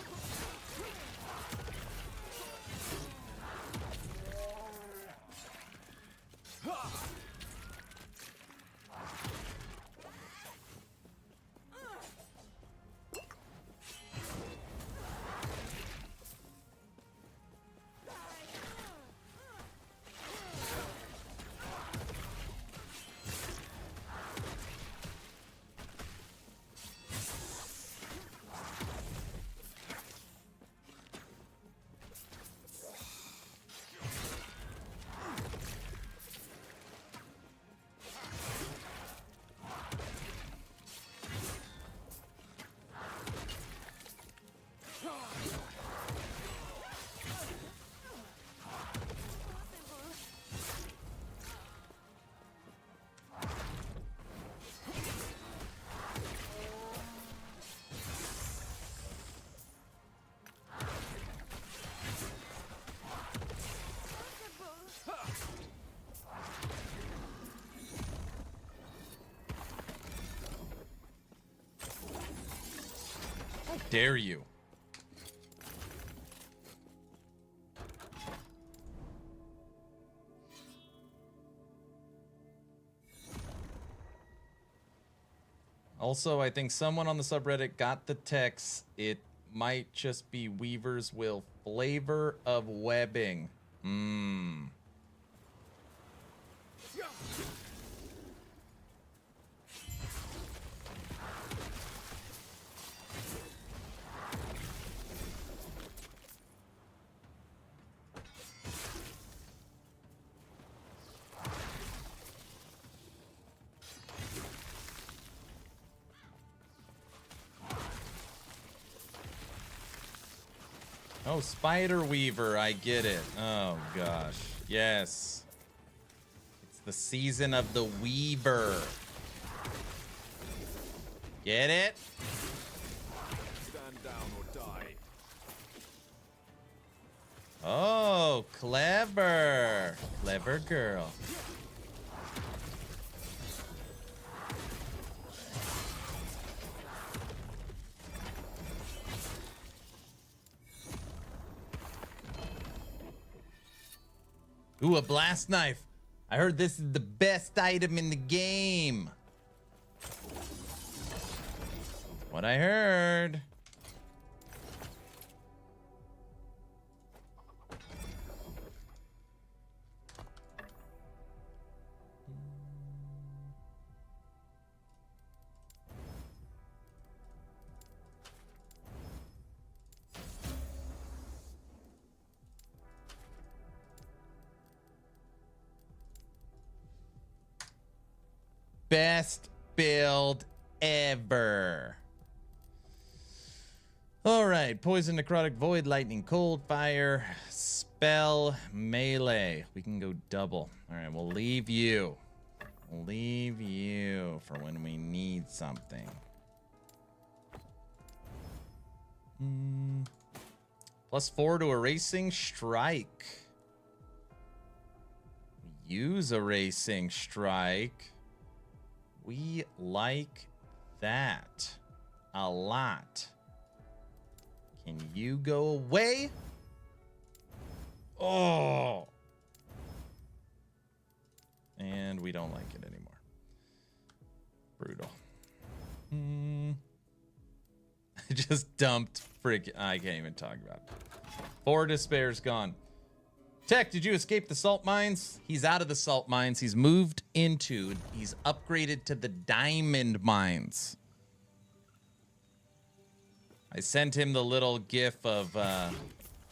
dare you? Also, I think someone on the subreddit got the text. It might just be Weaver's Will. Flavor of webbing. Mmm. Oh, Spider Weaver, I get it. Oh, gosh. Yes. It's the season of the Weaver. Get it? Stand down or die. Oh, clever. Clever girl. Ooh, a blast knife. I heard this is the best item in the game. What I heard. Best build ever. All right, poison, necrotic, void, lightning, cold, fire, spell, melee. We can go double. All right, we'll leave you. We'll leave you for when we need something. +4 to erasing strike. Use erasing strike. We like that a lot. Can you go away? Oh. And we don't like it anymore. Brutal. I just dumped I can't even talk about it. 4 despair's gone. Tech, did you escape the salt mines? He's out of the salt mines. He's he's upgraded to the diamond mines. I sent him the little gif of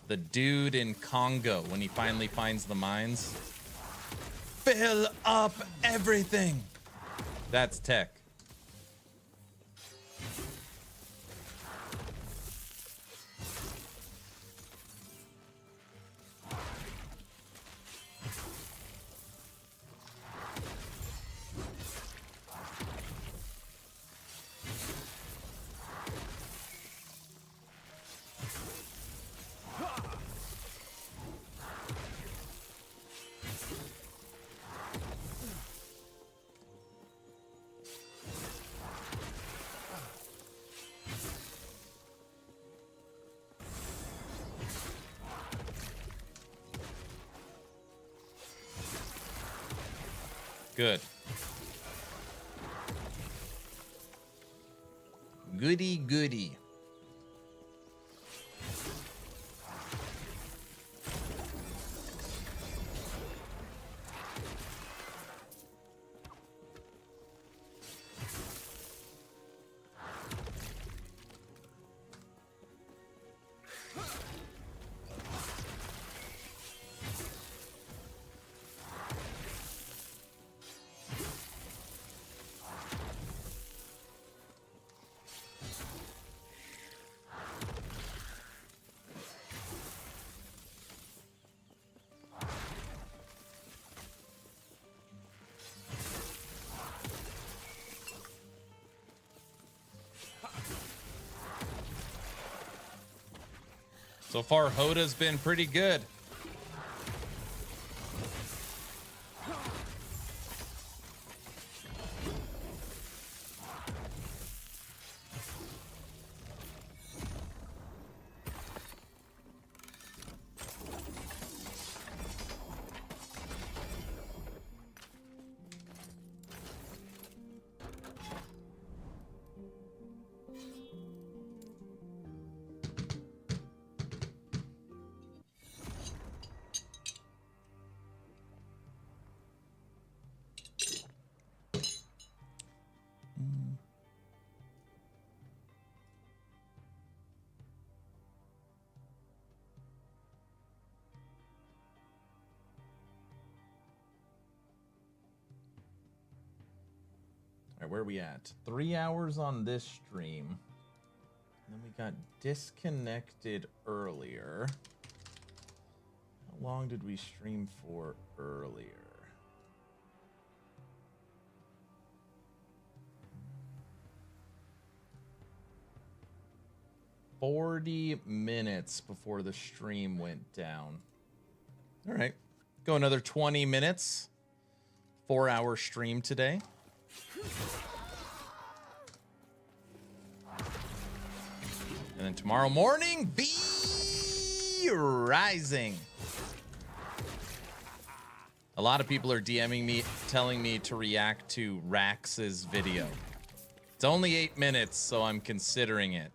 the dude in Congo when he finally finds the mines. Fill up everything. That's Tech. Good. Goody, goody. So far, Hoda's been pretty good. right, where are we at? 3 hours on this stream. And then we got disconnected earlier. How long did we stream for earlier? $40 minutes before the stream went down. All right, go another 20 minutes. 4-hour stream today. And then tomorrow morning, be rising. A lot of people are DMing me, telling me to react to Rax's video. It's only 8 minutes, so I'm considering it.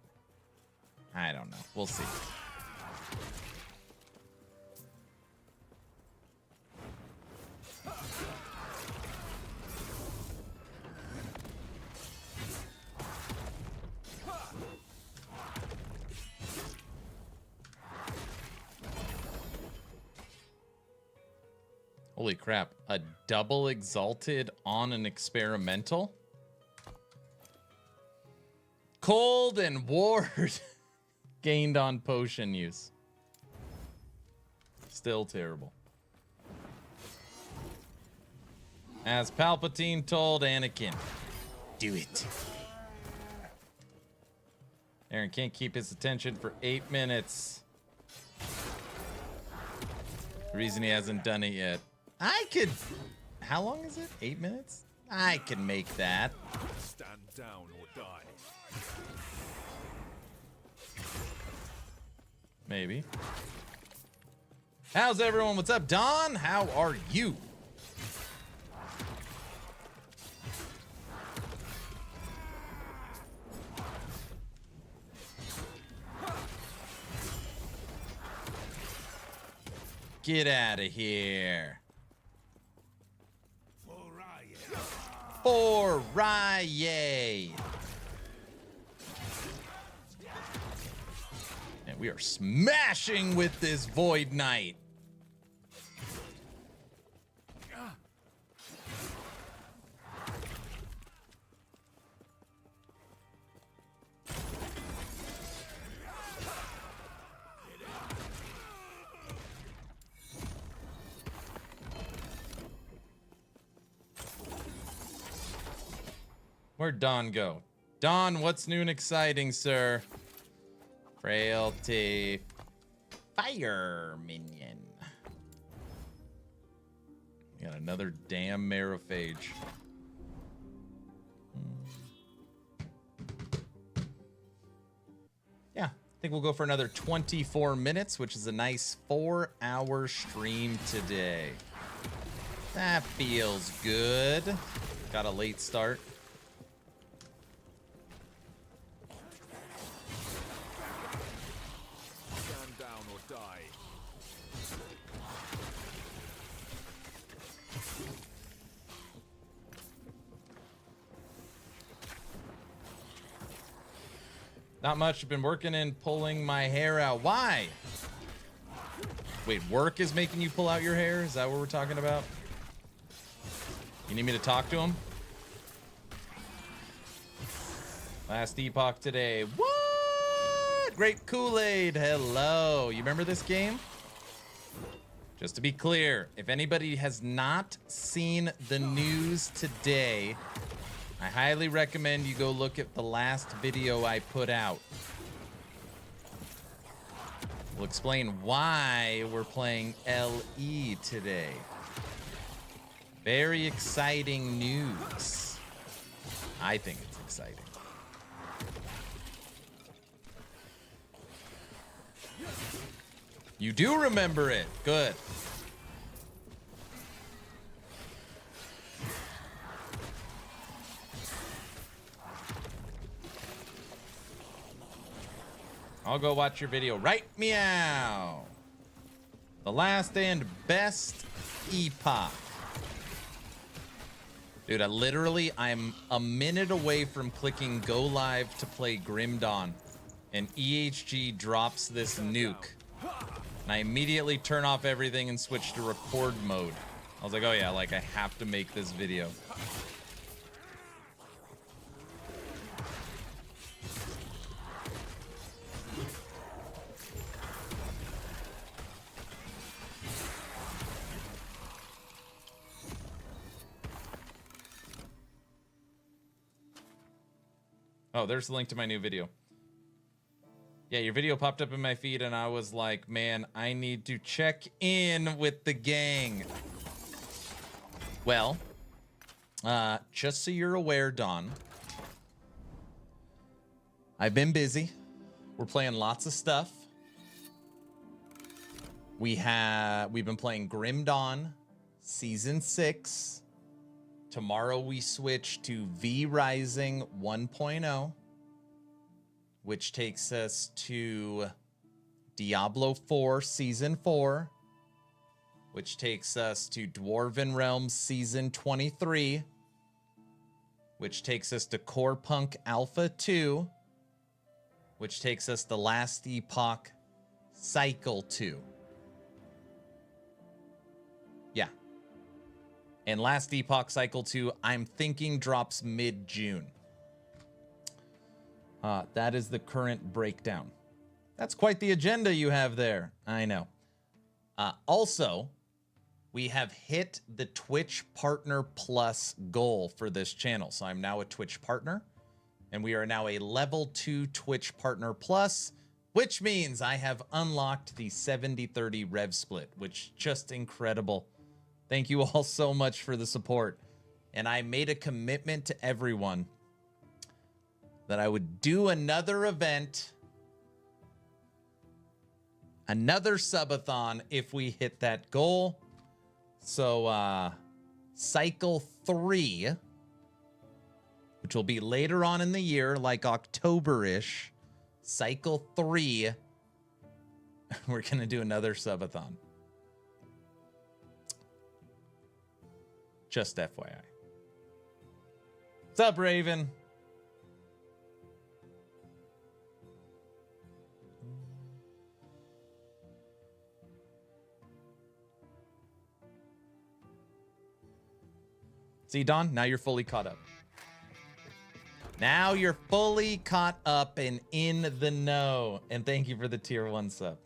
I don't know. We'll see. Holy crap. A double exalted on an experimental? Cold and ward gained on potion use. Still terrible. As Palpatine told Anakin, do it. Aaron can't keep his attention for 8 minutes. The reason he hasn't done it yet. I could... How long is it? 8 minutes? I can make that. Stand down or die. Maybe. How's everyone? What's up, Don? How are you? Get out of here. For Rye. And we are smashing with this Void Knight. Where'd Don go? Don, what's new and exciting, sir? Frailty. Fire minion. We got another damn Marophage. Yeah, I think we'll go for another 24 minutes, which is a nice 4-hour stream today. That feels good. Got a late start. Not much. I've been working and pulling my hair out. Why? Wait, work is making you pull out your hair? Is that what we're talking about? You need me to talk to him? Last Epoch today. What? Great Kool-Aid. Hello. You remember this game? Just to be clear, if anybody has not seen the news today, I highly recommend you go look at the last video I put out. We'll explain why we're playing LE today. Very exciting news. I think it's exciting. You do remember it. Good. I'll go watch your video. Right meow. The last and best Epoch. Dude, I'm a minute away from clicking go live to play Grim Dawn, and EHG drops this nuke. And I immediately turn off everything and switch to record mode. I was like, oh yeah, like I have to make this video. Oh, there's the link to my new video. Yeah, your video popped up in my feed, and I was like, man, I need to check in with the gang. Well, just so you're aware, Don, I've been busy. We're playing lots of stuff. We've been playing Grim Dawn Season 6. Tomorrow we switch to V Rising 1.0, which takes us to Diablo 4 Season 4, which takes us to Dwarven Realms Season 23, which takes us to Core Punk Alpha 2, which takes us to Last Epoch Cycle 2. Yeah. And Last Epoch Cycle 2, I'm thinking drops mid-June. That is the current breakdown. That's quite the agenda you have there. I know. Also, we have hit the Twitch Partner Plus goal for this channel. So I'm now a Twitch partner, and we are now a level 2 Twitch Partner Plus, which means I have unlocked the 70-30 rev split, which is just incredible. Thank you all so much for the support. And I made a commitment to everyone that I would do another event, another subathon if we hit that goal. So cycle 3, which will be later on in the year, like October-ish, cycle 3, we're going to do another subathon. Just FYI. What's up, Raven? See, Don, now you're fully caught up. Now you're fully caught up and in the know. And thank you for the tier 1 sub.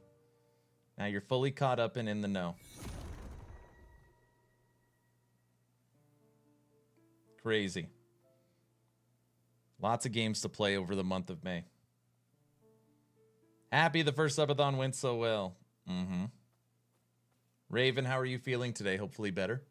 Now you're fully caught up and in the know. Crazy. Lots of games to play over the month of May. Happy the first subathon went so well. Raven, how are you feeling today? Hopefully better.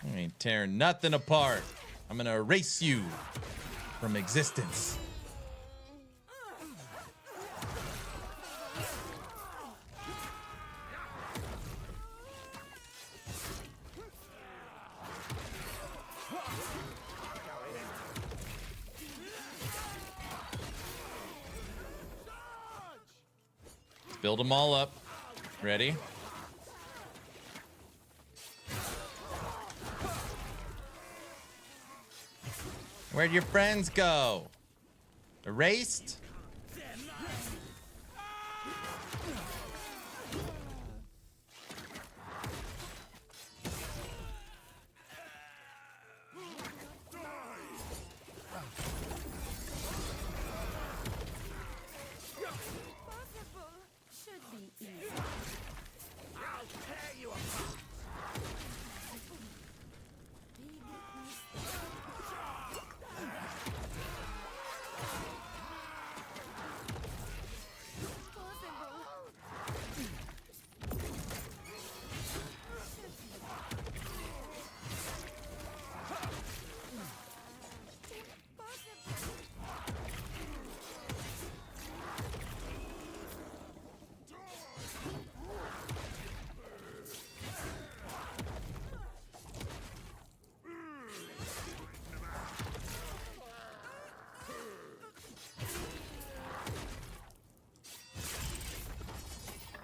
I ain't tearing nothing apart. I'm gonna erase you from existence. Let's build them all up. Ready? Where'd your friends go? Erased?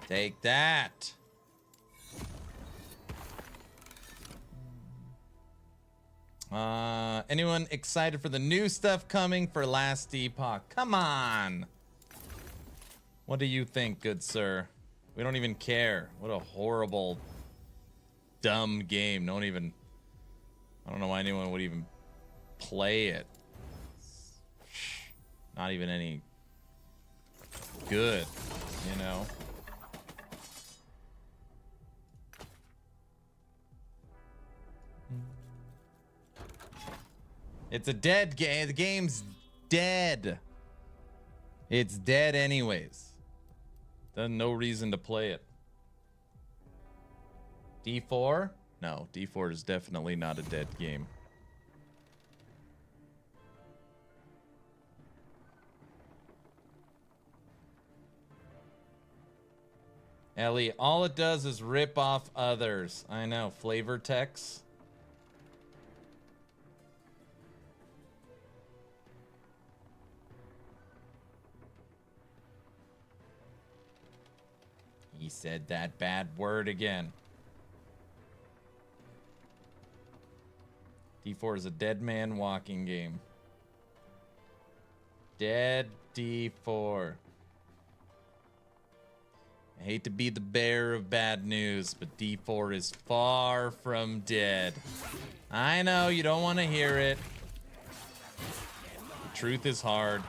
Take that. Anyone excited for the new stuff coming for Last Epoch? Come on. What do you think, good sir? We don't even care. What a horrible, dumb game. No one even I don't know why anyone would even play it. Not even any good, you know? It's a dead game. The game's dead. It's dead anyways. There's no reason to play it. D4? No, D4 is definitely not a dead game. Ellie, all it does is rip off others. I know, flavor text. He said that bad word again. D4 is a dead man walking game. Dead D4. I hate to be the bearer of bad news, but D4 is far from dead. I know you don't want to hear it. The truth is hard.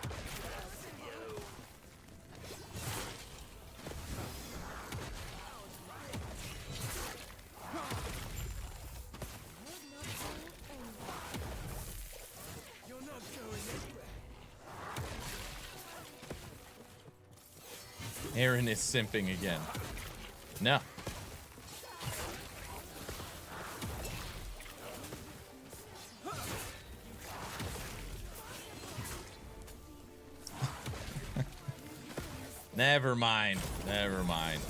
Aaron is simping again. No. Never mind. Never mind.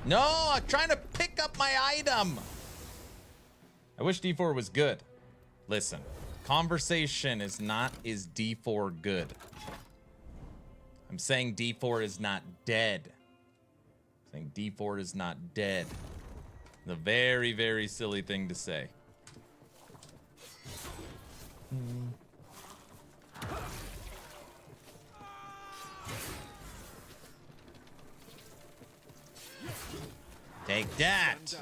No, I'm trying to pick up my item. I wish D4 was good. Listen. Conversation is D4 good. I'm saying D4 is not dead. I'm saying D4 is not dead. The very, very silly thing to say. Take that.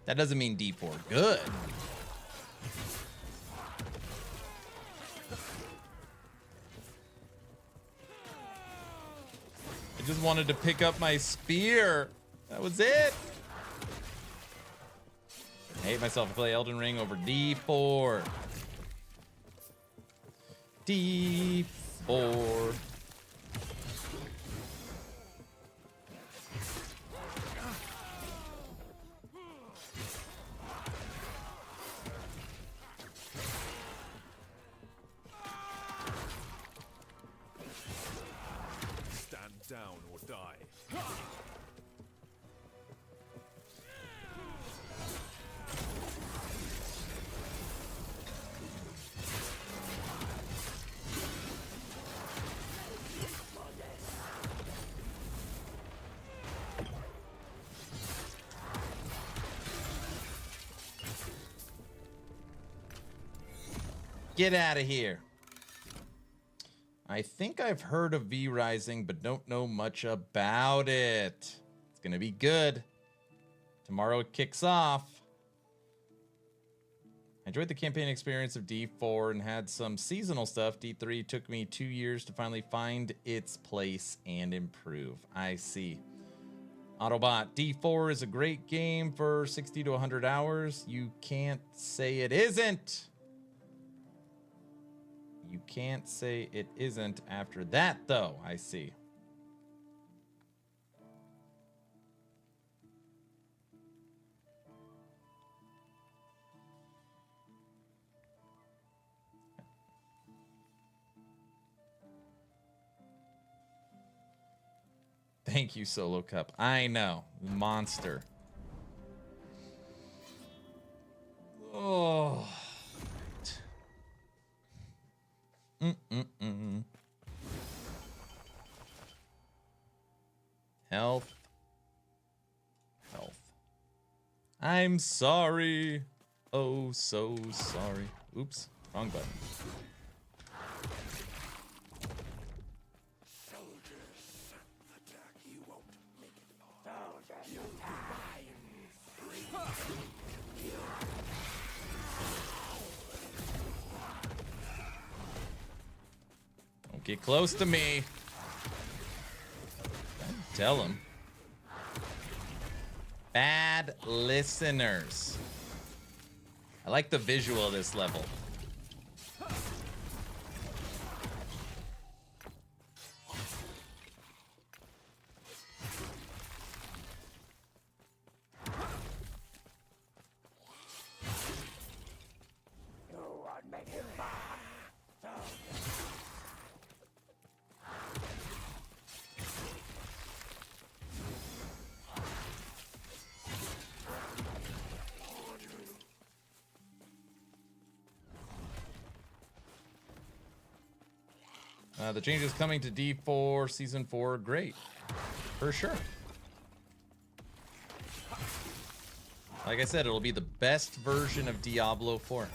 That doesn't mean D4 good. I just wanted to pick up my spear. That was it. I hate myself to play Elden Ring over D4. D4. Down or die. Get out of here. I think I've heard of V Rising, but don't know much about it. It's gonna be good. Tomorrow it kicks off. I enjoyed the campaign experience of D4 and had some seasonal stuff. D3 took me 2 years to finally find its place and improve. I see. Autobot, D4 is a great game for 60 to 100 hours. You can't say it isn't. You can't say it isn't after that, though. I see. Thank you, Solo Cup. I know. Monster. Oh. Health. Health. I'm sorry. Oh, so sorry. Oops. Wrong button. Don't get close to me. Tell him. Bad listeners. I like the visual of this level. The changes coming to D4 Season 4, great. For sure. Like I said, it'll be the best version of Diablo 4.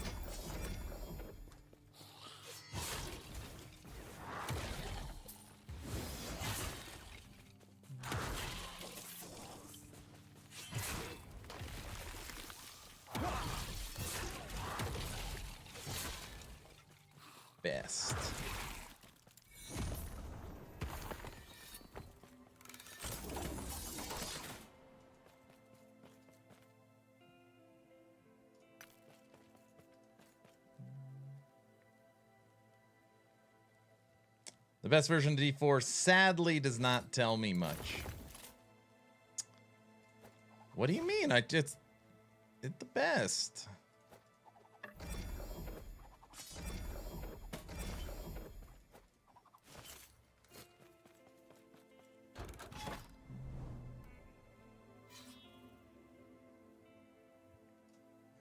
Best. The best version of D4 sadly does not tell me much. What do you mean? It's the best.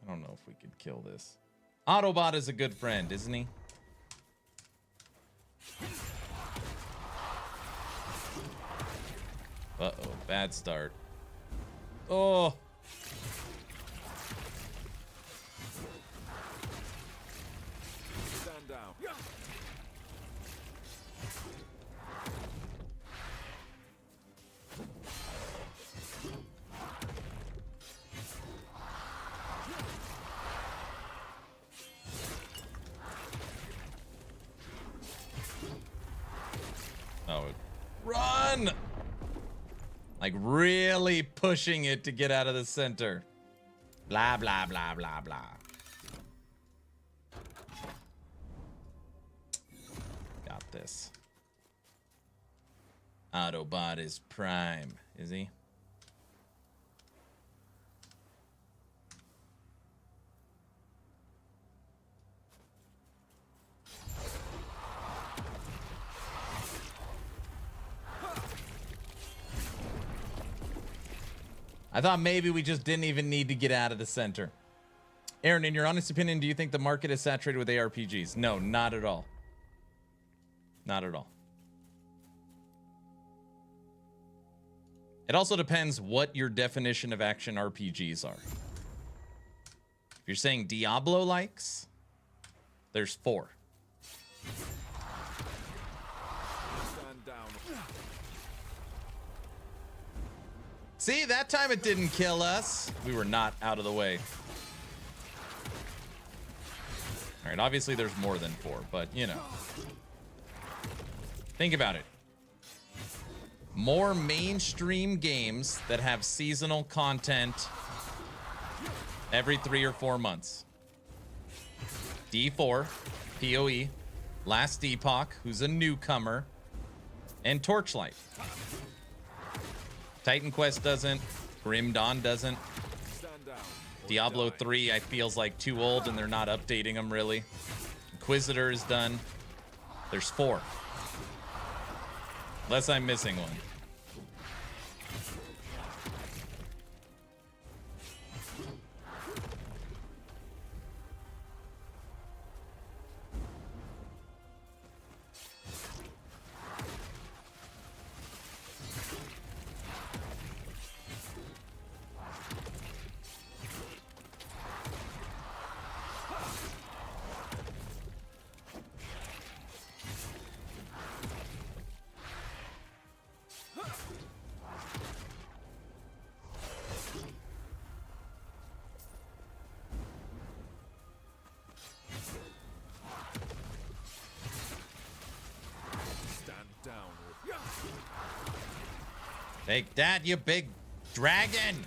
I don't know if we could kill this. Autobot is a good friend, isn't he? Uh-oh, bad start. Oh. Stand down. Oh, run! Like really pushing it to get out of the center. Blah, blah, blah, blah, blah. Got this. Autobot is prime, is he? I thought maybe we just didn't even need to get out of the center. Aaron, in your honest opinion, do you think the market is saturated with ARPGs? No, not at all. Not at all. It also depends what your definition of action RPGs are. If you're saying Diablo likes, there's 4. Stand down. See, that time it didn't kill us. We were not out of the way. All right, obviously there's more than 4, but you know. Think about it. More mainstream games that have seasonal content every 3 or 4 months. D4, PoE, Last Epoch, who's a newcomer, and Torchlight. Titan Quest doesn't. Grim Dawn doesn't. Diablo 3, I feels like too old and they're not updating them really. Inquisitor is done. There's 4. Unless I'm missing one. Take that, you big dragon!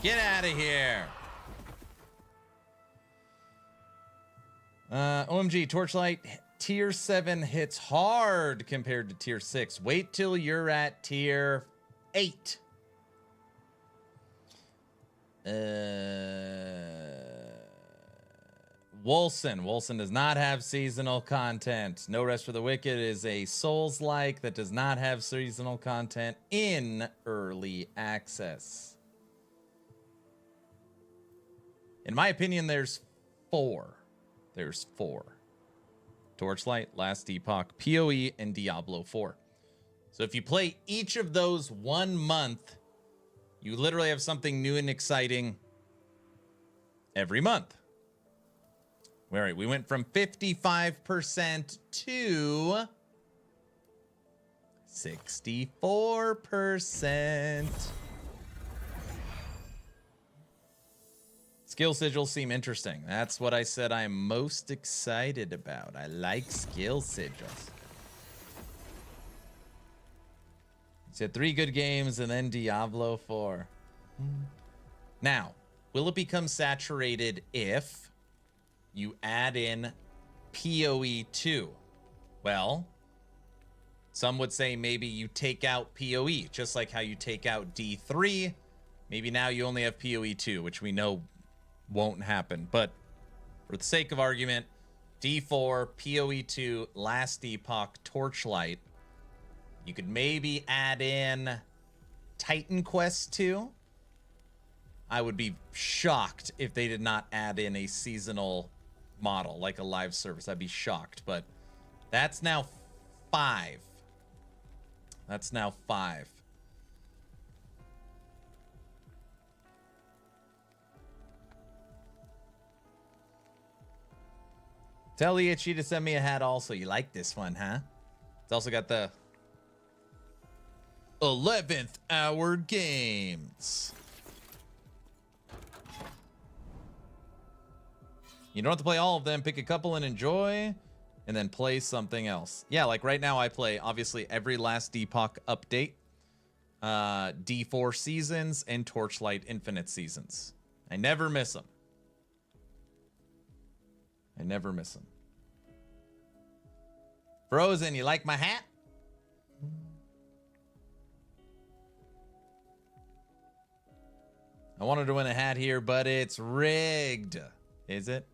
Get out of here. OMG, Torchlight tier 7 hits hard compared to tier 6. Wait till you're at tier 8. Wolson does not have seasonal content. No Rest for the Wicked is a Souls-like that does not have seasonal content in early access. In my opinion, there's 4. There's 4. Torchlight, Last Epoch, PoE, and Diablo 4. So if you play each of those 1 month, you literally have something new and exciting every month. All right, we went from 55% to 64%. Skill sigils seem interesting. That's what I said I'm most excited about. I like skill sigils. Said 3 good games and then Diablo 4. Now, will it become saturated if you add in PoE 2? Well, some would say maybe you take out PoE, just like how you take out D3. Maybe now you only have PoE 2, which we know won't happen. But for the sake of argument, D4, PoE 2, Last Epoch, Torchlight. You could maybe add in Titan Quest 2. I would be shocked if they did not add in a seasonal model, like a live service. I'd be shocked. But that's now 5. That's now 5. Tell EHG to send me a hat also. You like this one, huh? It's also got the 11th hour games. You don't have to play all of them. Pick a couple and enjoy, and then play something else. Yeah, like right now I play, obviously, every Last Epoch update, D4 seasons, and Torchlight Infinite seasons. I never miss them. I never miss them. Frozen, you like my hat? I wanted to win a hat here, but it's rigged. Is it?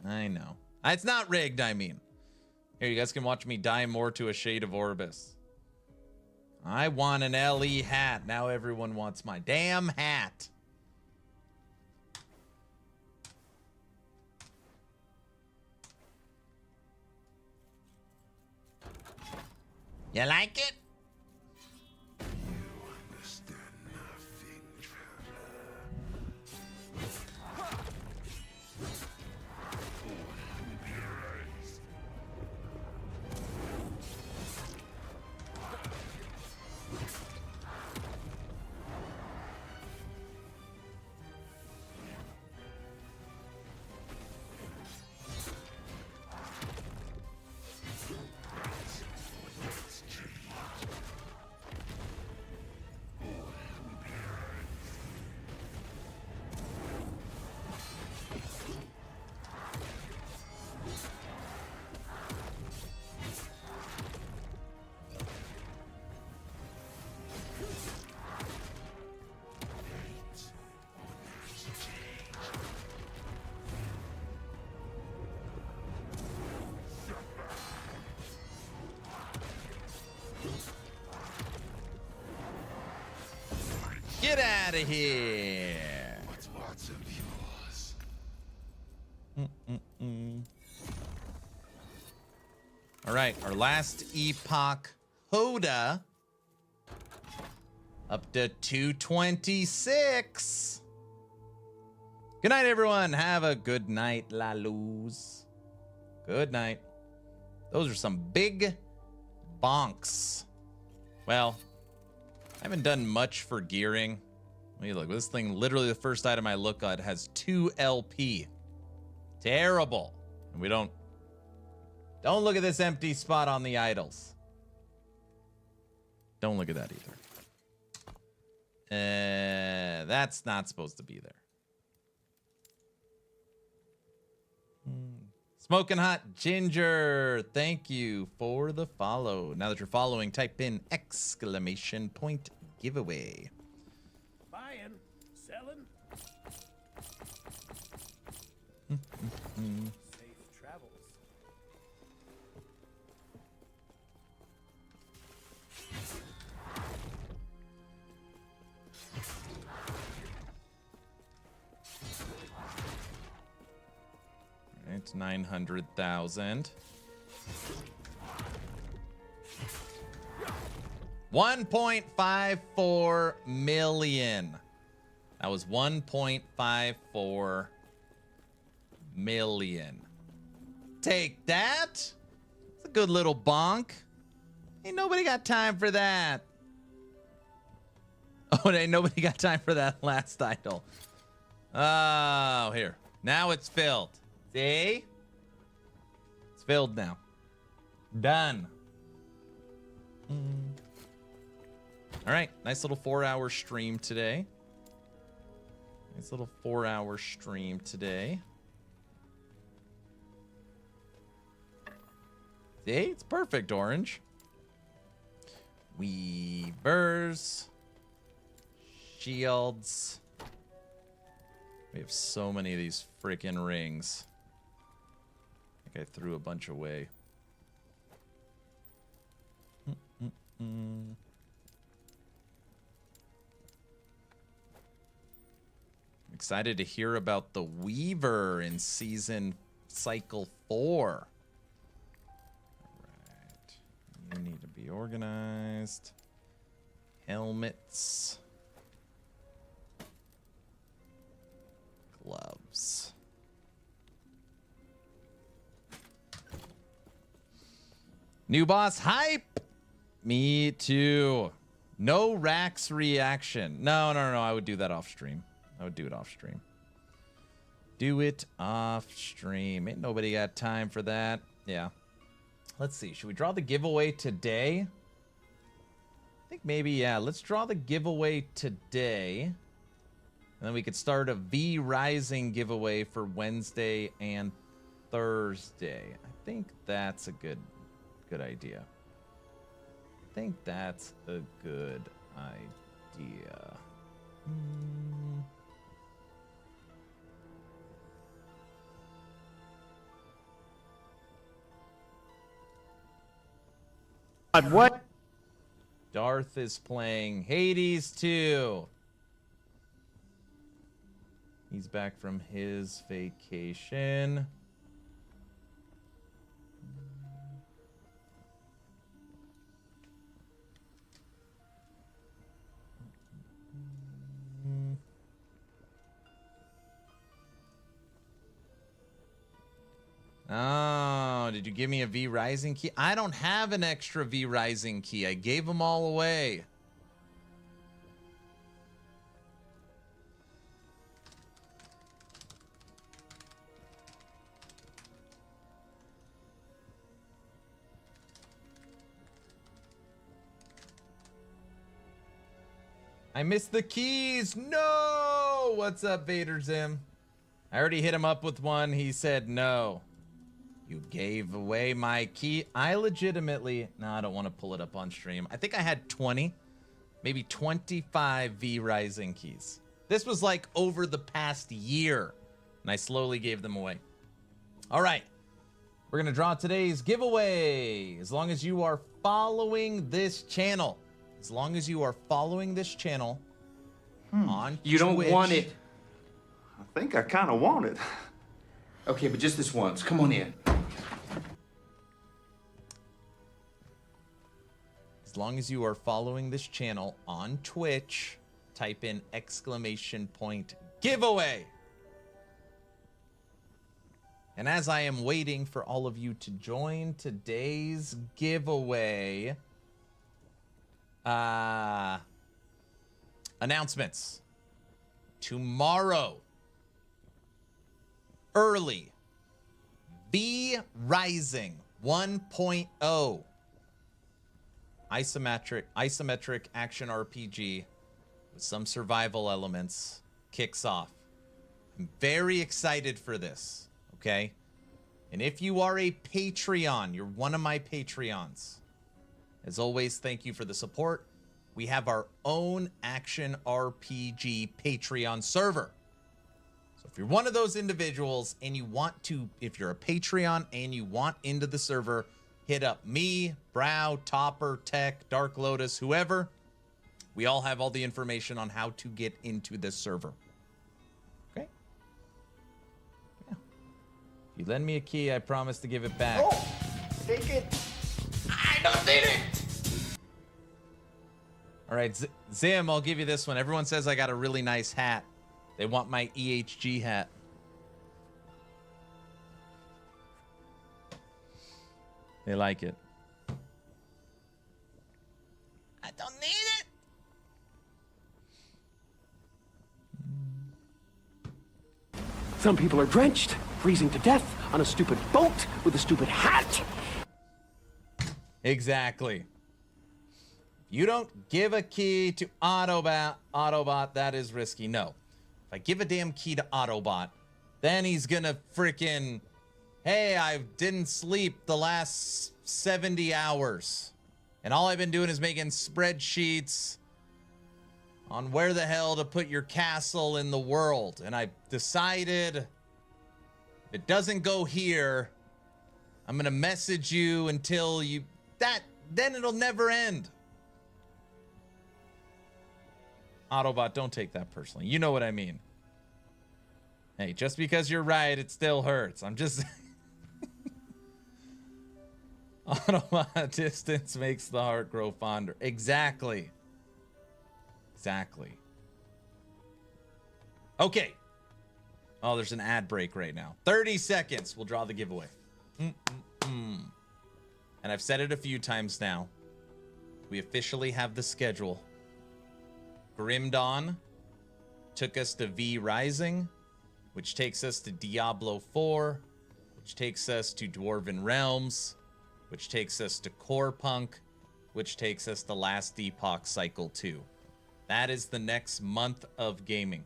I know. It's not rigged, I mean. Here, you guys can watch me die more to a shade of Orbis. I want an LE hat. Now everyone wants my damn hat. You like it? Get out of here. What's of yours? All right, our Last Epoch Hoda up to 226. Good night, everyone. Have a good night, Lalus. Good night. Those are some big bonks. Well, I haven't done much for gearing. Let me look. This thing, literally the first item I look at has 2 LP. Terrible. And we don't look at this empty spot on the idols. Don't look at that either. That's not supposed to be there. Smoking Hot Ginger, thank you for the follow. Now that you're following, type in exclamation point giveaway. Buying, selling. Safe travels. It's 900,000. 1.54 million. That was 1.54 million. Take that. It's a good little bonk. Ain't nobody got time for that. Oh, ain't nobody got time for that last idol. Oh, here. Now it's filled. See? It's filled now. Done. All right. Nice little 4-hour stream today. Nice little 4-hour stream today. See? It's perfect, Orange. Weavers. Shields. We have so many of these freaking rings. I think I threw a bunch away. I'm excited to hear about the Weaver in season cycle 4. Alright. You need to be organized. Helmets. Gloves. New boss hype. Me too. No Rax reaction. No. I would do that off stream. I would do it off stream. Do it off stream. Ain't nobody got time for that. Yeah. Let's see. Should we draw the giveaway today? I think maybe, yeah. Let's draw the giveaway today. And then we could start a V Rising giveaway for Wednesday and Thursday. I think that's a good idea. I think that's a good idea. What? Darth is playing Hades 2. He's back from his vacation. Oh, did you give me a V Rising key? I don't have an extra V Rising key. I gave them all away. I missed the keys. No! What's up, Vader Zim? I already hit him up with one. He said no. You gave away my key. I legitimately... No, I don't want to pull it up on stream. I think I had 20, maybe 25 V Rising keys. This was like over the past year, and I slowly gave them away. All right. We're going to draw today's giveaway. As long as you are following this channel. As long as you are following this channel on You don't Twitch. want it. I think I kind of want it. Okay, but just this once. Come on in. As long as you are following this channel on Twitch, type in exclamation point giveaway. And as I am waiting for all of you to join today's giveaway, announcements. Tomorrow, early, V Rising 1.0 isometric action RPG with some survival elements kicks off. I'm very excited for this, okay? And if you are a Patreon, you're one of my Patreons. As always, thank you for the support. We have our own action RPG Patreon server. So if you're one of those individuals and you want to, if you're a Patreon and you want into the server, hit up me, Brow, Topper, Tech, Dark Lotus, whoever. We all have all the information on how to get into this server. Okay? Yeah. If you lend me a key, I promise to give it back. Oh, take it. I don't need it. All right, Zim, I'll give you this one. Everyone says I got a really nice hat. They want my EHG hat. They like it. I don't need it. Some people are drenched, freezing to death on a stupid boat with a stupid hat. Exactly. You don't give a key to Autobot, that is risky. No. If I give a damn key to Autobot, then he's gonna freaking, hey, I didn't sleep the last 70 hours. And all I've been doing is making spreadsheets on where the hell to put your castle in the world. And I decided if it doesn't go here, I'm gonna message you until you, then it'll never end. Autobot, don't take that personally. You know what I mean. Hey, just because you're right, it still hurts. I'm just... Autobot, distance makes the heart grow fonder. Exactly. Exactly. Okay. Oh, there's an ad break right now. 30 seconds. We'll draw the giveaway. And I've said it a few times now. We officially have the schedule. Grim Dawn took us to V Rising, which takes us to Diablo 4, which takes us to Dwarven Realms, which takes us to Core Punk, which takes us to Last Epoch Cycle 2. That is the next month of gaming.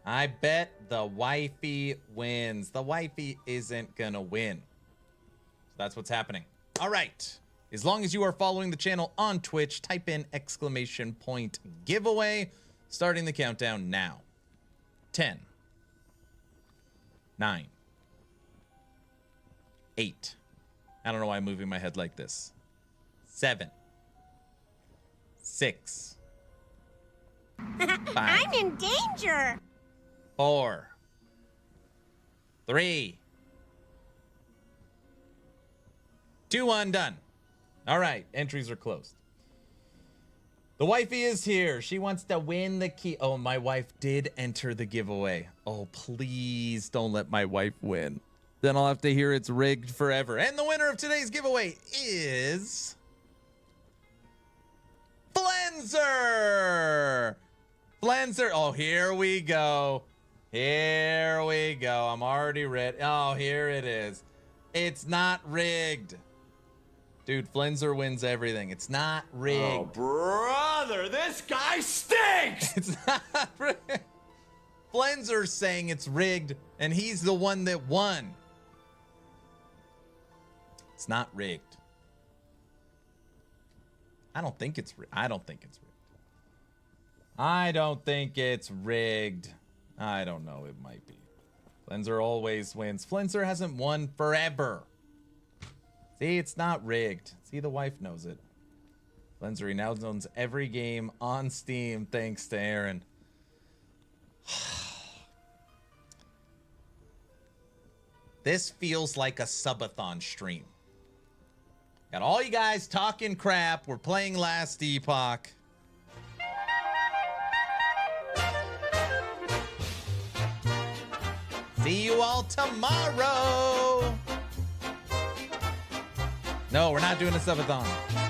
I bet the wifey wins. The wifey isn't gonna win. So that's what's happening. All right. As long as you are following the channel on Twitch, type in !giveaway. Starting the countdown now. 10, 9, 8. I don't know why I'm moving my head like this. 7, 6, 5. I'm in danger. 4, 3, 2, 1, done. All right, entries are closed. The wifey is here. She wants to win the key. Oh, my wife did enter the giveaway. Oh, please don't let my wife win. Then I'll have to hear it's rigged forever. And the winner of today's giveaway is... Flenser! Flenser. Oh, here we go. Here we go. I'm already ready. Oh, here it is. It's not rigged. Dude, Flenser wins everything. It's not rigged. Oh, brother, this guy stinks! It's not rigged. Flenser's saying it's rigged, and he's the one that won. It's not rigged. I don't think it's rigged. I don't think it's rigged. I don't think it's rigged. I don't know. It might be. Flenser always wins. Flenser hasn't won forever. See, it's not rigged. See, the wife knows it. Flenser now owns every game on Steam thanks to Aaron. This feels like a subathon stream. Got all you guys talking crap. We're playing Last Epoch. See you all tomorrow. No, we're not doing a subathon.